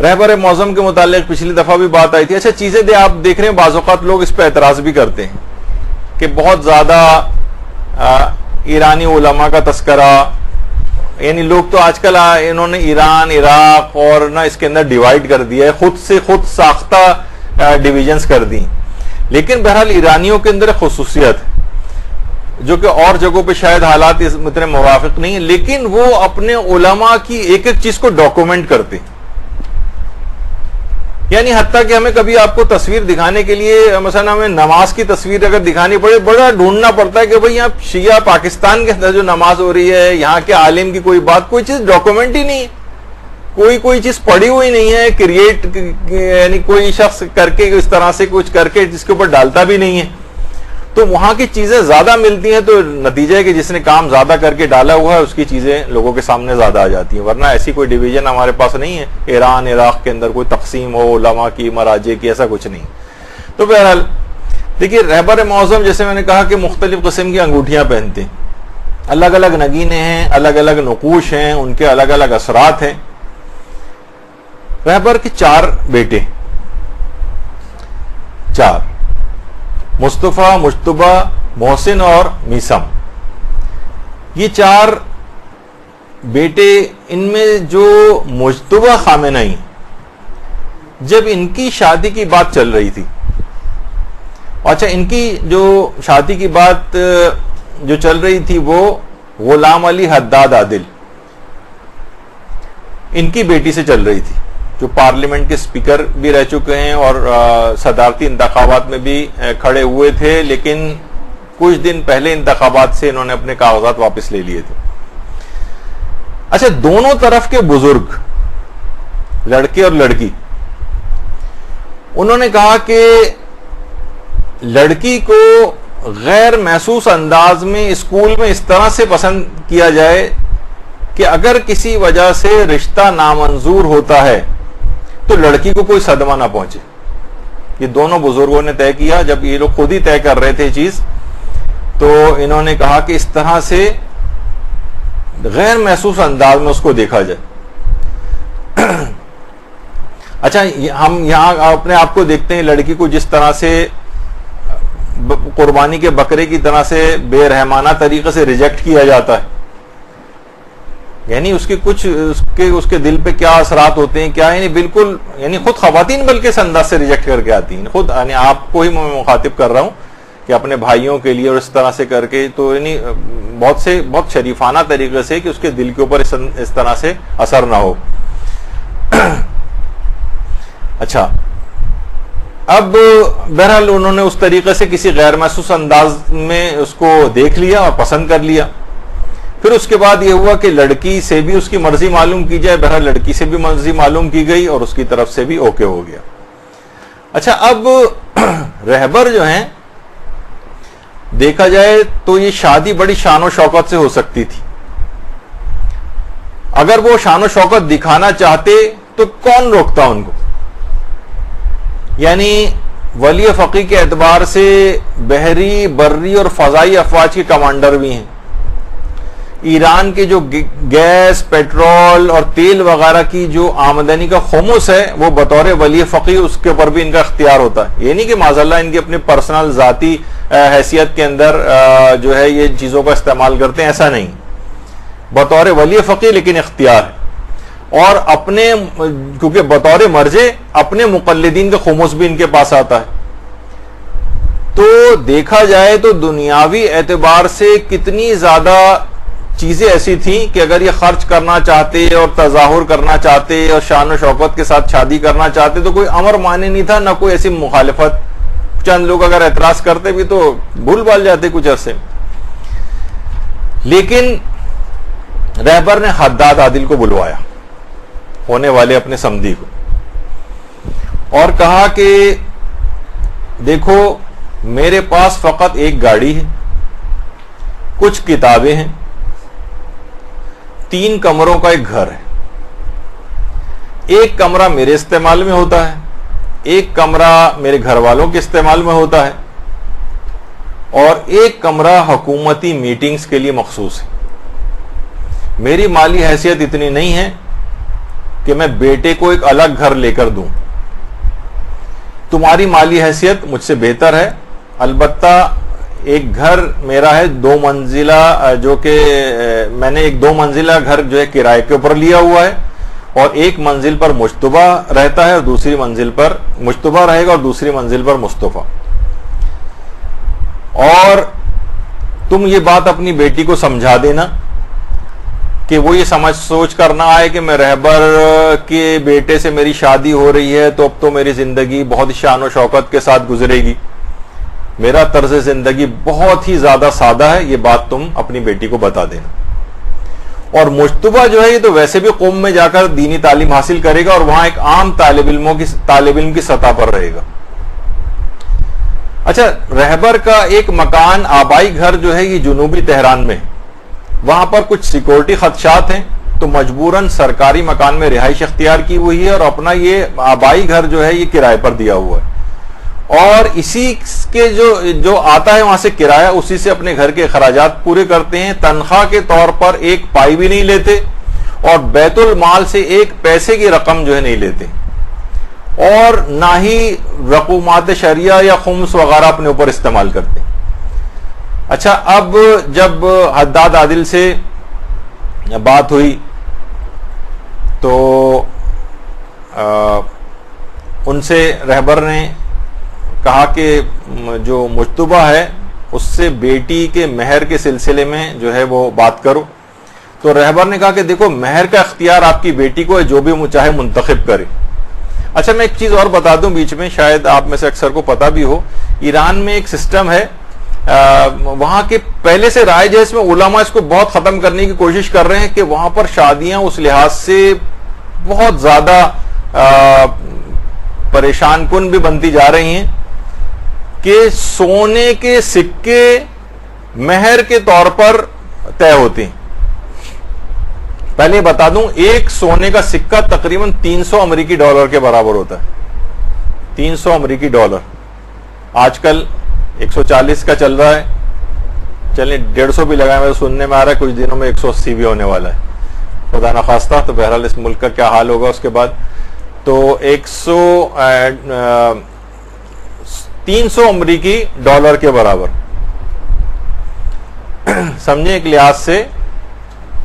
رہبر معظم کے متعلق پچھلی دفعہ بھی بات آئی تھی. اچھا چیزیں آپ دیکھ رہے ہیں، بعض اوقات لوگ اس پہ اعتراض بھی کرتے ہیں کہ بہت زیادہ ایرانی علماء کا تذکرہ، یعنی لوگ تو آج کل انہوں نے ایران، عراق اور نہ اس کے اندر ڈیوائیڈ کر دیا ہے، خود ساختہ ڈویژنز کر دی. لیکن بہرحال ایرانیوں کے اندر خصوصیت ہے جو کہ اور جگہوں پہ شاید حالات اتنے موافق نہیں ہیں، لیکن وہ اپنے علماء کی ایک ایک چیز کو ڈاکومنٹ کرتے ہیں. یعنی حتیٰ کہ ہمیں کبھی آپ کو تصویر دکھانے کے لیے، مثلا ہمیں نماز کی تصویر اگر دکھانی پڑے، بڑا ڈھونڈنا پڑتا ہے کہ بھئی یہاں شیعہ پاکستان کے اندر جو نماز ہو رہی ہے، یہاں کے عالم کی کوئی بات، کوئی چیز ڈاکومنٹ ہی نہیں ہے، کوئی چیز پڑھی ہوئی نہیں ہے، کریٹ یعنی کوئی شخص کر کے اس طرح سے کچھ کر کے جس کے اوپر ڈالتا بھی نہیں ہے. تو وہاں کی چیزیں زیادہ ملتی ہیں، تو نتیجہ ہے کہ جس نے کام زیادہ کر کے ڈالا ہوا ہے اس کی چیزیں لوگوں کے سامنے زیادہ آ جاتی ہیں. ورنہ ایسی کوئی ڈویژن ہمارے پاس نہیں ہے ایران عراق کے اندر، کوئی تقسیم ہو علماء کی، مراجع کی، ایسا کچھ نہیں. تو بہرحال دیکھیے، رہبر معظم جیسے میں نے کہا کہ مختلف قسم کی انگوٹھیاں پہنتے ہیں، الگ الگ نگینے ہیں، الگ الگ نقوش ہیں، ان کے الگ الگ اثرات ہیں. رہبر کے 4 بیٹے، 4 مصطفیٰ، مجتبیٰ، محسن اور میثم. یہ 4 بیٹے، ان میں جو مجتبیٰ خامنہئی، جب ان کی شادی کی بات چل رہی تھی، اچھا ان کی جو شادی کی بات جو چل رہی تھی وہ غلام علی حداد عادل ان کی بیٹی سے چل رہی تھی، جو پارلیمنٹ کے سپیکر بھی رہ چکے ہیں اور صدارتی انتخابات میں بھی کھڑے ہوئے تھے، لیکن کچھ دن پہلے انتخابات سے انہوں نے اپنے کاغذات واپس لے لیے تھے. اچھا، دونوں طرف کے بزرگ، لڑکے اور لڑکی، انہوں نے کہا کہ لڑکی کو غیر محسوس انداز میں اسکول میں اس طرح سے پسند کیا جائے کہ اگر کسی وجہ سے رشتہ نامنظور ہوتا ہے تو لڑکی کو کوئی صدمہ نہ پہنچے. یہ دونوں بزرگوں نے طے کیا، جب یہ لوگ خود ہی طے کر رہے تھے چیز، تو انہوں نے کہا کہ اس طرح سے غیر محسوس انداز میں اس کو دیکھا جائے. اچھا، ہم یہاں اپنے آپ کو دیکھتے ہیں، لڑکی کو جس طرح سے قربانی کے بکرے کی طرح سے بے رحمانہ طریقے سے ریجیکٹ کیا جاتا ہے، یعنی اس کے کچھ اس کے دل پہ کیا اثرات ہوتے ہیں، کیا یعنی بالکل، یعنی خود خواتین بلکہ اس انداز سے ریجیکٹ کر کے آتی ہیں. خود یعنی آپ کو ہی میں مخاطب کر رہا ہوں کہ اپنے بھائیوں کے لیے اور اس طرح سے کر کے، تو یعنی بہت شریفانہ طریقے سے کہ اس کے دل کے اوپر اس طرح سے اثر نہ ہو. اچھا، اب بہرحال انہوں نے اس طریقے سے کسی غیر محسوس انداز میں اس کو دیکھ لیا اور پسند کر لیا. پھر اس کے بعد یہ ہوا کہ لڑکی سے بھی اس کی مرضی معلوم کی جائے. بہرحال لڑکی سے بھی مرضی معلوم کی گئی اور اس کی طرف سے بھی اوکے ہو گیا. اچھا، اب رہبر جو ہیں، دیکھا جائے تو یہ شادی بڑی شان و شوکت سے ہو سکتی تھی. اگر وہ شان و شوکت دکھانا چاہتے تو کون روکتا ان کو؟ یعنی ولی فقی کے اعتبار سے بحری، بری اور فضائی افواج کے کمانڈر بھی ہیں. ایران کے جو گیس، پیٹرول اور تیل وغیرہ کی جو آمدنی کا خمس ہے، وہ بطور ولی فقی اس کے اوپر بھی ان کا اختیار ہوتا ہے. یہ نہیں کہ معاذاللہ ان کی اپنی پرسنل ذاتی حیثیت کے اندر جو ہے یہ چیزوں کا استعمال کرتے ہیں، ایسا نہیں. بطور ولی فقی لیکن اختیار ہے، اور اپنے کیونکہ بطور مرجع اپنے مقلدین کا خمس بھی ان کے پاس آتا ہے. تو دیکھا جائے تو دنیاوی اعتبار سے کتنی زیادہ چیزیں ایسی تھیں کہ اگر یہ خرچ کرنا چاہتے اور تظاہر کرنا چاہتے اور شان و شوکت کے ساتھ شادی کرنا چاہتے تو کوئی امر مانے نہیں تھا، نہ کوئی ایسی مخالفت چند لوگ اگر اعتراض کرتے بھی تو بھول بھال جاتے کچھ عرصے. لیکن رہبر نے حداد عادل کو بلوایا, ہونے والے اپنے سمدھی کو, اور کہا کہ دیکھو میرے پاس فقط ایک گاڑی ہے, کچھ کتابیں ہیں, 3 کمروں کا ایک گھر ہے. ایک کمرہ میرے استعمال میں ہوتا ہے, ایک کمرہ میرے گھر والوں کے استعمال میں ہوتا ہے, اور ایک کمرہ حکومتی میٹنگز کے لیے مخصوص ہے. میری مالی حیثیت اتنی نہیں ہے کہ میں بیٹے کو ایک الگ گھر لے کر دوں. تمہاری مالی حیثیت مجھ سے بہتر ہے, البتہ ایک گھر میرا ہے 2 منزلہ, جو کہ میں نے ایک 2 منزلہ گھر جو ہے کرائے کے اوپر لیا ہوا ہے, اور ایک منزل پر مشتبہ رہتا ہے اور دوسری منزل پر مشتبہ رہے گا اور دوسری منزل پر مصطفیٰ. اور تم یہ بات اپنی بیٹی کو سمجھا دینا کہ وہ یہ سوچ کر نہ آئے کہ میں رہبر کے بیٹے سے میری شادی ہو رہی ہے تو اب تو میری زندگی بہت شان و شوکت کے ساتھ گزرے گی. میرا طرز زندگی بہت ہی زیادہ سادہ ہے, یہ بات تم اپنی بیٹی کو بتا دینا. اور مشتبہ جو ہے یہ تو ویسے بھی قوم میں جا کر دینی تعلیم حاصل کرے گا اور وہاں ایک عام طالب علم کی سطح پر رہے گا. اچھا, رہبر کا ایک مکان آبائی گھر جو ہے یہ جنوبی تہران میں, وہاں پر کچھ سیکورٹی خدشات ہیں تو مجبوراً سرکاری مکان میں رہائش اختیار کی ہوئی ہے, اور اپنا یہ آبائی گھر جو ہے یہ کرائے پر دیا ہوا ہے, اور اسی کے جو آتا ہے وہاں سے کرایہ, اسی سے اپنے گھر کے اخراجات پورے کرتے ہیں. تنخواہ کے طور پر ایک پائی بھی نہیں لیتے, اور بیت المال سے ایک پیسے کی رقم جو ہے نہیں لیتے, اور نہ ہی رقومات شریعہ یا خمس وغیرہ اپنے اوپر استعمال کرتے. اچھا, اب جب حداد عادل سے بات ہوئی تو ان سے رہبر نے کہا کہ جو مشتبہ ہے اس سے بیٹی کے مہر کے سلسلے میں جو ہے وہ بات کرو. تو رہبر نے کہا کہ دیکھو مہر کا اختیار آپ کی بیٹی کو ہے, جو بھی چاہے منتخب کرے. اچھا, میں ایک چیز اور بتا دوں بیچ میں, شاید آپ میں سے اکثر کو پتا بھی ہو, ایران میں ایک سسٹم ہے, وہاں کے پہلے سے رائج ہے, اس میں علماء اس کو بہت ختم کرنے کی کوشش کر رہے ہیں کہ وہاں پر شادیاں اس لحاظ سے بہت زیادہ پریشان کن بھی بنتی جا رہی ہیں کہ سونے کے سکے مہر کے طور پر طے ہوتے ہیں. پہلے بتا دوں, ایک سونے کا سکہ تقریباً $300 کے برابر ہوتا ہے. $300 آج کل 140 کا چل رہا ہے, چلیں 150 بھی لگائے, میں سننے میں آ رہا ہے کچھ دنوں میں 180 بھی ہونے والا ہے, خدا نخواستہ. تو بہرحال اس ملک کا کیا حال ہوگا اس کے بعد. تو $300 کے برابر سمجھیں, ایک لحاظ سے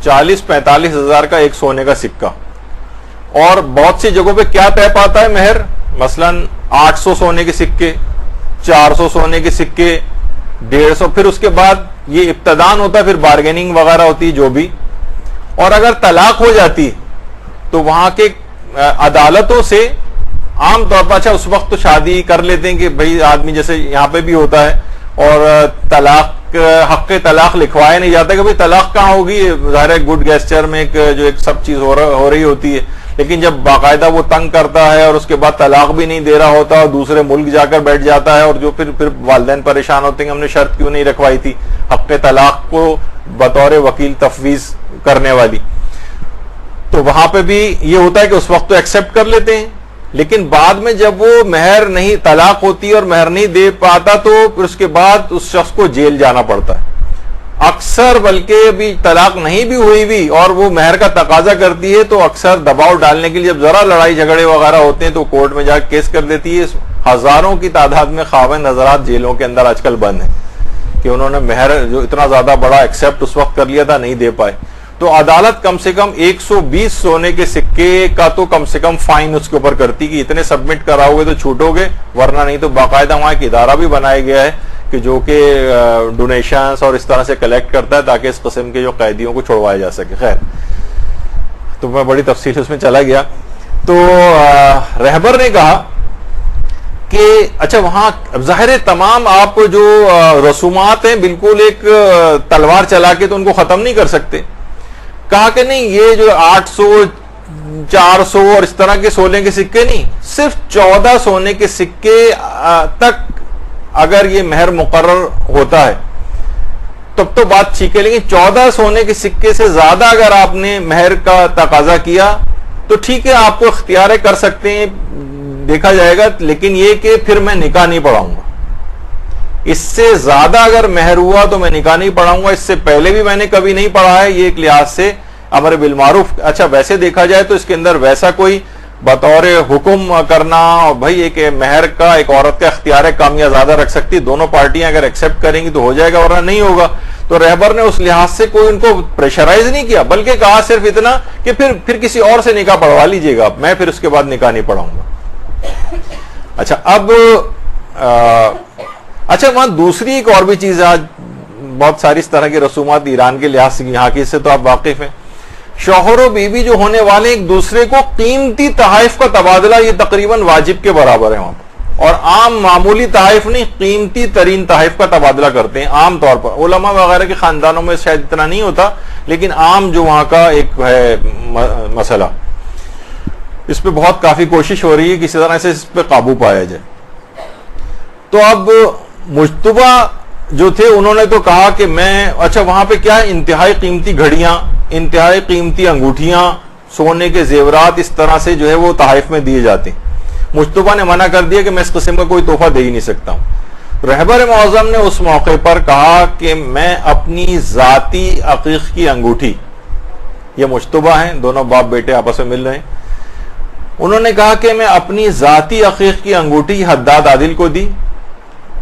40-45 ہزار کا ایک سونے کا سکہ. اور بہت سی جگہوں پہ کیا طے پاتا ہے مہر, مثلاً 800 سونے کے سکے, 400 سونے کے سکے, 150, پھر اس کے بعد یہ ابتدان ہوتا ہے, پھر بارگیننگ وغیرہ ہوتی ہے جو بھی. اور اگر طلاق ہو جاتی تو وہاں کے عدالتوں سے عام طور پر, اچھا اس وقت تو شادی کر لیتے ہیں کہ بھئی آدمی جیسے یہاں پہ بھی ہوتا ہے, اور حق طلاق لکھوایا نہیں جاتا کہ بھئی طلاق کہاں ہوگی, ظاہر ہے گڈ گیسچر میں جو ایک سب چیز ہو رہی ہوتی ہے. لیکن جب باقاعدہ وہ تنگ کرتا ہے اور اس کے بعد طلاق بھی نہیں دے رہا ہوتا اور دوسرے ملک جا کر بیٹھ جاتا ہے, اور جو پھر والدین پریشان ہوتے ہیں کہ ہم نے شرط کیوں نہیں رکھوائی تھی حق طلاق کو بطور وکیل تفویض کرنے والی. تو وہاں پہ بھی یہ ہوتا ہے کہ اس وقت تو ایکسپٹ کر لیتے ہیں, لیکن بعد میں جب وہ مہر نہیں, طلاق ہوتی ہے اور مہر نہیں دے پاتا, تو پھر اس کے بعد اس شخص کو جیل جانا پڑتا ہے اکثر. بلکہ ابھی طلاق نہیں بھی ہوئی بھی اور وہ مہر کا تقاضا کرتی ہے تو اکثر دباؤ ڈالنے کے لیے جب ذرا لڑائی جھگڑے وغیرہ ہوتے ہیں تو کورٹ میں جا کے کیس کر دیتی ہے. ہزاروں کی تعداد میں خاوند حضرات جیلوں کے اندر آج کل بند ہیں کہ انہوں نے مہر جو اتنا زیادہ بڑا ایکسپٹ اس وقت کر لیا تھا, نہیں دے پائے. تو عدالت کم سے کم 120 سونے کے سکے کا تو کم سے کم فائن اس کے اوپر کرتی کہ اتنے سبمٹ کراؤ گے تو چھوٹو گے, ورنہ نہیں. تو باقاعدہ وہاں ایک ادارہ بھی بنایا گیا ہے کہ جو کہ ڈونیشنز اور اس طرح سے کلیکٹ کرتا ہے تاکہ اس قسم کے جو قیدیوں کو چھڑوایا جا سکے. خیر, تو میں بڑی تفصیل اس میں چلا گیا. تو رہبر نے کہا کہ اچھا وہاں ظاہر ہے تمام آپ جو رسومات ہیں بالکل ایک تلوار چلا کے تو ان کو ختم نہیں کر سکتے. کہا کہ نہیں یہ جو 800 400 اور اس طرح کے سونے کے سکے نہیں, صرف 14 سونے کے سکے تک اگر یہ مہر مقرر ہوتا ہے تب تو بات ٹھیک ہے, لیکن 14 سونے کے سکے سے زیادہ اگر آپ نے مہر کا تقاضا کیا تو ٹھیک ہے آپ کو اختیار کر سکتے ہیں, دیکھا جائے گا, لیکن یہ کہ پھر میں نکاح نہیں پڑھاؤں گا. اس سے زیادہ اگر مہر ہوا تو میں نکاح نہیں پڑھاؤں گا. اس سے پہلے بھی میں نے کبھی نہیں پڑھا ہے, یہ ایک لحاظ سے امر بالمعروف. اچھا ویسے دیکھا جائے تو اس کے اندر ویسا کوئی بطور حکم کرنا اور بھائی ایک مہر کا ایک عورت کا اختیار ہے کام یا زیادہ رکھ سکتی, دونوں پارٹیاں اگر ایکسپٹ کریں گی تو ہو جائے گا ورنہ نہیں ہوگا. تو رہبر نے اس لحاظ سے کوئی ان کو پریشرائز نہیں کیا, بلکہ کہا صرف اتنا کہ پھر کسی اور سے نکاح پڑھوا لیجئے گا, میں پھر اس کے بعد نکاح نہیں پڑھاؤں گا. اچھا اب اچھا وہاں دوسری ایک اور بھی چیز ہے, آج بہت ساری اس طرح کی رسومات ایران کے لحاظ سے یہاں کی سے تو آپ واقف ہیں. شوہر و بیوی جو ہونے والے ایک دوسرے کو قیمتی تحائف کا تبادلہ یہ تقریباً واجب کے برابر ہے وہاں پر, اور عام معمولی تحائف نہیں, قیمتی ترین تحائف کا تبادلہ کرتے ہیں عام طور پر. علماء وغیرہ کے خاندانوں میں شاید اتنا نہیں ہوتا, لیکن عام جو وہاں کا ایک ہے مسئلہ, اس پہ بہت کافی کوشش ہو رہی ہے کسی طرح سے اس پہ قابو پایا جائے. تو اب مجتبہ جو تھے انہوں نے تو کہا کہ میں اچھا وہاں پہ کیا ہے, انتہائی قیمتی گھڑیاں, انتہائی قیمتی انگوٹھیاں, سونے کے زیورات اس طرح سے جو ہے وہ تحائف میں دیے جاتے ہیں. مجتبہ نے منع کر دیا کہ میں اس قسم کا کوئی تحفہ دے ہی نہیں سکتا ہوں. رہبر معظم نے اس موقع پر کہا کہ میں اپنی ذاتی عقیق کی انگوٹھی, یہ مجتبہ ہیں دونوں باپ بیٹے آپس میں مل رہے ہیں, انہوں نے کہا کہ میں اپنی ذاتی عقیق کی انگوٹھی حداد عادل کو دی.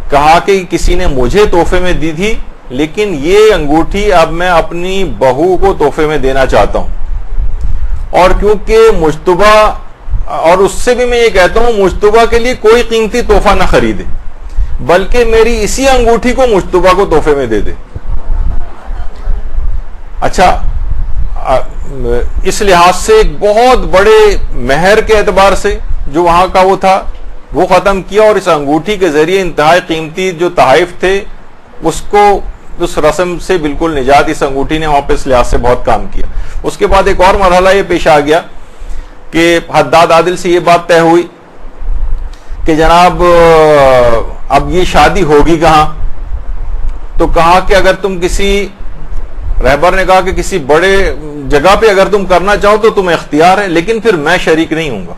کہا کہ کسی نے مجھے تحفے میں دی تھی, لیکن یہ انگوٹھی اب میں اپنی بہو کو تحفے میں دینا چاہتا ہوں. اور کیونکہ مجتبہ, اور اس سے بھی میں یہ کہتا ہوں مجتبہ کے لیے کوئی قیمتی تحفہ نہ خریدے, بلکہ میری اسی انگوٹھی کو مجتبہ کو تحفے میں دے دے. اچھا اس لحاظ سے ایک بہت بڑے مہر کے اعتبار سے جو وہاں کا وہ تھا وہ ختم کیا, اور اس انگوٹھی کے ذریعے انتہائی قیمتی جو تحائف تھے اس کو, اس رسم سے بالکل نجات اس انگوٹھی نے وہاں پہ اس لحاظ سے بہت کام کیا. اس کے بعد ایک اور مرحلہ یہ پیش آ گیا کہ حداد عادل سے یہ بات طے ہوئی کہ جناب اب یہ شادی ہوگی کہاں, تو کہا کہ اگر تم کسی, رہبر نے کہا کہ کسی بڑے جگہ پہ اگر تم کرنا چاہو تو تمہیں اختیار ہے, لیکن پھر میں شریک نہیں ہوں گا.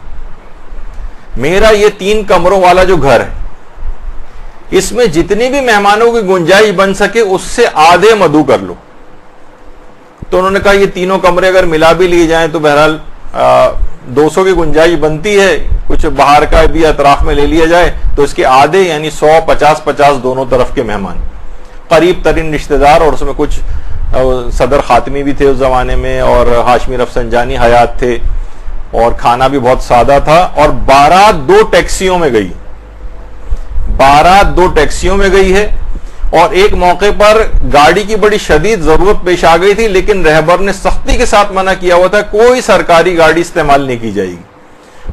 میرا یہ 3 کمروں والا جو گھر ہے اس میں جتنی بھی مہمانوں کی گنجائش بن سکے اس سے آدھے مدعو کر لو. تو انہوں نے کہا یہ تینوں کمرے اگر ملا بھی لیے جائیں تو بہرحال 200 کی گنجائش بنتی ہے, کچھ باہر کا بھی اطراف میں لے لیا جائے تو اس کے آدھے یعنی 100 50 دونوں طرف کے مہمان, قریب ترین رشتہ دار, اور اس میں کچھ صدر خاتمی بھی تھے اس زمانے میں, اور ہاشمی رفسنجانی حیات تھے, اور کھانا بھی بہت سادہ تھا. اور بارات 2 ٹیکسیوں میں گئی, بارات 2 ٹیکسیوں میں گئی ہے. اور ایک موقع پر گاڑی کی بڑی شدید ضرورت پیش آ گئی تھی, لیکن رہبر نے سختی کے ساتھ منع کیا ہوا تھا کوئی سرکاری گاڑی استعمال نہیں کی جائے گی,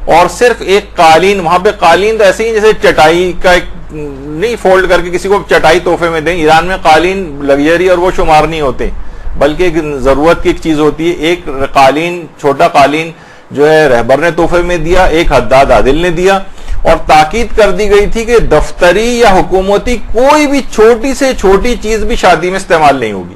اور صرف ایک قالین, وہاں پہ قالین تو ایسے ہی جیسے چٹائی کا ایک نہیں فولڈ کر کے کسی کو چٹائی تحفے میں دیں. ایران میں قالین لگژری اور وہ شمار نہیں ہوتے, بلکہ ایک ضرورت کی ایک چیز ہوتی ہے. ایک قالین, چھوٹا قالین جو ہے رہبر نے تحفے میں دیا, ایک حداد عادل نے دیا, اور تاکید کر دی گئی تھی کہ دفتری یا حکومتی کوئی بھی چھوٹی سے چھوٹی چیز بھی شادی میں استعمال نہیں ہوگی.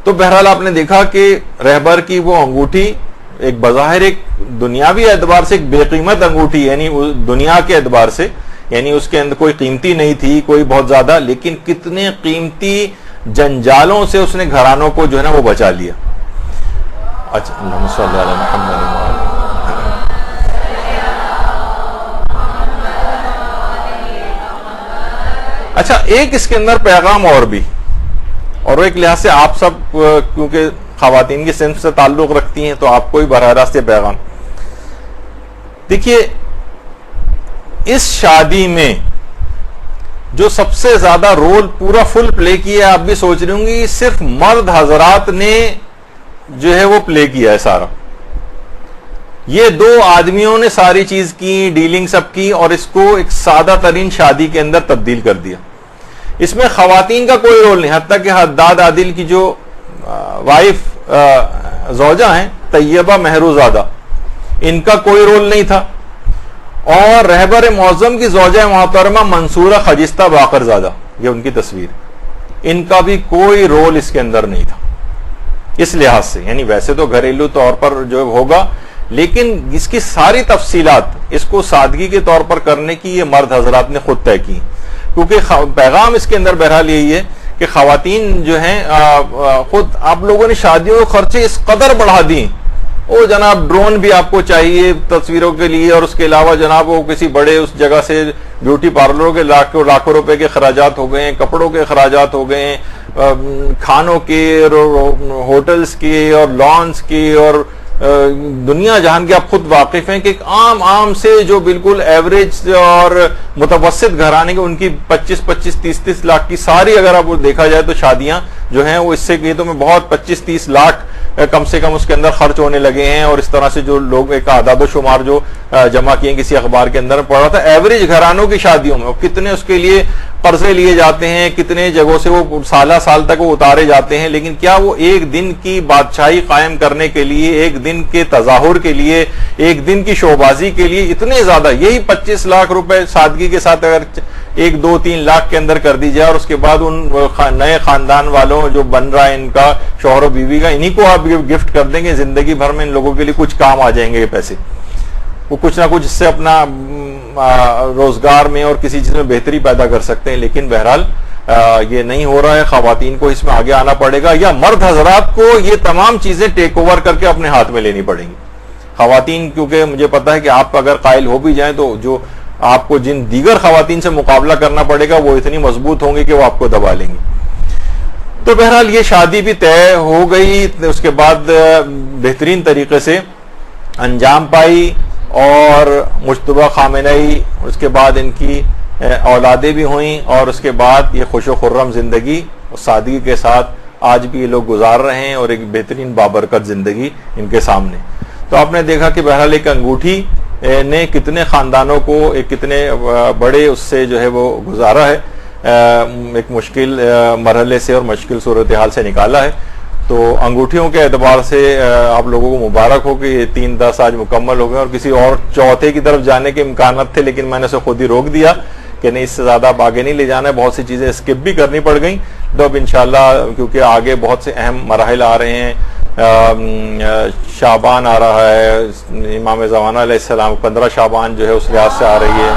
تو بہرحال آپ نے دیکھا کہ رہبر کی وہ انگوٹھی ایک بظاہر ایک دنیاوی اعتبار سے ایک بے قیمت انگوٹھی, یعنی دنیا کے اعتبار سے, یعنی اس کے اندر کوئی قیمتی نہیں تھی کوئی بہت زیادہ, لیکن کتنے قیمتی جنجالوں سے اس نے گھرانوں کو جو ہے نا وہ بچا لیا. اچھا اللہم صلی علی محمد. اچھا ایک اس کے اندر پیغام اور بھی, اور ایک لحاظ سے آپ سب کیونکہ خواتین کی صنف سے تعلق رکھتی ہیں تو آپ کو ہی براہ راست یہ پیغام. دیکھیے اس شادی میں جو سب سے زیادہ رول پورا فل پلے کیا, آپ بھی سوچ رہے ہوں گے صرف مرد حضرات نے جو ہے وہ پلے کیا ہے سارا, یہ دو آدمیوں نے ساری چیز کی، ڈیلنگ سب کی، اور اس کو ایک سادہ ترین شادی کے اندر تبدیل کر دیا. اس میں خواتین کا کوئی رول نہیں، حتیٰ کہ حداد عادل کی جو وائف زوجہ ہیں طیبہ مہروزادہ، ان کا کوئی رول نہیں تھا. اور رہبر معظم کی زوجہ محترمہ منصورہ خجستہ باقر زادہ، یہ ان کی تصویر، ان کا بھی کوئی رول اس کے اندر نہیں تھا اس لحاظ سے. یعنی ویسے تو گھریلو طور پر جو ہوگا، لیکن اس کی ساری تفصیلات اس کو سادگی کے طور پر کرنے کی یہ مرد حضرات نے خود طے کی. کیونکہ پیغام اس کے اندر بہرحال یہی ہے کہ خواتین جو ہیں خود آپ لوگوں نے شادیوں کے خرچے اس قدر بڑھا دیے. وہ جناب ڈرون بھی آپ کو چاہیے تصویروں کے لیے، اور اس کے علاوہ جناب وہ کسی بڑے اس جگہ سے بیوٹی پارلروں کے لاکھوں روپے کے اخراجات ہو گئے ہیں، کپڑوں کے اخراجات ہو گئے ہیں، کھانوں کے اور ہوٹلز کے اور لانس کے، اور دنیا جہان کے آپ خود واقف ہیں کہ ایک عام سے جو بالکل ایوریج اور متوسط گھرانے کے، ان کی 25-30 لاکھ کی ساری اگر آپ دیکھا جائے تو شادیاں جو ہیں وہ اس سے یہ تو میں بہت 25-30 لاکھ کم سے کم اس کے اندر خرچ ہونے لگے ہیں. اور اس طرح سے جو لوگ ایک اعداد و شمار جو جمع کیے کسی اخبار کے اندر پڑھا تھا، ایوریج گھرانوں کی شادیوں میں کتنے اس کے لیے قرضے لیے جاتے ہیں، کتنے جگہوں سے وہ سال تک وہ اتارے جاتے ہیں. لیکن کیا وہ ایک دن کی بادشاہی قائم کرنے کے لیے، ایک دن کے تظاہر کے لیے، ایک دن کی شوبازی کے لیے اتنے زیادہ، یہی 25 لاکھ روپے سادگی کے ساتھ اگر 1-2-3 لاکھ کے اندر کر دی جائے، اور اس کے بعد ان نئے خاندان والوں جو بن رہا ہے ان کا شوہر و بیوی کا، انہی کو آپ گفٹ کر دیں گے، زندگی بھر میں ان لوگوں کے لیے کچھ کام آ جائیں گے یہ پیسے. وہ کچھ نہ کچھ اس سے اپنا روزگار میں اور کسی چیز میں بہتری پیدا کر سکتے ہیں. لیکن بہرحال یہ نہیں ہو رہا ہے. خواتین کو اس میں آگے آنا پڑے گا، یا مرد حضرات کو یہ تمام چیزیں ٹیک اوور کر کے اپنے ہاتھ میں لینی پڑیں گی. خواتین کیونکہ مجھے پتا ہے کہ آپ اگر قائل ہو بھی جائیں تو جو آپ کو جن دیگر خواتین سے مقابلہ کرنا پڑے گا وہ اتنی مضبوط ہوں گی کہ وہ آپ کو دبا لیں گی. تو بہرحال یہ شادی بھی طے ہو گئی، اس کے بعد بہترین طریقے سے انجام پائی، اور مجتبیٰ خامنئی، اس کے بعد ان کی اولادیں بھی ہوئیں، اور اس کے بعد یہ خوش و خرم زندگی سادگی کے ساتھ آج بھی یہ لوگ گزار رہے ہیں، اور ایک بہترین بابرکت زندگی ان کے سامنے. تو آپ نے دیکھا کہ بہرحال ایک انگوٹھی نے کتنے خاندانوں کو ایک کتنے بڑے اس سے جو ہے وہ گزارا ہے، ایک مشکل مرحلے سے اور مشکل صورتحال سے نکالا ہے. تو انگوٹھیوں کے اعتبار سے آپ لوگوں کو مبارک ہو کہ یہ 3-10 آج مکمل ہو گئے، اور کسی اور چوتھے کی طرف جانے کے امکانات تھے، لیکن میں نے اسے خود ہی روک دیا کہ نہیں، اس سے زیادہ اب آگے نہیں لے جانا ہے. بہت سی چیزیں اسکپ بھی کرنی پڑ گئیں. تو اب انشاءاللہ کیونکہ آگے بہت سے اہم مراحل آ رہے ہیں، شعبان آ رہا ہے، امام زمانہ علیہ السلام 15 شعبان جو ہے اس لحاظ سے آ رہی ہے.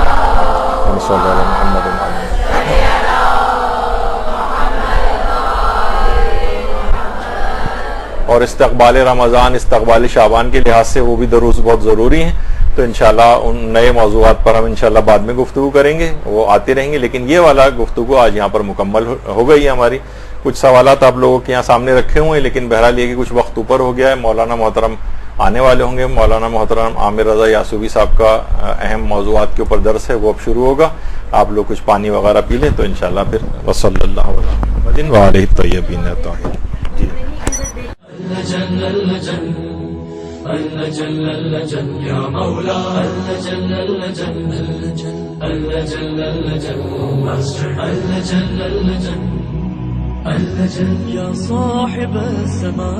اور استقبال رمضان، استقبال شعبان کے لحاظ سے وہ بھی دروس بہت ضروری ہیں. تو انشاءاللہ ان نئے موضوعات پر ہم انشاءاللہ بعد میں گفتگو کریں گے، وہ آتے رہیں گے. لیکن یہ والا گفتگو آج یہاں پر مکمل ہو گئی ہے ہماری. کچھ سوالات آپ لوگوں کے یہاں سامنے رکھے ہوئے ہیں، لیکن بہرحال یہ کہ کچھ وقت اوپر ہو گیا ہے. مولانا محترم آنے والے ہوں گے. مولانا محترم عامر رضا یاسوبی صاحب کا اہم موضوعات کے اوپر درس ہے، وہ اب شروع ہوگا. آپ لوگ کچھ پانی وغیرہ پی لیں تو انشاءاللہ پھر وصلی اللہ علیہ محمد وآلہ الطیبین الطاہرین. جی يا مولا يا صاحب السماء